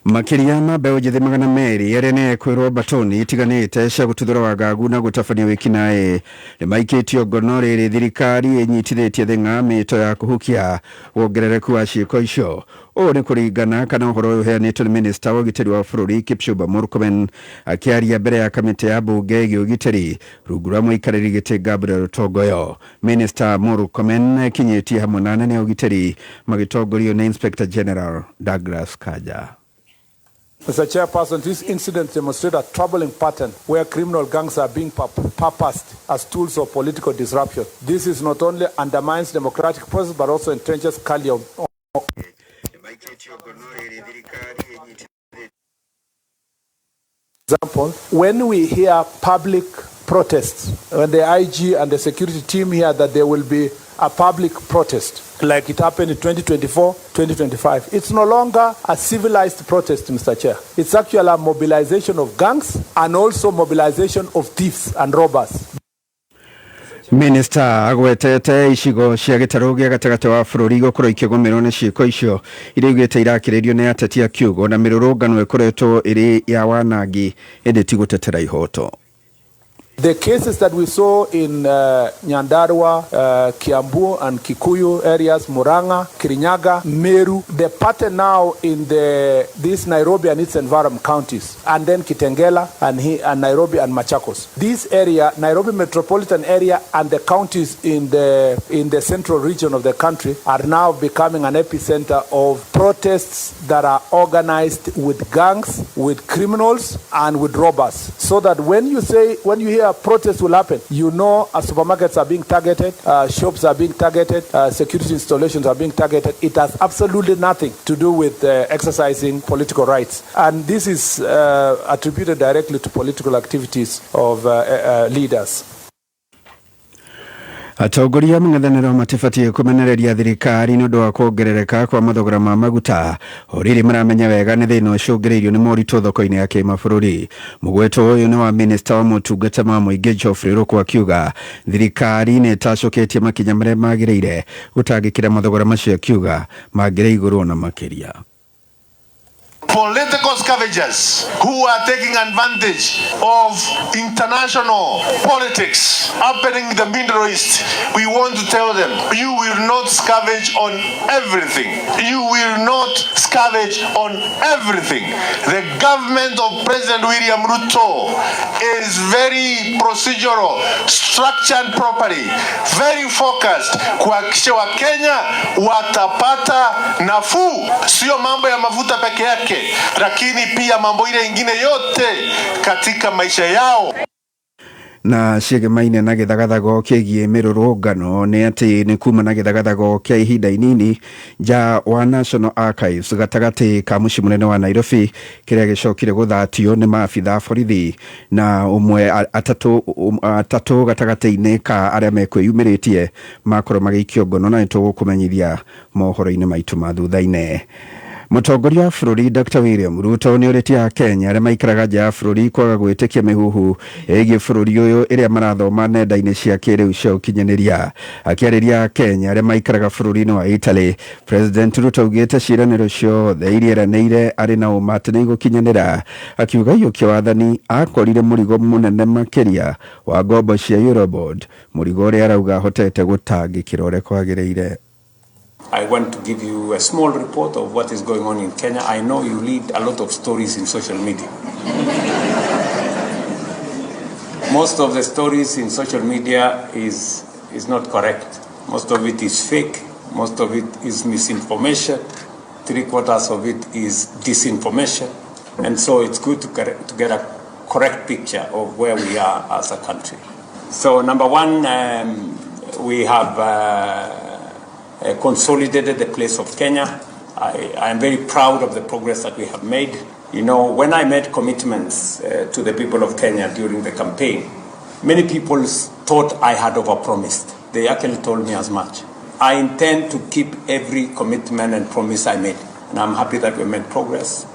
Makiria ma beho jithe magana meri yerene kwirwo batoni itiganite cia gututhura wagagu na gutafania wikinae ni maiketio ngono riri thirikari enyitithitie thinga mito ya kuhukia wongerereku wa ciiko icio. O ni kuringana kana uhoro uheanitwo ni minister wa ugiteri wa bururi Kipchumba Murkomen akiaria mbere ya kamiti ya bunge ya ugiteri rungu rwa muikariri giti Gabriel Togoyo. Minister Murkomen kinyetie hamwe na anene ugiteri magitongorio na Inspector General Douglas Kaja. Mr. Chairperson, this incident demonstrates a troubling pattern where criminal gangs are being purposed as tools of political disruption. This is not only undermines democratic process but also entrenches Kali. Example, when we hear public protests, when the IG and the security team hear that there will be a public protest, like it happened in 2024, 2025, it's no longer a civilized protest, Mr. Chair. It's actually a mobilization of gangs and also mobilization of thieves and robbers. Minister agwetete icigo cia gitaru gia gatagate wa bururi gukorwo ikigomero ni ciiko icio iria igite irakirerio ni ateti a kiugo na mirurungano ikoretwo iri ya wanangi indi ti gutetera ihoto. The cases that we saw in Nyandarua, Kiambu and Kikuyu areas, Murang'a, Kirinyaga, Meru, the pattern now in this Nairobi and its environment counties, and then Kitengela and Nairobi and Machakos. This area, Nairobi metropolitan area, and the counties in the central region of the country are now becoming an epicenter of protests that are organized with gangs, with criminals, and with robbers. So that when you hear protests will happen, you know supermarkets are being targeted, shops are being targeted, security installations are being targeted. It has absolutely nothing to do with exercising political rights. And this is attributed directly to political activities of leaders. Atongoria mung'ethaniro matibatie kumenereria thirikari nĩ ũndũ wa kuongerereka kwa mathogora ma maguta orĩrĩ maramenya wega nĩ thĩna ũcũngĩrĩirio nĩ moritũ thoko-inĩ ya kĩmabũrũri. Mũgweto ũyũ nĩ wa minista wa motungata ma mũingĩ Geoffrey Ruku akiuga thirikari nĩ ĩtacũkĩtie makinya marĩa magĩrĩire gũtangĩkĩra mathogora macio akiuga mangĩrĩ igũrũ na makĩria. Political scavengers who are taking advantage of international politics happening in the Middle East, we want to tell them, you will not scavenge on everything. You will not scavenge on everything. The government of President William Ruto is very procedural, structured properly, very focused kuhakikisha Wakenya watapata nafuu, sio mambo ya mafuta peke yake, lakini pia mambo ile ingine yote katika maisha yao. Na ciĩgemaine na gĩthagathago kĩgiĩ mĩrũrũngano nĩ atĩ nĩ kuma na gĩthagathago kĩa ihinda inini nja wa National Archives gatagatĩ ka mũciĩ mũnene wa Nairobi kĩrĩa gĩcokire gũthatio nĩ maabitha borithi na ũmwe atatũ gatagatĩ-inĩ ka arĩa mekwĩyumĩrĩtie makorwo magĩikio ngono na nĩtũgũkũmenyithia mohoro-inĩ maitũ ma thutha-inĩ. Mũtongoria wa bũrũri Dr. William Ruto nĩ orĩtie Kenya arĩa maikaraga nja ya bũrũri kwaga gwĩtĩkia mĩhuhu ĩgiĩ bũrũri ũyũ ĩrĩa marathoma nenda-inĩ cia kĩrĩu cia ũkinyanĩria. Akĩarĩria Kenya arĩa maikaraga bũrũri-inĩ wa Italy, President Ruto augĩte ciĩranĩro ciothe iria eranĩire arĩ na ũma atĩ nĩ igũkinyanĩra. Akiuga aiyũkia wathani akorire mũrigo mũnene makĩria wa ngombo cia Eurobond, mũrigo ũrĩa arauga ahotete gũtangĩkĩra ũrĩa kwagĩrĩire. I want to give you a small report of what is going on in Kenya. I know you read a lot of stories in social media. Most of the stories in social media is not correct. Most of it is fake. Most of it is misinformation. 3/4 of it is disinformation. And so it's good to get a correct picture of where we are as a country. So number one, we have consolidated the place of Kenya. I am very proud of the progress that we have made. You know, when I made commitments to the people of Kenya during the campaign, many people thought I had overpromised. They actually told me as much. I intend to keep every commitment and promise I made, and I'm happy that we made progress.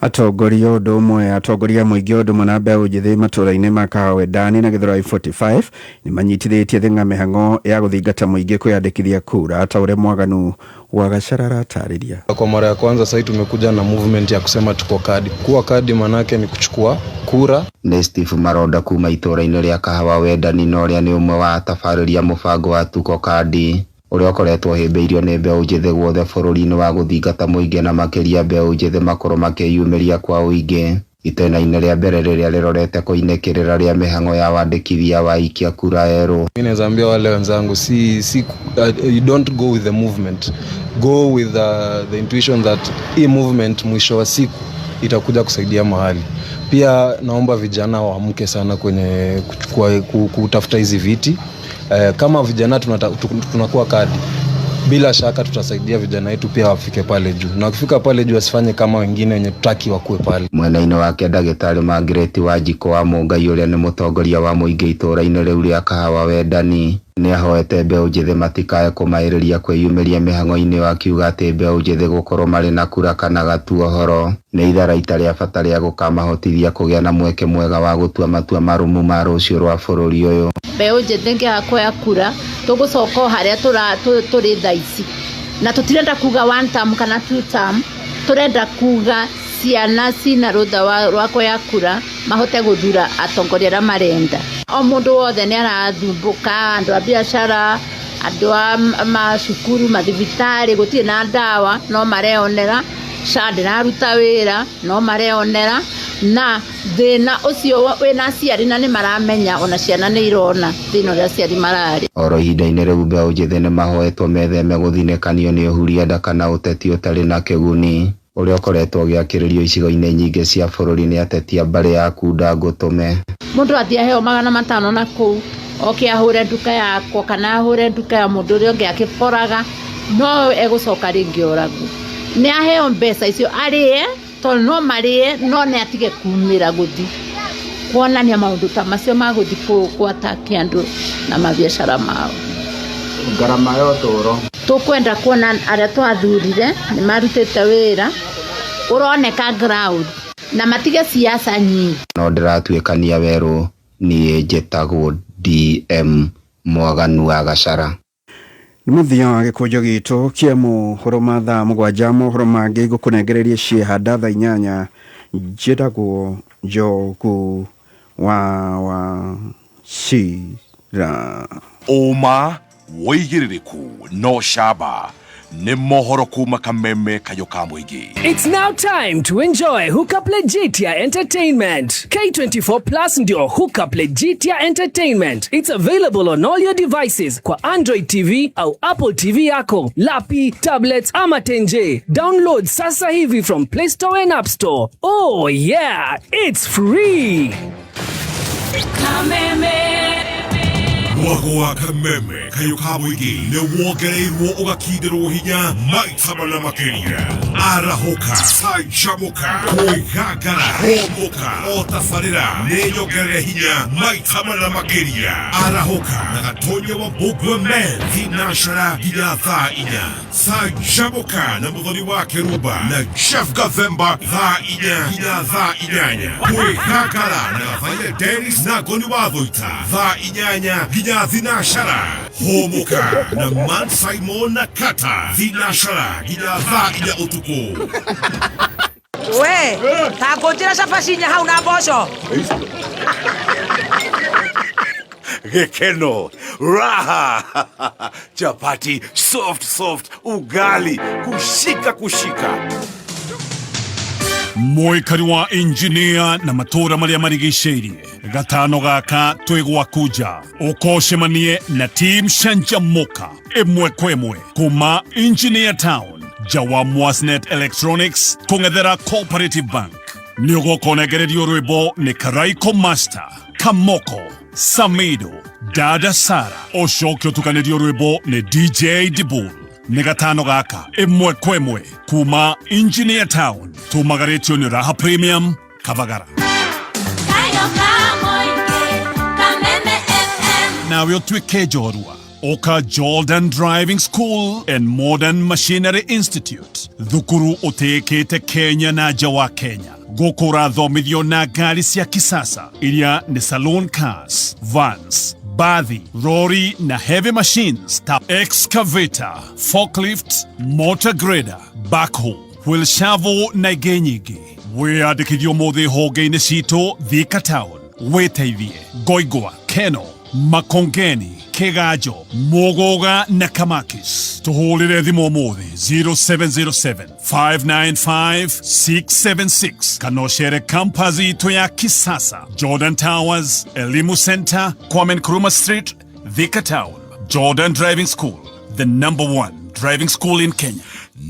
Atongoria mũingĩ ũndũ mũna mbeũ njĩthĩ matũũra-inĩ ma Kawedani na Gĩthũrai 45 nĩ manyitithĩtie thĩng'a mĩhang'o ya gũthingata mũingĩ kwĩyandĩkithia kura ta ũrĩa Mwaganu wa Gachara aratarĩria. Kwa mara ya kwanza sasa tumekuja na movement ya kusema tuko kadi. Kuwa kadi manake ni kuchukua kura. Nĩ Steve Maronda kuma itũũra-inĩ rĩa Kawedani na ũrĩa nĩ ũmwe wa atabarĩria mũbango wa tuko kadi ũrĩa ũkoretwo hĩmbĩirio nĩ mbeũ njĩthĩ guothe bũrũri-inĩ wa gũthingata mũingĩ na makĩria mbeũ njĩthĩ makorwo makĩyumĩria kwa ũingĩ. Itena-inĩ rĩa mbere rĩrĩa rĩrorete kũinĩkĩrĩra rĩa mĩhang'o ya wandĩkithia wa aikia kura erũ. Mimi naweza ambia wale wenzangu you don't go with the movement, go with the intuition that hii movement mwisho wa siku itakuja kusaidia mahali. Pia naomba vijana waamke sana kwenye kutafuta hizi viti. Kama vijana tunakuwa kadi, bila shaka tutasaidia vijana wetu pia wafike pale juu, na wakifika pale juu asifanye kama wengine wenye tutaki wakuwe pale. Mwena-inĩ wake Ndagĩtarĩ Margaret Wanjiko wa Mũngai ũrĩa nĩ mũtongoria wa mũingĩ itũũra-inĩ rĩu rĩa Kawedani nĩ ahoete mbeũ njĩthĩ matikae kũmaĩrĩria kwĩyumĩria mĩhang'o-inĩ akiuga atĩ mbeũ njĩthĩ gũkorwo marĩ na kura kana gatu ũhoro nĩ itharaita rĩa bata rĩa gũkamahotithia kũgĩa na mweke mwega wa gũtua matua marũmu ma rũciũ rwa bũrũri ũyũ. Mbeũ njĩthĩ ngĩakoya kura tũgũcoka harĩa tũrĩ thaa ici na tũtirenda kuga 1 term kana 2 term, turenda kuga ciana cina rutha rwako ya kura mahote guthura atongoria aria marenda. O mundu wothe ni arathumbuka, andu a biashara, andu a macukuru, mathibitari, gutire na ndawa no mareonera, SHA ndiraruta wira no mareonera, na thina ucio wina aciari na ni maramenya ona ciana ni irona thina uria aciari marari. Oro ihinda-inĩ rĩu mbeũ njĩthĩ nĩ mahoetwo metheme gũthinĩkanio nĩ ũhuria nda kana ũteti ũtarĩ na kĩguni ũrĩa ũkoretwo ũgĩakĩrĩrio icigo-inĩ nyingĩ cia bũrũri nĩ ateti a mbarĩ ya Kunda Ngũtũme. Mundu athiaheo 500 na kuu oke ahure nduka yakwa kana ahure nduka ya mundu uria ungi akiporaga no egucoka ringi oragu. Ni aheo mbeca icio arie tondu no marie no ne atige kumira guthi kuonania maundu ta macio maguthi kuataki andu na mabiashara mao. Ngarama ya ũtũũro tukwenda kuona aria twathurire ni marutite wira uroneka ground na matige siasa nyingi. No ndĩratuĩkania werũ niĩ njĩtagwo DM Mwaganu wa Gacara. Nĩ mũthia wa gĩkũnjo gitũ kĩa mohoro ma thaa mũgwanja. Mohoro mangĩ ngũkũnengereria ciĩhanda thaa 8 njĩtagwo Njogu wa Cira. Ũma wĩigĩrĩrĩku no camba nĩ mohoro kuma Kameme kayo ka mũingĩ. It's now time to enjoy Hookup Legitia Entertainment. K24 Plus ndio Hookup Legitia Entertainment. It's available on all your devices kwa Android TV au Apple TV yako, lapi, tablets ama tenje. Download sasa hivi from Play Store and App Store. Oh yeah, it's free. Kameme Mwago wa Kameme kayo ka mũingĩ nĩ wongereirwo ũgakindĩrwo hinya maita mana makĩria. Arahoka, canjamũka, kwĩgangara, homoka, o tabarĩra nĩ nyongerere hinya maita mana makĩria. Arahoka na gatonye wa Bogwa Men thinacara nginya thaa 4. Canjamũka na mũthoni wa Kĩrumba na Chef Gathemba thaa 4 nginya thaa 8. Kwĩgangara na Gathaiya Dennis na Goni wa Thũita thaa 8 nginya thinashara. Homoka na Man Simon na Kata thinashara nginya thaa 4 utuku. We, ta ngũnjĩra cabaci hau na mboco. Gekeno, raha, chapati, soft, ugali, kushika. Moikari wa engineer na matora maria marigicĩirie gatano gaka twĩgwakuja ũkoshemanie na team Canjamũka ĩmwe kwa ĩmwe kuma Engineer Town Jawa Mwasnet Electronics kũng'ethera Cooperative Bank. Nĩ ũgũkonegererio rwĩmbo nĩ Karaiko Master, Kamoko, Samido, Dada Sara. Ũcoke ũtukanĩrio rwĩmbo nĩ DJ Dibul. Nĩ gatano gaka ĩmwe kwa ĩmwe kuma Engineer Town tumagaretio nĩ Raha Premium Kavagara. Nawe ũtuĩke njorua oka Jordan Driving School and Modern Machinery Institute. Thukuru ũtĩkĩte Kenya na nja wa Kenya gũkũ ũrathomithio na ngari cia kisasa iria nĩ saloon cars, vans, bathi, lorry na heavy machines ta excavator, forklift, motor grader, backhoe, wheel shovel na ingĩ nyingĩ. Wĩyandĩkithio mũthĩ honge-inĩ citũ Thika Town. Wĩteithie Ngoigwa, Keno, Makongeni, Kĩganjo, Mũgũga na Kamakis. Tũhũrĩre thimũ mũthĩ 0707 595 676 kana ũcere campus itũ ya kisasa Jordan Towers, Elimu Center, Kwame Nkrumah Street, Thika Town. Jordan Driving School, the #1 driving school in Kenya.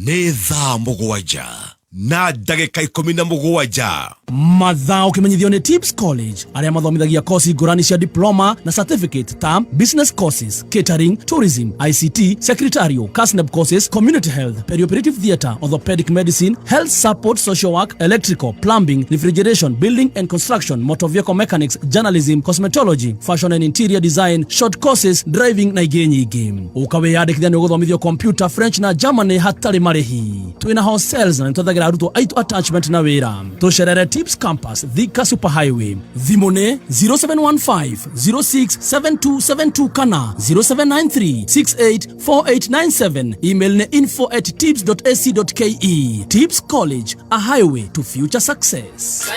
Nĩ thaa mũgwanja na ndagĩka 17 mathaa ũkĩmenyithio nĩ Tips College arĩa mathomithagia kosi ngũrani cia diploma na certificate ta business courses, catering, tourism, ICT, secretarial, CASNEB courses, community health, perioperative theatre, orthopedic medicine, health support, social work, electrical, plumbing, refrigeration, building and construction, motor vehicle mechanics, journalism, cosmetology, fashion and interior design, short courses, driving na ingĩ nyingĩ. Ũkawĩyandĩkithia nĩ ũgũthomithio computer, French na Germany hatarĩ marĩhi. Twĩna hostels na nĩtwethagira arutwo aitũ attachment na wĩra. Tũcerere Tips Campus, Thika Superhighway. Dhimone 0715 067272 kana 0793 684897. Email ne info@tips.ac.ke. Tips College, a highway to future success.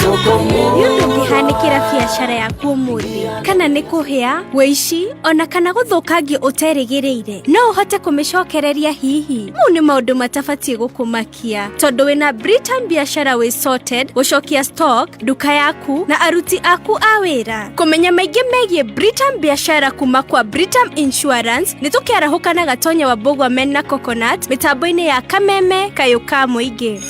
Nĩũndũ ũngĩhanĩkĩra biacara yaku ũmũthĩ kana nĩ kũhĩa, wĩici ona kana gũthũkangio ũterĩgĩrĩire, no ũhote kũmĩcokereria hihi. Mau nĩ maũndũ matabatiĩ gũkũmakia, tondũ wĩna Britam Biashara wĩ sorted gũcokia stock, nduka yaku na aruti aku a wĩra. Kũmenya maingĩ megiĩ Britam Biashara kuma kwa Britam Insurance, nĩ tũkĩarahũka na Gatonya wa Bogwamen na Coconut mĩtambo-inĩ ya Kameme, Kayũka, Mũingĩ.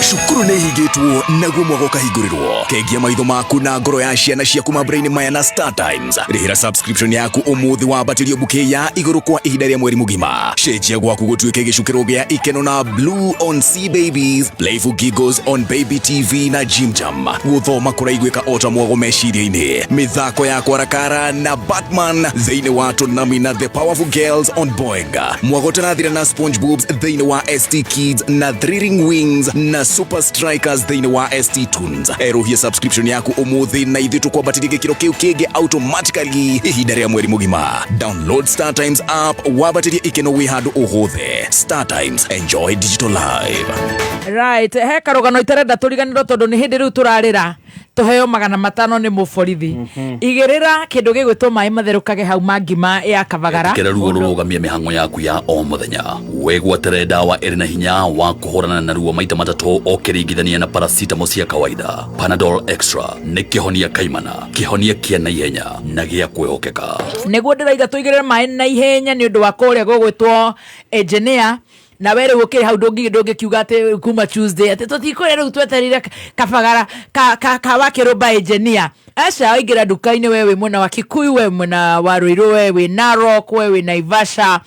Cukuru nĩ ihingĩtwo naguo mwago kahingũrĩrwo. Kengia maitho maku na ngoro ya ciana ciaku mambura-inĩ maya na Star Times. Rĩhĩra subscription yaku ũmũthĩ wambatĩrio bouquet ya igũrũ kwa ihinda rĩa mweri mũgima. Cenjia gwaku gũtuĩke gĩcukĩro gĩa ikeno na Blue on Sea Babies, Playful Giggles on Baby TV na Jim Jam. Gũthoma kũraiguĩka ota mwago meciria-inĩ. Mĩthako ya kwarakara na Batman thĩinĩ wa Tonami na The Powerful Girls on Boeing. Mwago tanathira na SpongeBob's thĩinĩ wa ST Kids na Thrilling Wings na Super Strikers thĩinĩ wa ST Tunes. Erohia subscription yaku ũmũthĩ na ithuĩ tũkwambatĩria gĩkĩro kĩu kĩngĩ automatically ihinda rĩa mweri mũgima. Download Star Times app wambatĩrie ikeno wĩ handũ ũhũthĩ. Star Times, enjoy digital live. Right, he karũgano iterenda tũriganĩrwo tondũ nĩ hĩndĩ rĩu tũrarĩra tũheo 500 nĩ mũborithi. Igĩrĩra kĩndũ gĩgwĩtwo maĩ matherũkage hau mangima ya Kabagara. Kĩra ruo rũrũgamia mĩhang'o yaku ya o mũthenya. Wĩgwatĩre ndawa ĩrĩ na hinya wa kũhũrana na ruo maita matatũ o kĩringithania na paracetamol cia kawaida. Panadol Extra nĩ kĩhonia kaimana, kĩhonia kĩa naihenya na gĩa kwĩhokeka. Nĩguo ndĩraiga tũigĩrĩre maĩ na ihenya nĩ ũndũ wa kũrĩa gũgwĩtwo engineer na were gukiri hau ndũngĩ kiuga atĩ kuma Tuesday atĩ tũtikũrĩa rĩu tweterire Kabagara ka wakĩrũmba engineer. Aca oingĩra nduka-inĩ wewe mwena wa Kikuyu, wewe mwena wa Ruiru, wewe Narok, wewe Naivasha,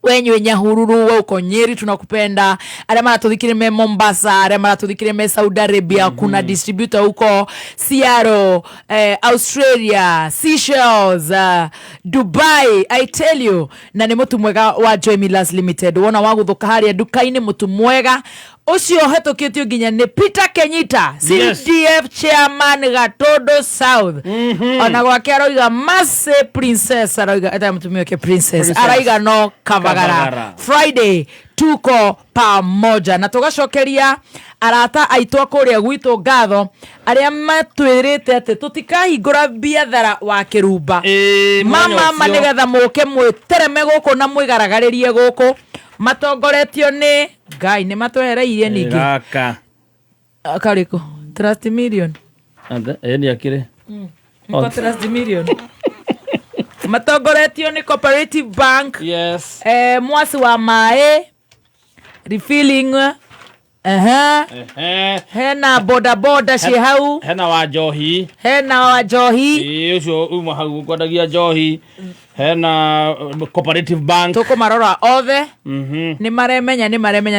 wenye Nyahururu, wewe uko Nyeri, tunakupenda. Arĩa maratũthikĩrĩria me Mombasa, arĩa maratũthikĩrĩria me Saudi Arabia, kuna distributor huko Seattle, Australia, Seychelles, Dubai, I tell you. Na nĩ mũtu mwega wa Joy Millers Limited. Wona wagũthũka harĩa nduka-inĩ, mũtu mwega ucio hetũkĩtio nginya nĩ Peter Kenyita, CDF chairman Gatondo South. Ona gwake aroiga Mase Princess, aroiga eta mũtumia wake Princess, araiga no Kabagara. Friday tuko pamoja na tugacokeria arata aitwa kũrĩa gwitũ ngatho arĩa matwĩrĩte atĩ tũtikahingũra biathara wa Kĩrumba. Mama nĩgetha mũke mwĩtereme gũkũ na mwĩgaragaririe gũkũ. Matongoretio nĩ Ngai nĩ matwehereirie ningĩ raka kariko Trust Million ni akire Trust Million matongoretio nĩ Cooperative Bank. Yes. Mwasi wa maĩ refilling hena boda boda ci hau, hena wa njohi ucio uma hau kwendagia njohi, hena Cooperative Bank tukumarora othe ni maremenya ni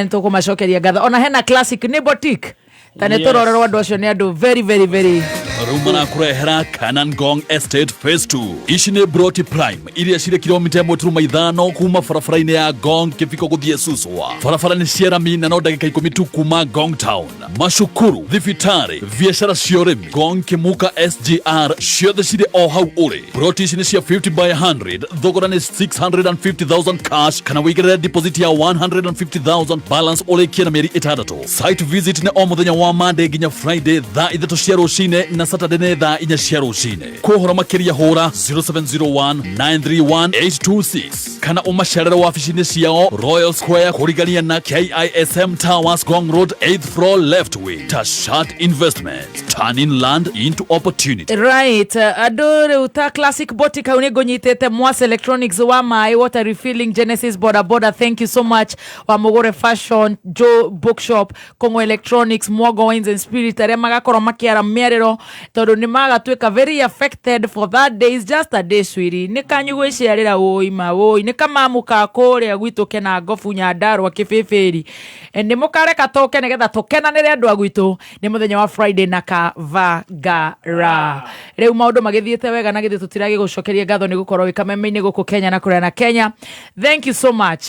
tukumacokeria ngatho. Ona hena Classic ni boutique tane turorerwo andu acio ni andu very Rumana kurehera Canaan Gong Estate Phase 2. Ici nĩ Broti Prime iria cirĩ kilomita 1.5 kuma barabara-inĩ ya Gong kĩbiko gũthiĩ Suswa. Barabara nĩ cia rami na no ndagĩka 10 tu kuma Gong Town. Macukuru, thibitarĩ, biacara cia ũrĩmi, Gong Kimuka SGR ciothe cirĩ o hau ũrĩ. Broti ici nĩ cia 50 by 100, thogora nĩ 650,000 cash kana wĩigĩrĩre deposit ya 150,000 balance ũrĩkie na mĩeri 6. Site visit nĩ o mũthenya wa Monday nginya Friday thaa 3 cia rũcinĩ na Saturday nĩ thaa 4 cia rũcinĩ. Kũhora makĩria hũra 0701-931-826 kana ũmacerere wabici-inĩ ciao Royal Square kũrigania na KISM Towers Gong Road 8th floor left wing. Tashat Investment, turning land into opportunity. Right, andũ rĩu ta Classic Boutique hau nĩ ngũnyitĩte Mwasi Electronics wa maĩ, water refilling, Genesis boda boda, thank you so much. Wa Mũgũre Fashion, Joe Bookshop, Kongo Electronics, Mwogo Wines and Spirit, arĩa magakorwo makĩara mĩarĩro tondu ni magatwika very affected for that day. Is just a day swiri ni kanyugwe ciarira woima woi ni kama muka kuria gwitu kena gofu Nyandarua Kibibiri ni mukareka toke nigetha tukenanire andu agwitu ni muthenya wa Friday na Kavagara. Riu maundu magithiete wega na githii tutirage gucokeria ngatho ni gukorwo wikameme-ini guku Kenya na kuria na Kenya. Thank you so much.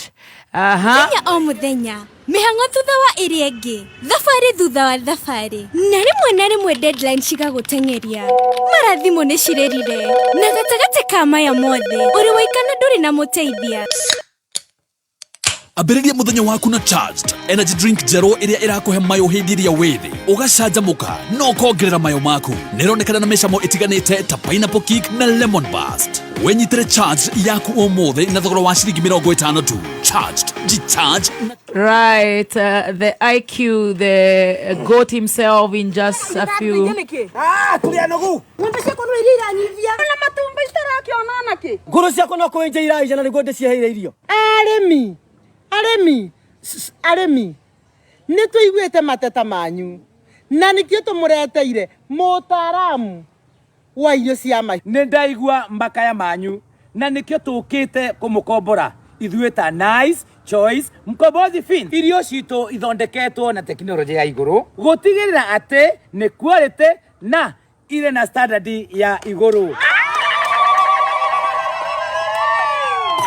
Kenya o muthenya mihango thutha wa iria ingi thabari thutha wa thabari na rimwe deadline cigagutengeria marathimo ni cirerire na gatagate ka maya mothe uri waikana nduri na muteithia. Ambĩrĩria mũthenya waku na Charged energy drink zero iria irakuhe mayo hĩndĩ ĩrĩa wĩthĩ ũgacanjamũka no kongerera mayo maku. Nĩronekana na mĩcamo ĩtiganĩte ta pineapple kick na lemon burst. Wenyitĩre Charged yaku ũmũthĩ na thogora wa ciringi 50 tu. Charged, G-Charge. Right, the IQ, the goat himself in just a few. Nguru ciako no kwenja iraija na niguo ndiciheire irio. Aremi nĩ tũiguĩte mateta manyu na nĩkĩo tũmũreteire mũtaaramu wa irio cia mahiũ. Nĩ ndaigua mbakaya manyu na nĩkĩo tũkĩte kũmũkombora ithuĩ ta Nice Choice Mkombozi Feeds. Irio citũ ithondeketwo na tekinoronjĩ ya igũrũ gũtigĩrĩra atĩ nĩ quality na ile na standard ya igũrũ.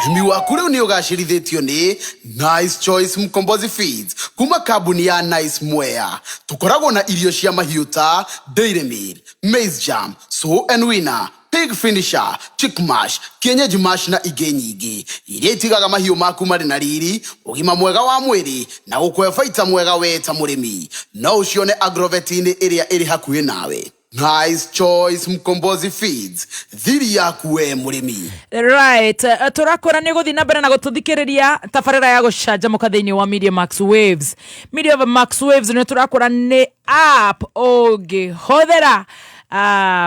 Urimi waku riu ni ugacirithitio ni Nice Choice Mkombozi Feeds kuma kambuni ya Nice Mwea. Tukoragwo na irio cia mahiũ ta Dairy Meal, Maize Jam, So and Winner, Pig Finisher, Chick Mash, Kienyeji Mash na ingĩ nyingĩ iria itigaga mahiũ maku marĩ na riri, ũgima mwega wa mwĩrĩ na gũkũhe baita mwega we ta mũrĩmi. No ũcione Agrovet-inĩ ĩrĩa ĩrĩ hakuhĩ nawe. Nice Choice Mkombozi Feeds, thiri yaku we mũrĩmi. Right, turakora ni guthi na mbere na gututhikiriria tabarĩra ya gucanjamũka thĩinĩ wa Media Max Waves. Media Max Waves ni turakora ni app ũngĩhũthĩra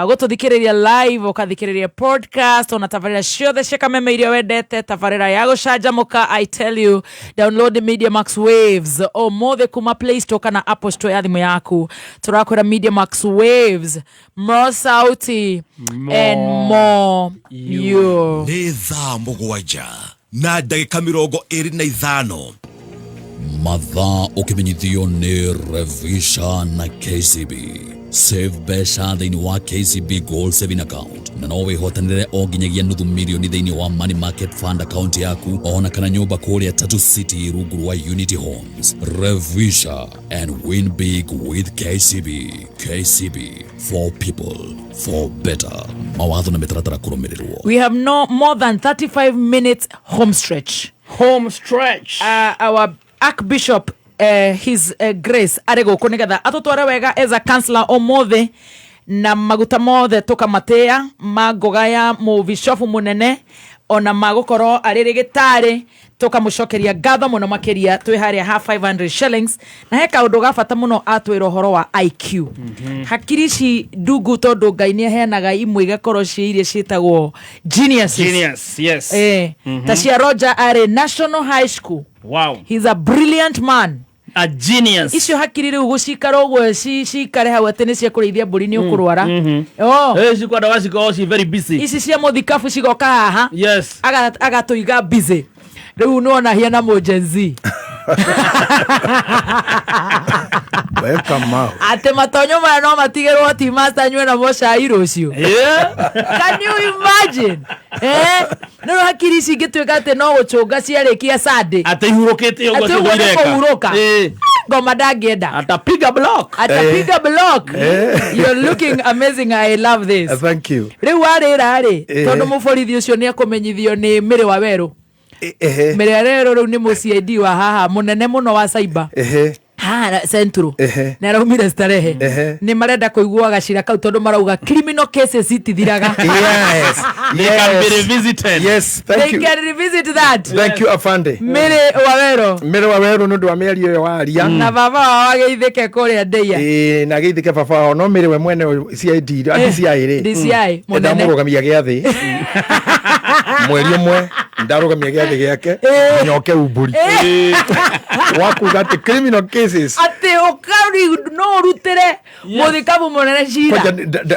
gututhikiriria live ukathikiriria podcast ona tabarĩra ciothe cia kameme iria wendete tabarĩra ya gucanjamũka. I tell you, download the Media Max Waves ũmũthĩ kuma Play Store kana Apple Store ya thimũ yaku. Turakwĩra Media Max Waves, more sauti and more you. Nĩ thaa mũgwanja na ndagĩka 25 mathaa ũkĩmenyithio nĩ Revisha na KCB. Save mbeca thĩinĩ wa KCB Gold Saving Account na no wĩhotanĩre o nginyagia nuthu mirioni thĩinĩ wa Money Market Fund account yaku ona kana nyũmba kũrĩa Tatu City rungu rwa Unity Homes. Revisha and win big with KCB. KCB, for people, for better. Mawatho na mĩtaratara kũrũmĩrĩrwo. We have no more than 35 minutes home stretch. Our Archbishop His Grace arego kunigetha atutware wega as a counselor omothe na maguta mothe tukamatea magoga ya mubishofu munene ona magukorwo aririgitari tukamucokeria ngatho muno makiria twi haria ha 500 shillings na he kaundu gabata muno atwira horo wa IQ. Hakiri ici ndungu tondu Ngai ni aheanaga imwe igakorwo cia iria ciitagwo geniuses. Yes. Ta cia Roger are National High School. Wow. He's a brilliant man. A genius. Icio hakiri riu gucikara uguo cikare hau ati ni cia kurithia mburi ni ukurwara. Cikwenda waciko ci very busy. Ici cia muthikabu cigoka haha. Yes. Agatuiga busy. Riu nona hiana mojenzi. Welcome out. Ate matonyo maya no matigerwo ti master nywe na mocai rucio. Can you imagine? No hakiri ici ngitwika ate no gucunga ciarikia Sunday. Ate ihurukite uguo cigoireka. Ngoma ndangĩenda. Atapiga block. You're looking amazing. I love this. Thank you. Riu arĩra rĩ tondu mũborithi ũcio nĩ akũmenyithio nĩ Mĩrĩ wa Werũ. Mĩrĩ wa Werũ rĩu nĩ mũciĩ wa haha mũnene mũno wa Cyber. Central na araumire Starehe ni marenda kuigua gacira kau tondu marauga criminal cases itithiraga. They can be revisited. Yes, thank you. They can revisit that. Thank you Afande. Mĩrĩ wa Werũ nundu wa mĩario ĩyo waria na baba wao ageithĩke kũrĩa Ndeia. Na geithĩke baba wao no Mĩrĩ we mwene CID DCI mũnene ndamurugamia gĩathĩ mweri ũmwe ndarugamia gĩathĩ gĩake nyoke umburi wakuga ati criminal cases ati no rutire muthikabu munene cira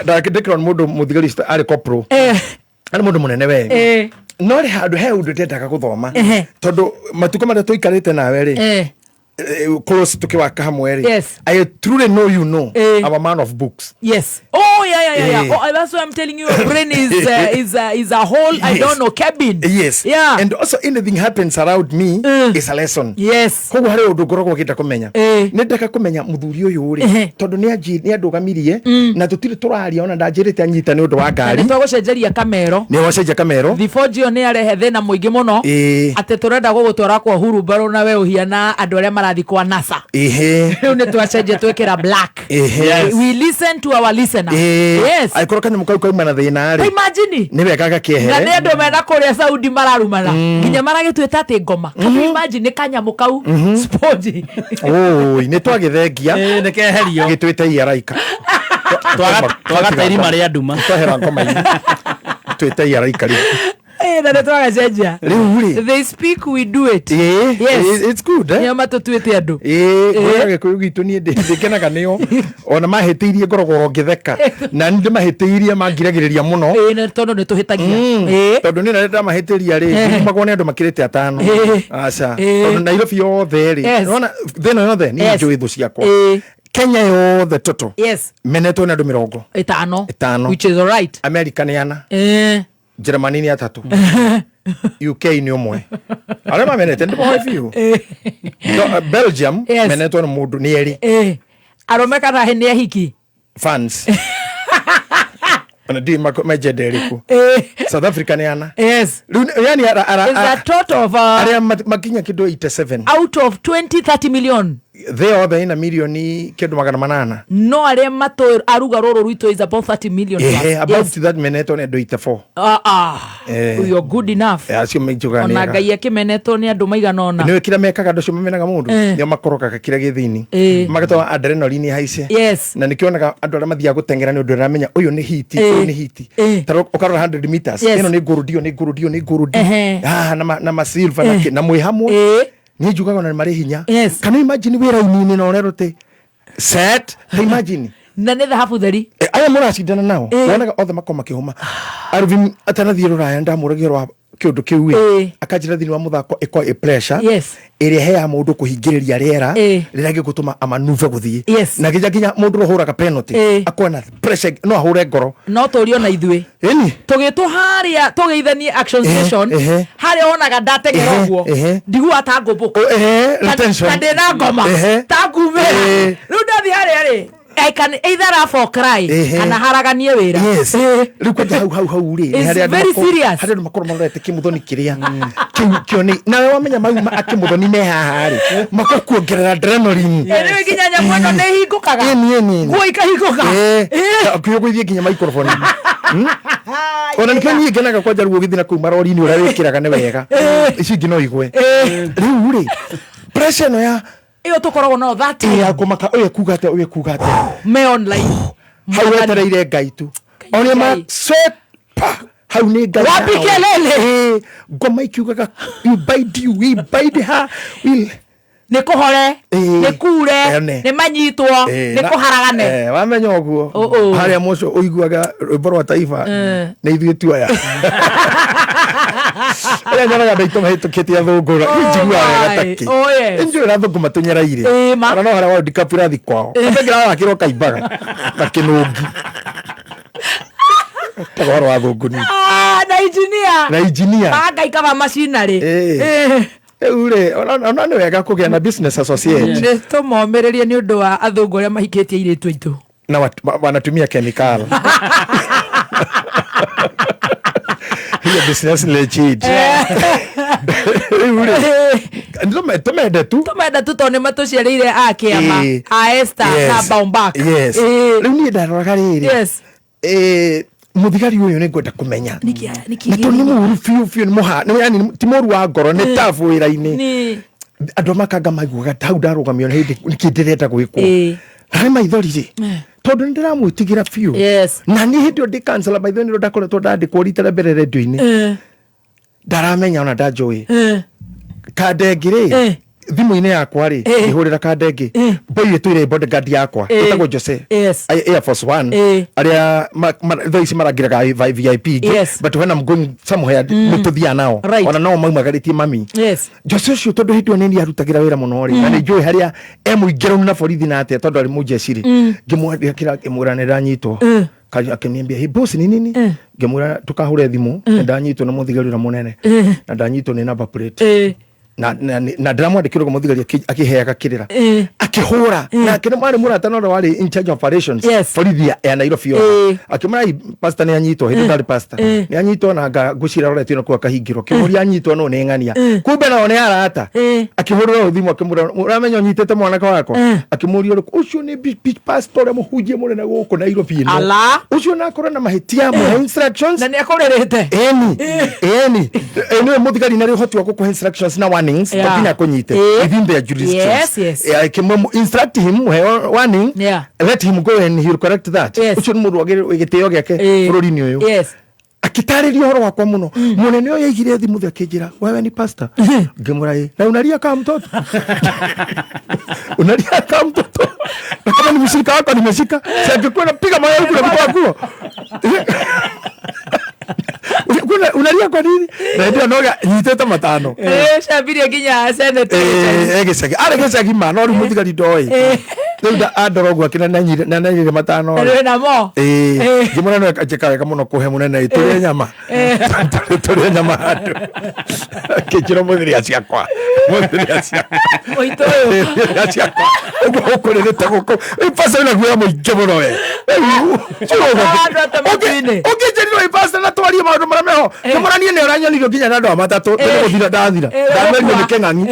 ndakidekira mundu muthigari ari kopro ari mundu munene we no ri handu he undu ndendaga guthoma tondu matuko maria tuikarite nawe ri close tukiwaka hamwe ri I truly know you know I'm a man of books. Yes. Oh yeah. Oh, that's why I'm telling you, your brain is a whole I don't know cabin. Yes. Yeah. And also anything happens around me is a lesson. Yes. Koguo hari undu ngoragwo ngenda kumenya nendeka kumenya muthuri uyu ri tondu ni andugamirie na tutire turaria ona ndanjirite anyita ni undu wa ngari ni twagucenjeria kamero ni wacenjia kamero before Gio ni arehe thina muingi muno ati turenda gugutwara kwa Uhuru Baro na we uhiana andu aria marathi kwa NASA riu ni twacenjia twikira black we listen to our listener. Yes. Aikoroka ni mukau kauma na thina ri imagine ni wekaga kiehe na ni andu mena kuria Saudi mararumana nginya maragitwita ati ngoma can you imagine kanyamu kau sponge ni twagithengia ni keherio gitwite iaraika twaga teri maria nduma twahera ngoma twite iaraika ri they speak we do it. Yes, it's good nyama tutwite andu oya gikuyu gitu ni ndikenaga nio ona mahitiirie ngorogoro ngitheka na ndi mahitiirie mangiragiriria muno na tondu ni tuhitagia tondu ni narenda mahitiiria ri magone andu makirite atano acha tondu Nairobi yothe ri ona thina yothe ni njui thu ciakwa Kenya yothe toto menetwo ni andu 50 which is all right. America ni ana Germany ni 3 UK ni umwe arema menete ndo boy view Belgium menetwo ni mundu ni eri aromeka na hene hiki fans ana di majederiko South Africa ni ana yani is a total of area makinya kido 87 out of 20-30 million they are in a million kido 800 no area mato aruga roro ruito is about 30 million about that meneto ne do 84 you're good enough acio mejuga ni ona ngai akimeneto ni andu maigana ona niwe kira mekaga ndocio mamenaga mundu nio makorokaga kira githini magatoa adrenaline haice na nikionaga andu aria mathia gutengera ni undu ramenya uyu ni hiti uyu ni hiti taro ukarora 100 meters ino ni gurudio na ma silver na mwi hamwe ni njugaga na mari hinya kana imagine wira inini na onerote set imagine na ne dhahabu theri aya muracindana nao wonaga othe makoma kihuma Arvin atanathie ruraya ndamuragirwa kiundu kiu akanjira thini wa muthako iko pressure iri heya mundu kuhingiriria riera rira gigutuma amanuve guthie na ginya mundu rohuraga penalty akona pressure no ahure ngoro no turio na ithwe tugitwo haria tugeithanie action station haria onaga ndategera uguo ndigu atangumbuka kande na ngoma tangumira riu ndathi haria ri I can either laugh or cry kana haraganie wira rikuta hau ri very serious haria makoro marete kimuthoni kiria kio ni na wamenya mauma akimuthoni me haha ri makokuongerera adrenaline riu ginya mwana ne hikukaga ni guo ikahikuka akio gwithie ginya microphone ona nikio ni ngenaga kwa jaruo githina kuma rori ni ura wikiraga ne wega ici ngino igwe riu ri pressure no ya iyo tukoragwo no that kumaka uye kugate me online hau etereire ngai tu oni ma set hau ni ngai wapikelele ngoma ikiugaga we bide her ni kuhore ni kure ni manyitwo ni kuharagane wamenya uguo haria muco uiguaga rwimbo rwa taifa ni ithuĩ tuoya aya nyonaga ndaito mahĩtũkĩte athũngũra njiguaga wega taki njũĩ na thũngũ matunyeraire ona no haria World Cup irathi kwao kabengira wakĩrwo kaimbaga na kĩnũngi tagoro wa thũngũ ni na engineer agaikaba macinarĩ ure ona ni wega kugia na business associate ni tumomererie ni undu wa athungu aria mahikitie iritu itu na wanatumia chemical hiyo business legit ure tumende tu tone matuciarire a kiama a Esther na Baumbak riu ni ndaroraga riri muthigari uyu ni ngwenda kumenya na to ni muru fiu ni muha ni yani ti muru wa ngoro ni tafu wira-ini andu makanga maiguaga hau ndarugamio ni kindirenda gwikwo hari maithori ri tondu ndiramwitigira fiu na ni hindi ndi cancel maithori ndo ndakoretwo ndandikwo ritera mbere radio-ini ndaramenya ona ndanjui kandengire thimu-inĩ yakwa rĩ ihũrĩra kandenge boy twire bodyguard yakwa etagwo Jose Air Force One aria thaa ici marangiraga VIP but when I'm going somewhere mutũthia nao ona no maumagarĩtie mami Jose ũcio tondũ hĩndĩ ĩyo nĩ arutagira wĩra mũno rĩ na nĩ njũĩ harĩa emũingĩranu na borithi na atĩa tondũ arĩ mũjeci rĩ ngĩmwandĩka kĩra ngĩmwĩra nĩ ndanyitwo akaniambia hey boss ni nini ngĩmwĩra tukahure thimu ndanyitwo na mũthigari ũrĩa mũnene na ndanyitwo nĩ number plate na ndiramwandĩkĩrwo mũthigari akĩheaga kĩrĩra akĩhũra na kĩrĩ mwarĩ mũrata no warĩ in charge of operations borithi ya Nairobi akĩmwĩra pastor nĩ anyitwo hĩndĩ ndarĩ pastor nĩ anyitwo na ngũcira roretio na kwa kahingĩro kĩmũria anyitwo no nĩ ng'ania kumbe no nĩ arata akĩhũrĩra thimũ akĩmwĩra ũramenya ũnyitĩte mwanaka wako akĩmũria ũcio nĩ pastor mũhunjia mũnene gũkũ Nairobi ĩno ũcio nakora na mahĩtia mu instructions na nĩ akũrĩrĩte eni nĩ mũthigari nĩ ũhoti wa gũkũhe instructions na but konyite within their jurisdiction kimu instruct him warning let him go and he'll correct that ucio mundu agiteo giake bururi-ini uyu akitariria horo wakwa muno munene uyu yaigire thimu thakijira wewe ni pastor ngimurai na unalia kama mtoto unalia kama mtoto kama ni mshirika wako nimeshika siangekuwa napiga mawe kule kwa kuo unalia kwa nini na ndio noga nyitete matano shabiria ginya senate egecagi aregecagi ma no muthigari ndoi nda andorogu akina na nyire matano na mo ngimona no akajeka muno kuhe munene turi nyama kĩkĩro mũthiri aciakwa mũito aciakwa ũkũrĩrĩte gũkũ ipasa na guoya mũingĩ mũno we ũngĩnjĩrirwo ipasa na twarie maũndũ marĩa meho ngĩmũranie nĩ ũranyonirio nginya na andũ a matatũ ndĩgũthira ndathira ndamerio nĩ kĩng'ang'i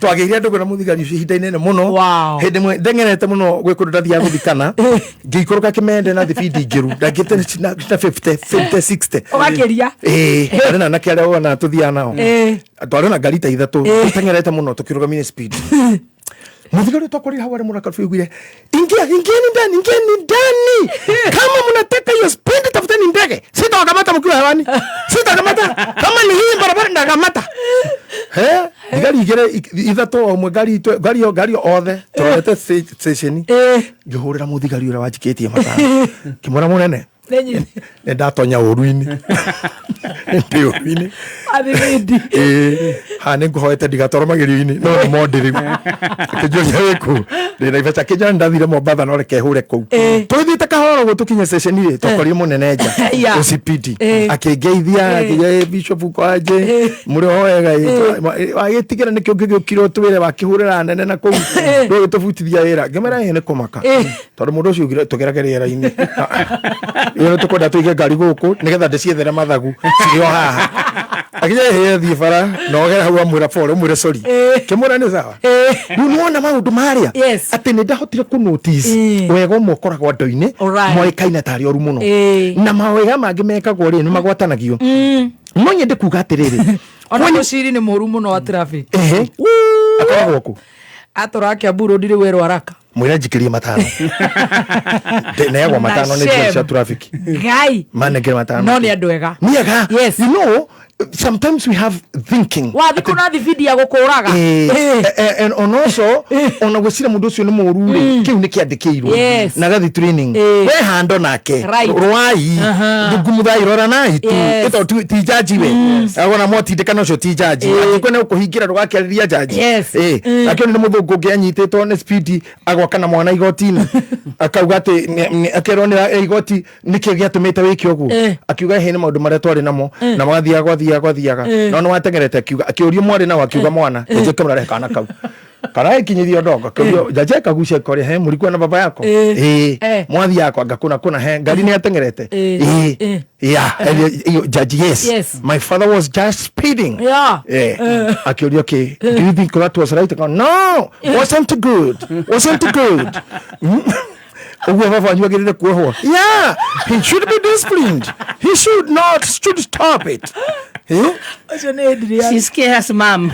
twagĩire andũ kwĩna mũthigari ũcio ihinda inene mũno hĩndĩ ĩmwe ndengerete mũno gwĩ kũndũ ndathiaga gũthikana ngĩikũrũka kĩmende na thibindi ngĩru ndangĩte na 50 60 ũgakĩria arĩ na anake arĩa wona tũthiaga nao twarĩ na ngari ta ithatũ tũtengerete mũno tũkĩrũgamia speed mũthigari twakorire hau arĩ mũrakabu augire ingieni ndani kama mnataka hiyo speed tafuteni ndege sitawakamata mkiwa hewani sitawakamata kama ni hii barabara ndakamata gari igere ithatũ omwe gari othe tũrete station ngĩhũrĩra mũthigari ũrĩa wanjikĩtie matano kĩmwĩra mũnene nĩ ndatonya ũru-inĩ ndĩ ũru-inĩ ha nĩ ngũhoete ndigatwarwo magerio-inĩ no nĩ mondi rĩu akĩnjoria wĩkũ ndĩna ibeca akĩnjora ndathire Mombatha no reke hũre kũu tũthiĩte kahora ũguo tũkinye station rĩ twakorire mũnene nja ũcipidi akĩngeithia akĩnge Bishop Kwanje mũrĩ hoega agĩtigĩra nĩkĩo ngĩgĩũkire twĩre wakĩhũrĩra nene na kũu ndũĩ tũbutithia wĩra ngĩmera nĩ kũmaka tondũ mũndũ ũcio tũgerage rĩera-inĩ yeye tukwenda tuige ngari guku nigetha ndiciethere mathagu cirio haha akije thie bara no gera hau amwira fore mwire sorry kimura ni sawa nuona maundu maria ati ni ndahotire ku notice wega mokoragwo ndo-ini moikaina tari oru muno na mawega mangi mekagwo ri ni magwatanagio no nyende kuga atiriri ona muciri ni moru muno wa traffic akoragwo ku atorake aburo ndire wero haraka mwira njikirie matano neyagwa matano ni cia traffic gai manegere matano no ni andu ega niega yes you know sometimes we have thinking wathi kuna thibidi ya gukuraga and also ona gwicira mundu ucio ni mũru ri kiu ni kiandikirwo na gathi training we hando nake rwai ngumutha irora na itu ito ti jaji we agona motindikana ucio ti jaji akiko ne ukuhingira rugakiriria jaji akio ni muthungu ngianyititwo ni speed agwakana mwana igoti-ini akauga ati akerwo ni igoti nikio giatumite wiki uguo akiuga he ni maundu maria twari namo na gwathiaga no no watengerete akiuria mwari na wakiuga mwana nje kamera rekana kau kana ikinyithio ndogo kau jaje kagucia kore he mulikuwa na baba yako mwathi yako agakuna he ngari ni atengerete judge yes my father was just speeding akiuria okay do you think that was right? No, wasn't good Uwe baba nyuagirire kuohwa he should be disciplined, he should stop it Acio nä Adrian. She scares mom.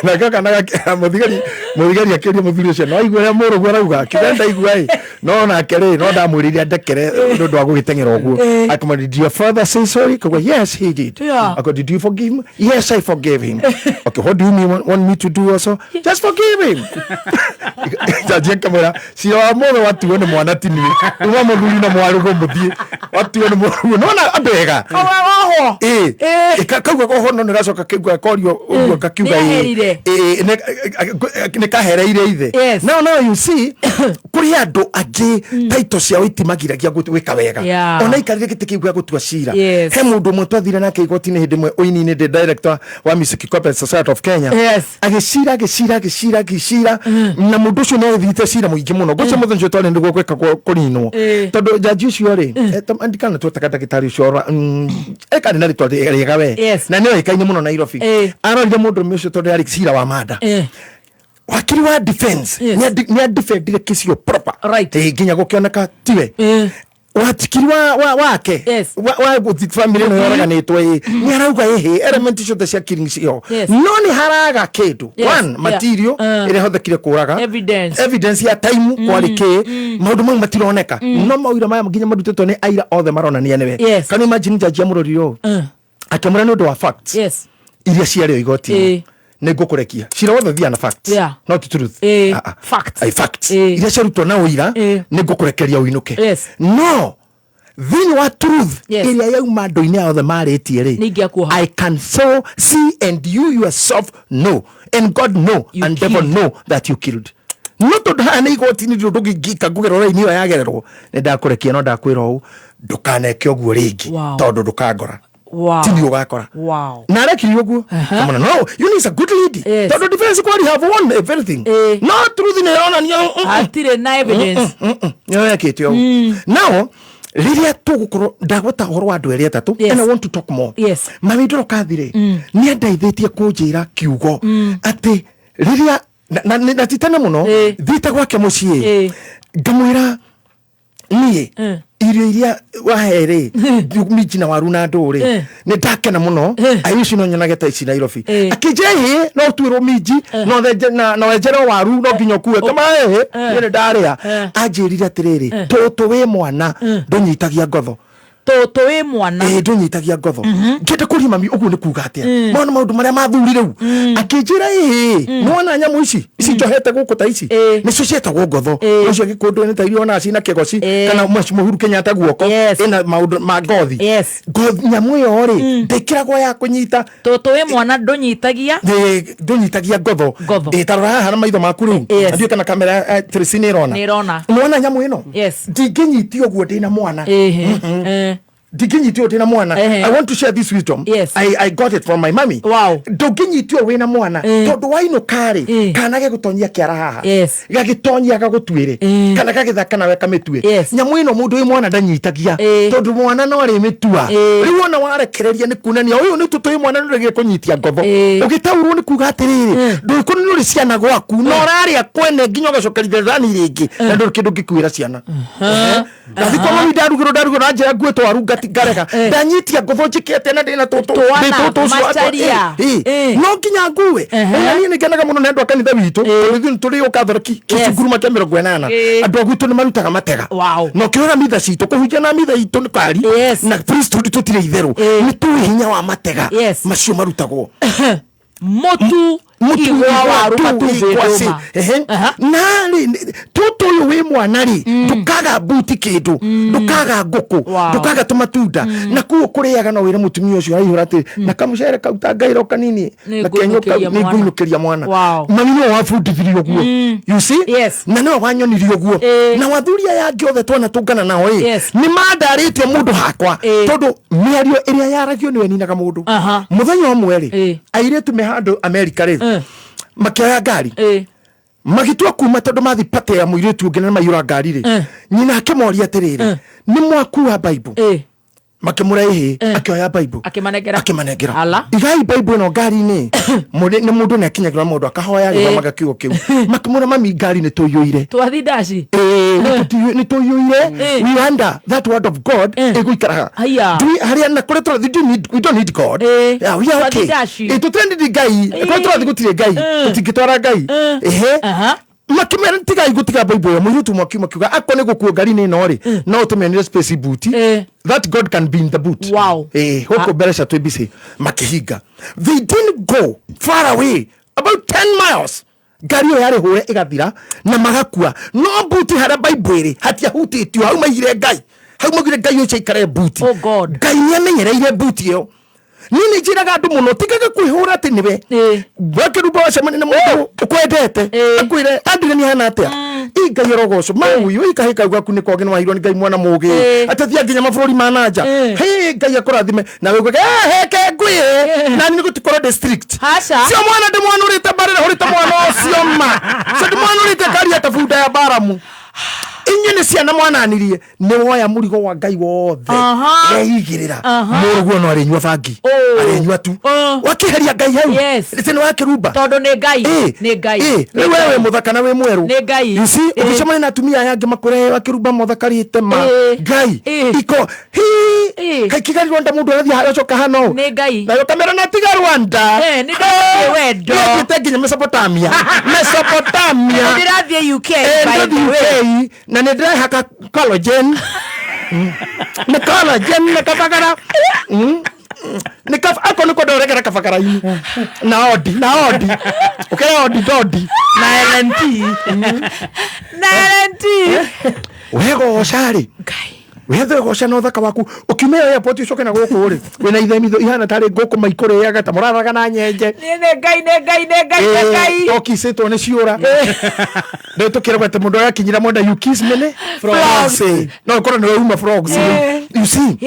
Na kaka muthigari akiria muthuri ucio no igwe ya murugu arauga kirenda igwa no na kere no ndamwiriria ndekere ndu wa gugitengera uguo akoma did your father say sorry ko yes he did ako did you forgive him yes I forgave him okay what do you want me to do also just forgive him jaje kamera si wa muno watu ni mwana tini uma muthuri na mwarugo muthie watu ni murugu no na abega oho kagwa ko hono ni gacoka kigwa korio uguo kakiuga ne kahereire ithe no you see kuri andu angi taito cia itimagiragia gwika wega ona ikarire gitikigwa gutua cira he mundu mwe twathire nake igoti-ini hindi mwe uini-ini ndi director wa Music Corporate Society of Kenya agicira na mundu ucio no thite cira muingi muno gucio muthe ncio twari ndugo gwika kurinwo tondu jaji ucio ri andikana twataka ndagitari ucio ekari na ritwa riega we na nio ikaine muno Nairobi arorire mundu ucio tondu ari cira wa mada wakiri wa defense ni defendire kisio proper nginya gukioneka tiwe watikiri wake wa family no yoraganitwe ni arauga element icio cia killing cio no ni haraga kindu one material ire hothekire kuraga evidence ya time kwalike maundu mau matironeka no mawira maya nginya marutetwo ni aira othe maronania niwe can you imagine jaji amuroririo akamura ni undu wa facts iria ciario igoti nigukurekia cira wothe thia na facts not truth facts iria ciarutwo na uira nigukurekeria uinuke no thini wa truth iria yauma andu-ini othe maritie ri I can so see and you yourself know and God know and devil know that you killed not to hana igoti-ini ndugigika ngugerora ini yo yagererwo ni ndakurekia no ndakwira u ndukaneke uguo ringi tondu ndukangora tini ugakora na rekiri uguo come on no you need a good lead tondu defense quality have won everything no truth ni ona ni atire na evidence yo yakitio now riria tugukorwo ndagota horo wa andu eri atatu and I want to talk more mawindoro kathire ni andaithitie kunjira kiugo ati riria na titana muno thita gwake mucii ngamwira nie irio iria wahere miji na waru na nduri ni ndakena muno ayuci no nyonage ta ici Nairobi akijehi no twiro miji no wejero waru no nginya kuwe kama ni ndaria anjirire atiriri toto we mwana ndunyitagia ngotho toto we mwana ndunyitagia ngotho ngenda kuri mami uguo ni kuga atia mwana maundu maria mathuri riu akinjira mwana nyamu ici njohete guku ta ici nicio cietagwo ngotho ucio gikundu ni ta irio na cina kigoci kana Muhuru Kenyatta guoko ina maundu ma ngothi nyamu yo ri ndikiragwo ya kunyita toto we mwana ndunyitagia ngotho tarora haha na maitho maku riu ndio kana kamera Trisini irona mwana nyamu ino ndinginyitio guo ndina mwana diginyitio tena mwana I want to share this wisdom I got it from my mommy doginyitio wena mwana tondu waino kari kana gegutonyia kiara haha gagitonyia gagutwire kana gagithaka nawe kamitwe nyamu ino mundu wi mwana ndanyitagia tondu mwana no ari mitua riu ona warekereria ni kunania uyu ni tutui mwana ndurege kunyitia ngotho ugitaurwo ni kuga atiriri ndukuni nuri ciana gwaku no rari akwene nginya gacokerithia rani ringi na nduri kindu gikwira ciana ndathi kwa mami darugiro ranje ngwetwo arunga garega ndanyitia ngotho njikete na ndina toto macharia no nginya nguwe ni ngenaga muno nendo kanitha witu turi ukathoki kicuguruma kia 80 andu agwitu ni marutaga matega no kiora mitha citu kuhunjia na mitha itu ni kari na priesthood tutire itheru ni tu hinya wa matega macio marutagwo motu igwa waru matubiruma nari toto uyu wi mwana ri ndukaga buti kindu ndukaga nguku ndukaga tumatunda na kuo kuriaga no wire mutumia ucio aihura ati na kamucere kauta ngairo kanini na kenyoka ni nguinukiria mwana mami no wafundithirio guo you see na no wanyonirio guo na wathuria yangi othe twana tungana nao ni mandaritie mundu hakwa tondu miario iria yaragio niwe ninaga mundu muthenya umwe ri airetu me handu America ri makioya ngari magitua kuma tondu mathi pate ya muiretu ungi na mayura ngari ri nyina akimoria atiriri ni mwaku wa Bible makimurehi akioya Bible akimanegera ala igai Bible no ngari-ini ni mundu ne akinyagirwa mundu akahoya agithoma kiugo kiu makimura mami ngari ni tuyuire twathi dashi ni tuyuire we under that word of God iguikara haria na kure twa we don't need God yeah we are okay tutrendi ngai kure twa gutire ngai tutingitwara ngai makimera tiga igutiga Bible muhitu mwakiuma kiuga akko ne gukuo ngari-ini no ri no tumenire space boot that God can be in the boot hoko beresha to bisi makihiga they didn't go far away about 10 miles ngari yo yari hore igathira na magakua no boot hara Bible iri hatia hutitio hau maigire ngai hau magire ngai yo chaikare boot ngai ni amenyereire boot yo nini njiraga andu muno tigaga kwihura ati niwe wakiruba wacemani na mundu ukwendete akwire andire ni hana atia ingai rogoco mauyu ikahika gwaku ni koge nwahirwo ni ngai mwana mugi atathia nginya mabũrũri ma nanja he ngai akũrathime na wigwe heke ngui na ni gutikora district sio mwana ndi mwana urite barire urite mwana ucio ma sio mwana urite kari atafunda ya baramu inye ni ciana mwananirie ni woya murigo wa ngai wothe eigirira muruguo no arinywa bangi arinywa tu wakiheria ngai hau ritene wakirumba tondu ni ngai wewe muthaka na we mweru ni ngai you see ukicemana na atumia yangi makure wakirumba muthakarite ma ngai iko kaikigari Rwanda mundu arathia hacoka hano ni ngai na yo kamera na tiga Rwanda ni ngai wendo nginya Mesopotamia ndirathie UK by the way na ndirehaka collagen na collagen na kabagara ako niko ndoregera kabagara-ini na odi ukera odi na LNT wego ocari wethe goca no thaka waku ukimea airport ucoke na guku ri wina ithemithio ihana tari nguku maikureaga ta muraraga na nyenje ni ngai okisitwo ni ciura ndio tukiragwa te mundu yakinyira mwenda you kiss mene frogs no kora no uma frogs you see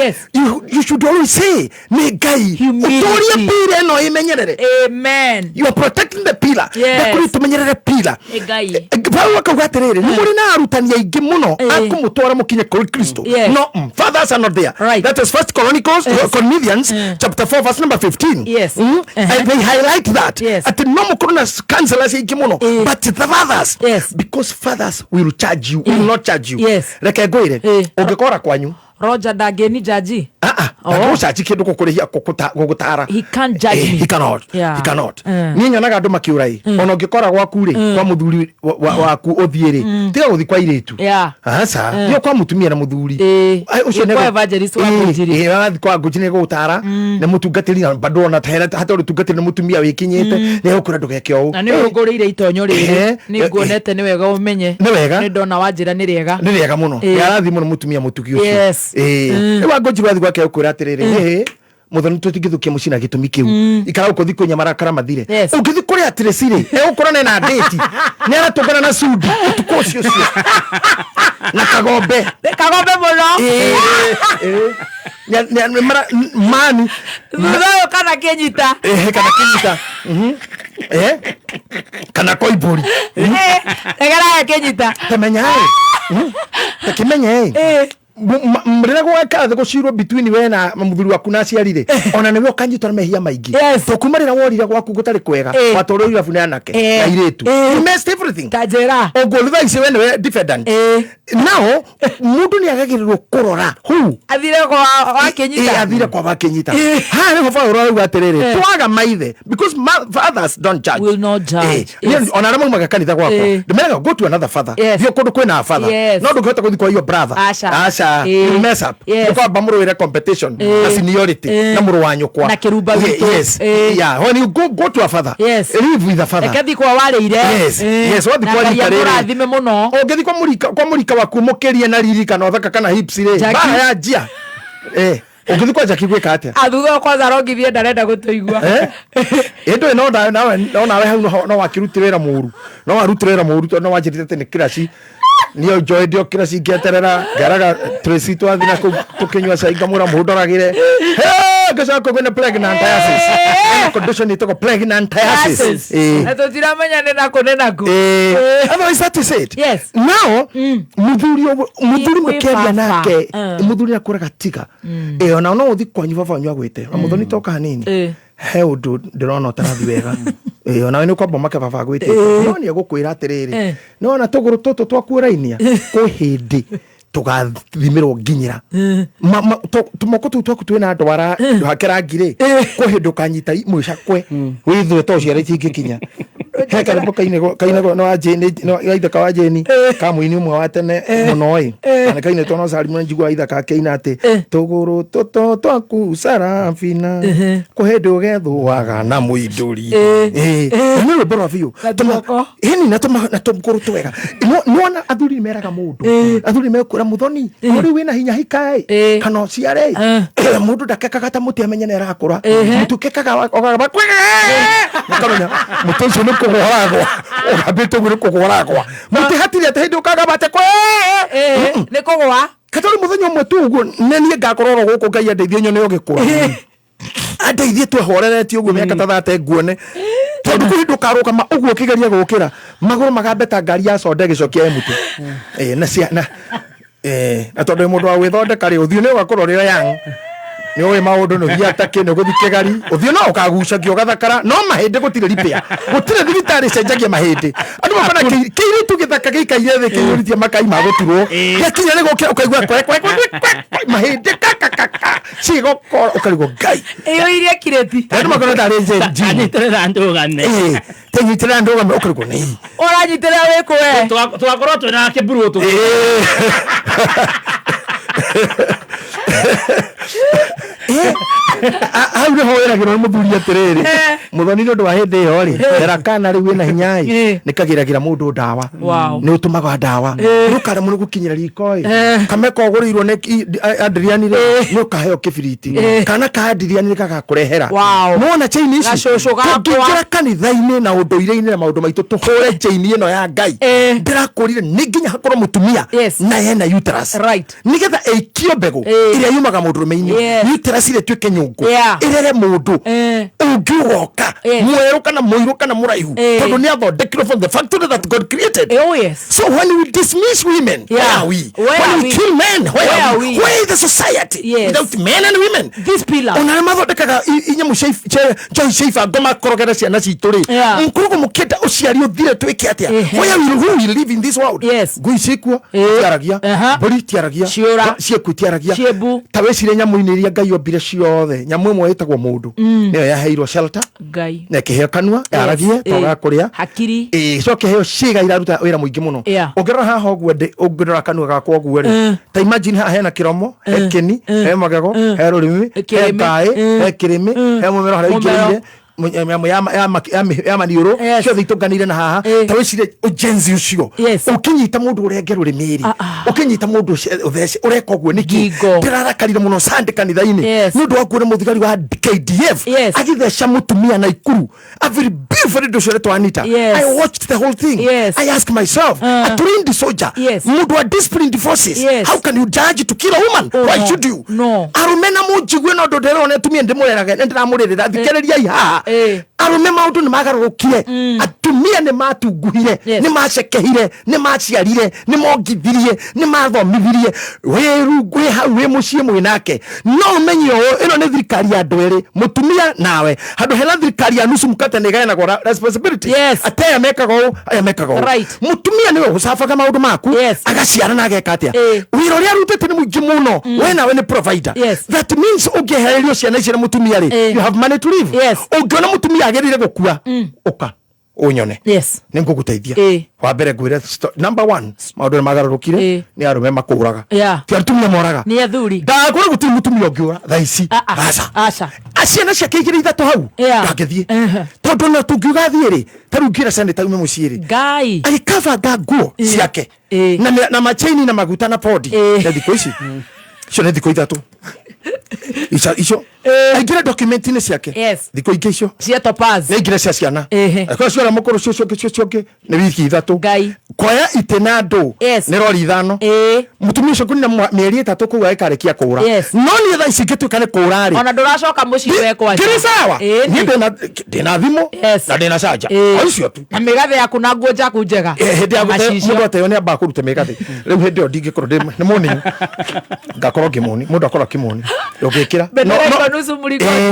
you should always say ni ngai utoria pire no imenyerere amen you are protecting the pillar ndakuri tumenyerere pillar ngai bawa kaguatirire ni muri na arutani aingi muno akumutwara mukinye kuri Kristo no fathers are not there that is First Corinthians chapter 4 verse number 15 and they highlight that at no mukuna counselors aingi muno but the fathers because fathers will charge you will not charge you reke ngoire ungikora kwanyu Roger ndangeni jaji charge kindu kukurihia gugutara he can't judge me he cannot ni nyonaga andu makiurai ona ungikora gwaku ri kwa muthuri waku uthiri tiga guthi kwa iritu asa yo kwa mutumia na muthuri ucio ne evangelist wa kujiri wathi kwa gujine gutara na mutungatiri na bado na hata utungatiri na mutumia wikinyite ni ukura ndugekio na ni unguriire itonyo riri ni nguonete ni wega umenye ni ndona wanjira ni riega muno yarathi muno mutumia mutugi ucio ewa ngojirwa thi gwake ukura atiriri muthoni tutigithukia mucina gitumi kiu ikara uko thiko nyamarakara mathire ugithi kuri atirecire ukorane na date ni aratugana na sudi tuko cio na kagombe muno mani thuthayo kana kinyita kana koiburi egera kinyita tamenya takimenya mrena gwaka the gucirwo between we na muthuri waku na ciarire ona niwe ukanyitwa mehia maingi tukumarira worira gwaku gutari kwega watorwo irabu na nake na iretu you messed everything tajera ogolva ise we na defendant now mundu ni agagirirwo kurora hu athire kwa wakinyita ha ni hofa ro atiriri twaga maithe because fathers don't judge will not judge ona ramo magakanitha gwako ndimeraga go to another father thio kundu kwina father no ndungihota guthi kwa your brother asha you mess up kwa bamurwire competition na seniority na muru wanyu kwa na kiruba wito when you go to a father live with a father ekethi kwa waleire wathi kwa rika rathime muno ungithi kwa murika waku mukirie na ririka no thaka kana hips ri ba ya njia ungithi kwa jaki gwika atia athutha kwanza rongithie ndarenda gutuigua endo no nawe hau no wakirutire wira muru no warutire wira muru no wanjirite ni kiraci niyo joy dio kiraci ngeterera ngaraga Tracy twathi na tukinywa cai ngamura mundu aragire gacoka kwina pregnantiasis condition itoko pregnantiasis eto tiramenya nena kunena ku otherwise that is it. Yes. Now muthuri mukeria nake muthuri akuraga tiga ona no uthi kwanyu baba wanyu agwite muthoni toka hanini he undu ndirona utarathi wega ona we ni kwamba make baba agwite no ni agukwira atiriri no na tuguru tutu twakurainia ku hindi tugathimirwo nginyira tumoko tu twaku twina ndwara hakera ngire kuhinduka nyita mwicakwe withwe to ciara itingikinya heka kaine no ajeni no ithaka wa jeni kamuini umwe wa tene muno kana kaine to no sari njigwa ithaka keina ati tuguru toto twaku sarafina kuhindu gethuaga na muinduri ni we bora biu hini na tumukuru twega nona athuri meraga mundu athuri mekura muthoni uri wina hinya hikai kana ciare mundu ndakekaga ta muti amenye nera akura mutu kekaga ogaba nakamenya mutu cio nikugoragwa ogabite guri kugoragwa muti hatire ate hindi ukaga bate kwe ni kugwa katori muthenya umwe tu uguo nenie ngakororo guku ngai andeithie nyone ogikura andeithie twehoreretie uguo miaka ta thate nguone tondu kuhinduka rukama uguo kigeria gukira maguru magambeta ngari ya sonde gicokia mutu na ciana na tondu mundu wa gwithondeka ri uthio ni ugakorwo ri yang ni we maundu no hiatake no guthike gari uthio no ukagucagia ugathakara no mahinde gutire ripia gutire thibitari cenjagia mahinde andu mabana kiiri tu githaka gikaire thi kiyuritie makai maguturwo yakinya ni gukira ukaigua kwe mahinde kakakaka cigokora ukarigo ngai iyo iria kireti andu makona ndari njenji anyitira ndugane tenyitira ndugame ukarigo ni uranyitira wikwe twakorwo twina kiburu tu au ni hoeragirwo ni muthuri atiriri muthoni ni undu wa hindi iyo ri erakana riu wina hinyai nikagiragira mundu ndawa ni utumaga ndawa ni ukara muno gukinyira riko kameka ugurirwo ni adrianire ni ukaheo kibiriti kana ka adrianire gagakurehera muona chaini ici tukikira kanitha-ini na unduire-ini na maundu maitu tuhure chaini ino ya ngai ndirakurire ni nginya hakorwo mutumia na yena uterus nigetha eikio mbegu iria yumaga mundurume-ini uterus ile tuike nyungu irere mundu ungiugoka mweru kana muiru kana muraihu tondu ni athondekirwo from the factory that God created. So when we dismiss women, where are we? When we kill men, where are we? Where is the society without men and women? This pillar ona mathondekaga inyamu joy shaifa ngoma korogera ciana citu ri nkurugu mukenda uciari uthire twike atia who we live in this world ngui cikwo tiaragia buri tiaragia cieku tiaragia tawe cire nyamu-ini iria ngai ombire ciothe nyamu imwe itagwo mundu niyo yaheirwo shelter ngai na kiheo kanua yaragie toga kuria hakiri so kiheo ciga iraruta wira muingi muno ungirora haha uguo ungirora kanua gakwa uguo ri ta imagine haha hena kiromo ekeni he magego he rurimi he kai he kirimi he mumero haria ingirire ya maniuro ciothe itunganire na haha tawicire ujenzi ucio ukinyita mundu urenge rurimi ukinyita mundu uthece ureka uguo niki ndirarakarire muno sande kanitha-ini ni undu wa kuona muthigari wa KDF agitheca mutumia na ikuru a very beautiful documentary to Anita. I watched the whole thing. I asked myself, a trained soldier, mundu wa disciplined forces, how can you judge to kill a woman? Why should you? Arumena mujigwe no dodero ne tumie ndimureraga ndiramurerera thikereria iha arume maundu ni magarukire atumia ni matunguhire ni macekehire ni maciarire ni mongithirie ni mathomithirie weru gwe hau we mucie mwinake no menyo ino ni thirikari ya ndwere mutumia nawe handu hena thirikari ya nusu mukate ni gaena kwa responsibility ataya mekago mutumia niwe usafaga maundu maku agaciara na ageka atia wiro ria rutete ni mwingi muno we nawe ni provider that means ugehererio ciana ici na mutumia ri you have money to live ungiona mutumia agerire gukua uka unyone ninguguteithia wa mbere ngwire number 1 maundu magarurukire ni arume makuraga ti atumia moraga ni athuri ndakora guti mutumia ungiura thaisi aca aciana ciake igiri ithatu hau ngagithie tondu na tungiuga thiiri tarungira senator ume muciiri ngai agikavanga nguo ciake na machaini na maguta na podi na thiko ici icio nĩ thikũ ithatũ icio aingĩre document-inĩ ciake thikũ ingĩ icio cia Topaz nĩ ingĩre cia ciana kwa cio mũkũrũ cio nĩ wiki ithatũ kwaya itĩ na ndũ nĩ rori ithano mũtumia ũcio kũnina mĩeri ĩtatũ kũu agĩkarĩkia kũũra no niĩ thaa ici ingĩtuĩka nĩ kũũra rĩ ona ndũracoka mũciĩ wekwa kĩrĩ sawa niĩ ndĩna thimũ na ndĩna canja o icio tu na mĩgathĩ yaku na nguo njaku njega hĩndĩ ya mũndũ ateo nĩ ambaga kũruta mĩgathĩ rĩu hĩndĩ ĩyo ndingĩkorwo nĩ mũnini ngakorwo ngĩmũni mũndũ akorwo akĩmũni ũngĩkĩra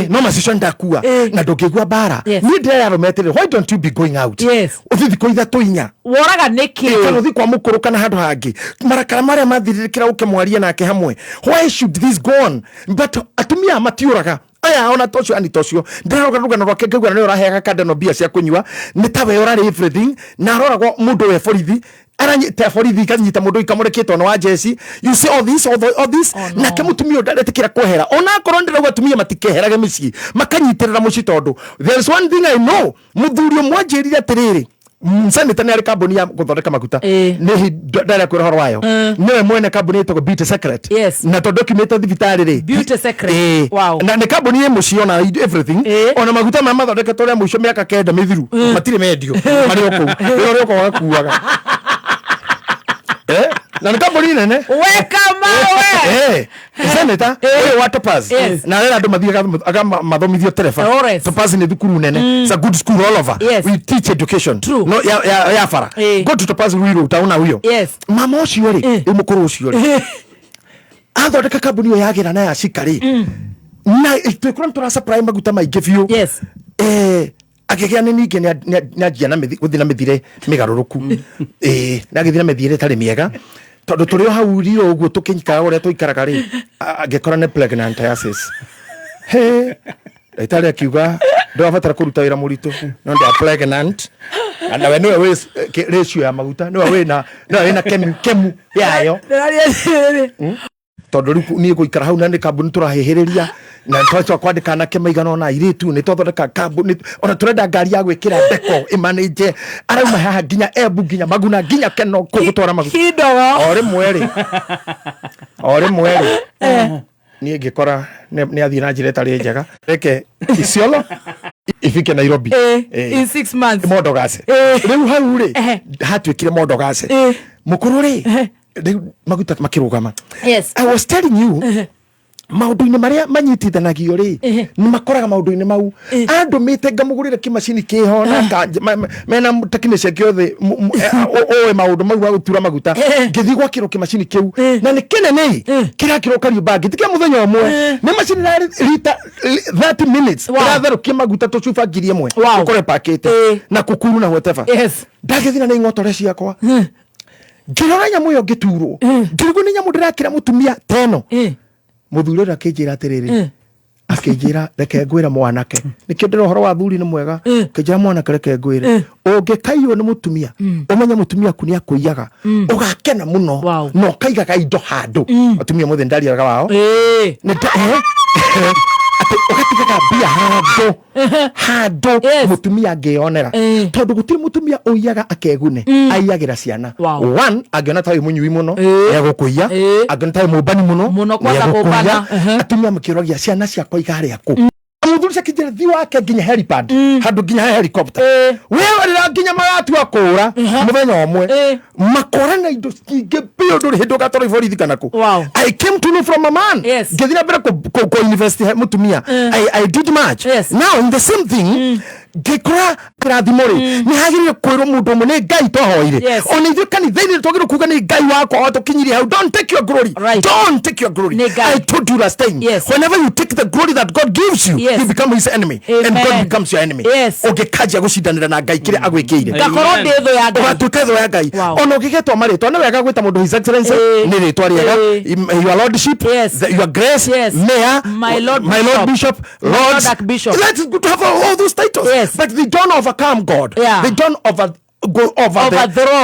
no macicio ndakua na ndũngĩigua mbara niĩ ndĩrayarometerera why don't you be going out ũthi thikũ ithatũ inya woraga nĩkĩ kana ũthi kwa mũkũrũ kana handũ hangĩ marakara marĩa mathirirĩkĩra ũkĩmwaria nake hamwe why should this go on but atumia matiũraga aya ona tocio ani tocio ndĩraroga rũgano rwake ngaigua nĩ ũraheaga kandano mbia cia kũnyua nĩ tawe ũrarĩ everything na aroragwo mũndũ we borithi aranyita borithi kanyita mũndũ ikamũrekĩtwo no wa jesi you see all this nake mũtumia ndaretĩkĩra kwehera ona akorwo ndĩrauga atumia matikeherage mĩciĩ makanyitĩrĩra mũciĩ tondũ there is one thing I know mũthuri ũmwe anjĩrire atĩrĩrĩ Senator nĩ arĩ kambuni ya gũthondeka maguta nĩ ndarĩa kwĩra horo wayo nĩwe mwene kambuni ĩtagwo Beauty Secret na tondũ document thibitarĩ rĩ Beauty Secret na nĩ kambuni ĩ mũciĩ ona everything ona maguta marĩa mathondeketwo rĩa mũico mĩaka 9 mĩthiru matirĩ mendio marĩ o kũu rĩo rĩoka wagakuaga na nĩ kambuni nene weka mawe Senator ũyũ wa Topaz na arĩa andũ mathiĩ mathomithio tereba Topaz nĩ thukuru nene it's a good school all over we teach education no ya fara go to Topaz Ruiru utaona huyo mama ũcio rĩ mũkũrũ ũcio rĩ athondeka kambuni ĩyo yagĩra na ya cikari na twĩkora tũra supply maguta maingĩ biũ akĩgĩa nĩ ningĩ nĩ anjia na gũthiĩ na mĩthire mĩgarũrũku na agĩthiĩ na mĩthire ĩtarĩ mĩega tondũ tũrĩ o hau rio ũguo tũkĩnyikaga ũrĩa tũikaraga rĩ angĩkora nĩ pregnantiasis ndagĩtarĩ akiuga ndũrabatara kũruta wĩra mũritũ no ndĩ pregnant na we nĩwe wĩ ratio ya maguta nĩwe wĩna kemu yayo tondũ rĩu niĩ gũikara hau na nĩ kambuni tũrahĩhĩrĩria na twacha kwandĩka anake maigana ona airĩtu nĩ twathondeka kambuni ona tũrenda ngari ya gwĩkĩra ndeko ĩmanĩnje arauma haha nginya Embu nginya Maguna nginya Keno kũgũtwara maguta o rĩmwe rĩ niĩ ngĩkora nĩ athiĩ na njĩra ĩtarĩ njega reke Isiolo ifike Nairobi in 6 months Mondogase rĩu hau rĩ hatuĩkire Mondogase mũkũrũ rĩ maguta makĩrũgama I was telling you maũndũ-inĩ marĩa manyitithanagio rĩ nĩ makoraga maũndũ-inĩ mau andũ mĩte ngamũgũrĩre kĩmacini kĩho na mena teknĩcia kĩothe oĩ maũndũ mau gũtura maguta ngĩthiĩ gwakĩrwo kĩmacini kĩu na nĩ kĩnene kĩrakĩrwo Kariombangi ti kĩa mũthenya ũmwe nĩ macini ya rita 30 minutes ĩratherũkia maguta tũcuba ngiri ĩmwe ũkore pakĩte na kũkuru na whatever ndagĩthiĩ na nĩ ng'otore ciakwa ngĩrora nyamũ ĩyo ngĩturwo ngĩrigwo nĩ nyamũ ndĩrakĩra mũtumia teno mũthuri ũrĩa akĩnjĩra atĩrĩrĩ akĩnjĩra reke ngwĩre mwanake nĩkĩo ndĩra ũhoro wa thuri nĩ mwega akĩnjĩra mwanake reke ngwĩre ũngĩkaiywo nĩ mũtumia ũmenye mũtumia aku nĩ akũiyaga ũgakena mũno na ũkaigaga indo handũ atumia mothe ndariaga wao ũgatigaga mbia handũ mũtumia angĩonera tondũ gũtirĩ mũtumia ũiyaga akegune aiyagĩra ciana one angĩona ta wĩ mũnyui mũno egũkũiya angĩona ta wĩ mũmbani mũno egũkũiya atumia makĩũragia ciana ciakwa igarĩa kũ mũthuri akĩnjĩra thiĩ wake nginya helipad handũ nginya helicopter wewe nginya magatua kũũra mũthenya ũmwe makora na indo nyingĩ biũ ndũrĩ hĩndĩ ũgatwara iborithi kana kũ I came to know from a man ngĩthiĩ na mbere kũ university mũtumia I did much now in the same thing ngĩkora kĩrathimo rĩ nĩ hagĩrĩire kwĩrwo mũndũ ũmwe nĩ Ngai twahoire ona ithuĩ kanitha-inĩ twagĩrĩirwo kuuga nĩ Ngai wakwa watũkinyirie hau don't take your glory don't take your glory I told you last time whenever you take the glory that God gives you you become his enemy and God becomes your enemy ũngĩkanjia gũcindanĩra na Ngai kĩrĩa agwĩkĩire ngakorwo ndĩ thũ ya Ngai ũgatuĩka thũ ya Ngai ona ũngĩgetwo marĩtwa nĩ wega gwĩta mũndũ his excellency nĩ rĩtwa rĩega your lordship your grace mayor my lord bishop lord let's go to have all those titles but they don't overcome God they don't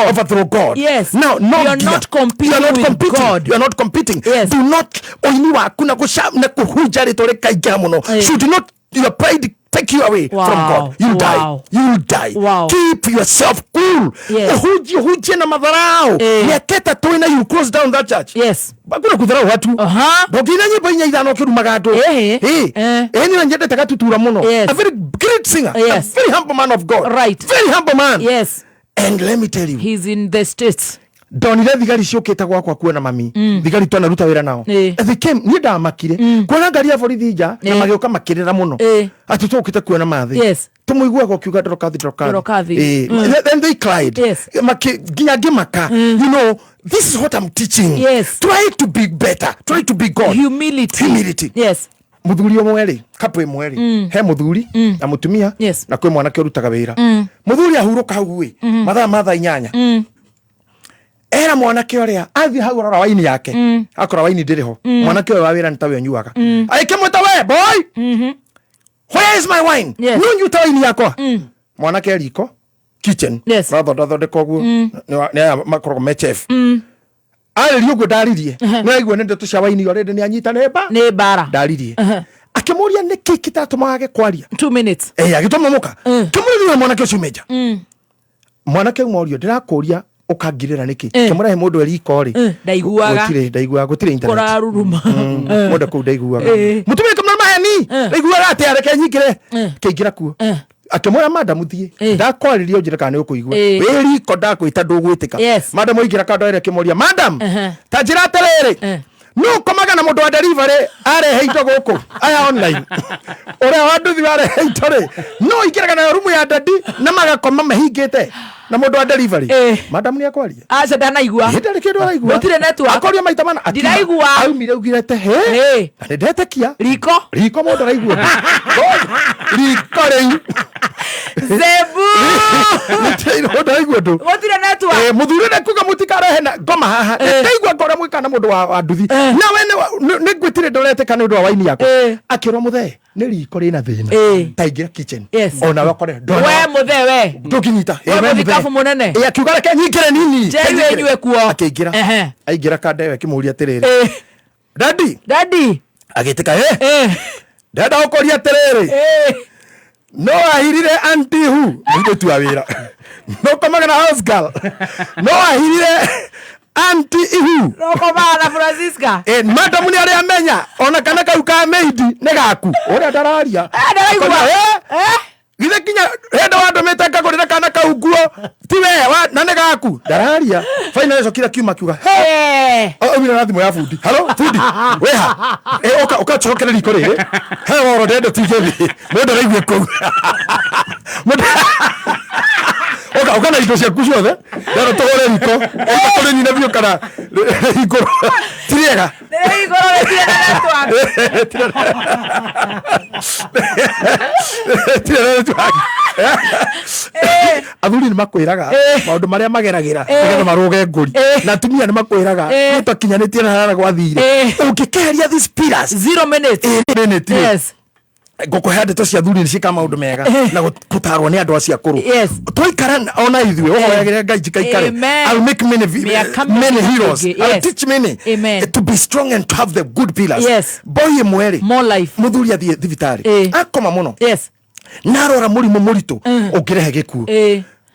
overthrow God. Yes. Now, you're not competing with God. You're not competing. Yes. Do not oini waku na kuhuja ritore kaingira muno. Should not your pride take you away from God. You die. You die. Keep yourself cool. school uhujie na madharau miaka tu ina you close down that church. Yes, bakuna kudharau watu ndogina nyimbo inya ithano kirumaga andu ni na njete taka tutura muno. A very great singer, a very humble man of God, right, very humble man. Yes, and let me tell you, he's in the States. Donire thigari ciukite gwakwa kuona mami thigari twana ruta wira nao they came ni ndamakire kuona ngari ya borithi nja na magioka makirira muno ati tukite kuona mathi tumuiguaga ukiuga ndorokathi then they cried ginya ngimaka you know this is what I'm teaching. Try to be better, try to be God. Humility. Yes. Muthuri omwe kapu imwe he muthuri na mutumia na kwe mwanake urutaga wira muthuri ahuruka hau mathaa inyanya era mwanake oria athi hau rora waini yake akora waini ndiriho mwanake wa wira ntawe nyuaga aikemweta we boy where is my wine nunyu tawaini yakwa mwanake riko kitchen rather koguo ni makoro me chef ari riugo ndaririe no aigua nende tu cia waini already ni anyita ne bara ndaririe akimuria niki kitatuma kwaria 2 minutes agitoma muka kimuria mwanake ucio meja mwanake morio ndirakuria ukangirira niki kimura he mundu eriko ri ndaiguaga gutire internet kuraruruma mundu ku ndaiguaga mutumire kamna maheni ndaiguaga ati areke nyikire kiingira kuo akimura madam thie ndakwaririe unjira kana ni ukuigua wiri ko ndakwita ndugwitika madam oigira ka ndoire kimuria madam ta njira terere no komaga na mundu wa delivery arehe ito guku aya online ore wa nduthi arehe ito ri no ikiraga na rumu ya dadi na magakoma mahingite na mundu wa delivery madam ni akwaria acha ndanaigua ndari kindu araigua gutire network akoria maita mana ndiraigua aumire ugirete he ndetekia riko mundu araigua riko rei zebu nitiro ndaigua ndu gutire network muthuri ne kuga mutikarehe na ngoma haha ndaigua ngora mwika na mundu wa nduthi na we ne gwitire ndorete kana ndu wa waini yako akirwa muthe ni riko rina thina taingira kitchen ona wakore we muthe we ndukinyita we mutikafu munene akiuga reke nyingire nini jewe nywe kuo akiingira aingira kanda we kimuria tiriri daddy agitika dada ukoria tiriri no ahirire anti hu ndio tu awira no kama na house girl no ahirire anti hu no kama na Francisca madam ni ari amenya ona kana kauka maid ne gaku ore ndararia ndaraigua githe kinya henda wandu meteka kurira kana kauguo ti we wa na ne gaku ndararia final so kila kiuma kiuga mira na thimu ya fundi hello fundi weha oka chokera riko riri he woro ndendo tigethi mundu araigua ku oka na indo cia kuciothe ndero togore riko oka kuri nyina bio kana igoro tiriega igoro athuri ni makwiraga maundu maria mageragira nigetha maruge nguri na atumia ni makwiraga ni twakinyanitie na harara gwathire ungikeheria these pillars 0 minutes yes ngukuhe ndeto cia thuri ni cika maundu mega na gutarwo ni andu acia kuru twaikara ona ithue uhoyagire ngai jikaikare I'll make many heroes I'll teach many to be strong and to have the good pillars boy mweri more life muthuri athie thibitari akoma muno narora murimu muritu ungirehe gikuo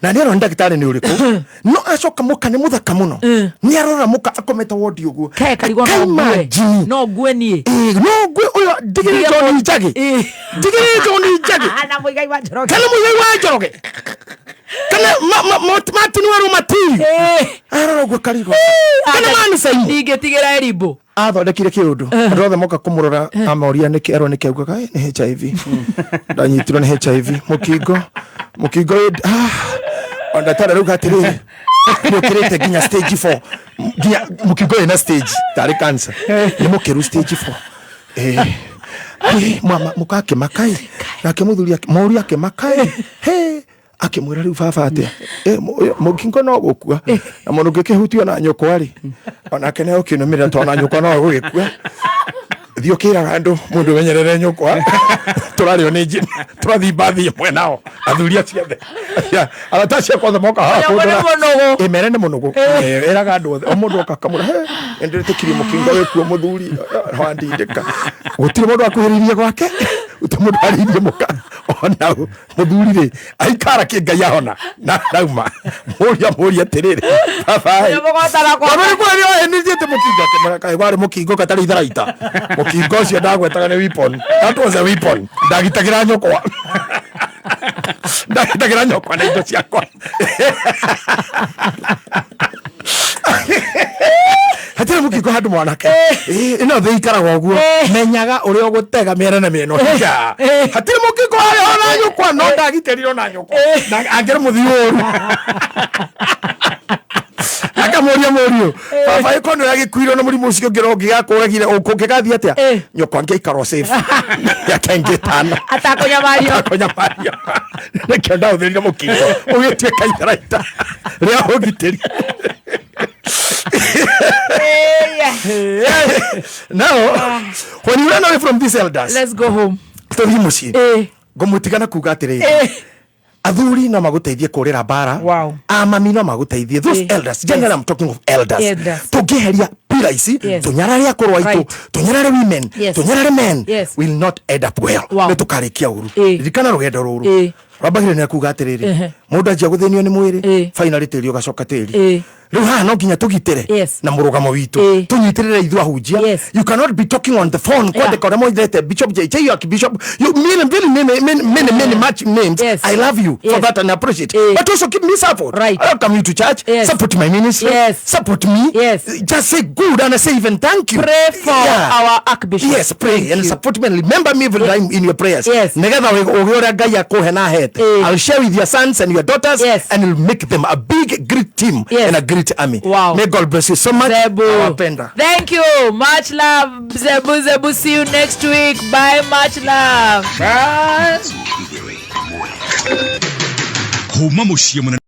na ni arona ndagitari ni uriku no acoka muka ni muthaka muno ni arora muka akometa wodi uguo karigwa no gwe nie no gwe uyo digiri John Njagi na muigai wa Njoroge kana Martin Waru Mati arora gwe karigwa kana mani sai ndigetigira eribo athondekire kiundu andu othe moka kumurora amoria niki ero niki augaga ni HIV ndanyitirwo ni HIV mukingo onda tara ruga atiriri mukirite ginya stage 4 ginya mukingo ina stage tari cancer ni mukiru stage 4 mama mukake makai nake muthuri mauria ke makai akimwira riu baba atia mukingo no gukua na mundu ngikihutio na nyoko ari ona kene ukinumira tona nyoko no gugikua thio kira andu mundu menyerere nyoko turario ni jini turathi bathi mwe nao athuria ciothe aratacia kwanza moka hapo imere ni munugo eraga andu othe o mundu akakamura enderete kiri mukingo wekuo muthuri handindika gutire mundu akuhiririe gwake mudaririe muka ona muthuri aikara ki ngai ahona na rauma muria tirire baba yo mogotara kwa baba ko rio ni jete mukingo ke kai wari mukingo katari itharaita mukingo cio ndagwetaga ni weapon that was a weapon ndagitagira nyokwa ndagitagira nyokwa na indo ciakwa hatire mukingo handu mwanake ino thii ikaraga uguo menyaga uri ugutega miena na mieno hatire mukingo ari ona nyukwa no ndagiteriro na nyukwa na angere muthiuru akamoria morio baba ikono yagikuiro na murimu ucio ngirongi gakuragire ukungikathia atia nyokwa ngiikaro safe yakengitana atakunyamario nikenda uthiria mukingo ugitie kaitharaita ria ugitiri now when you run away from these elders, let's go home. Tuthi muci ngomutigana kuga atiriri athuri no maguteithie kurira bara amami no maguteithie those elders generally I'm talking of elders tugiheria pira ici tunyarare akorwa itu tunyarare women tunyarare men will not end up well netukarikia uru rikana rugendo ruru rabagire ne kuga atiriri mundu ajia guthenio ni mwiri finally tiri ugacoka tiri riu haha no nginya tugitire na murugamo witu tunyitirire ithu ahunjia you cannot be talking on the phone kwa de kora moithete bishop JJ you bishop you many much names I love you for that and I appreciate but also give me support I don't come to church support my ministry support me just say good and say even thank you pray for our archbishop pray and support me and remember me every time in your prayers negetha ugiora ngai akuhe na hete I'll share with your sons and your daughters and will make them a big great team and a great army. May God bless you so much. Thank you. Much love, Zebu. See you next week. Bye. Much love. Bye.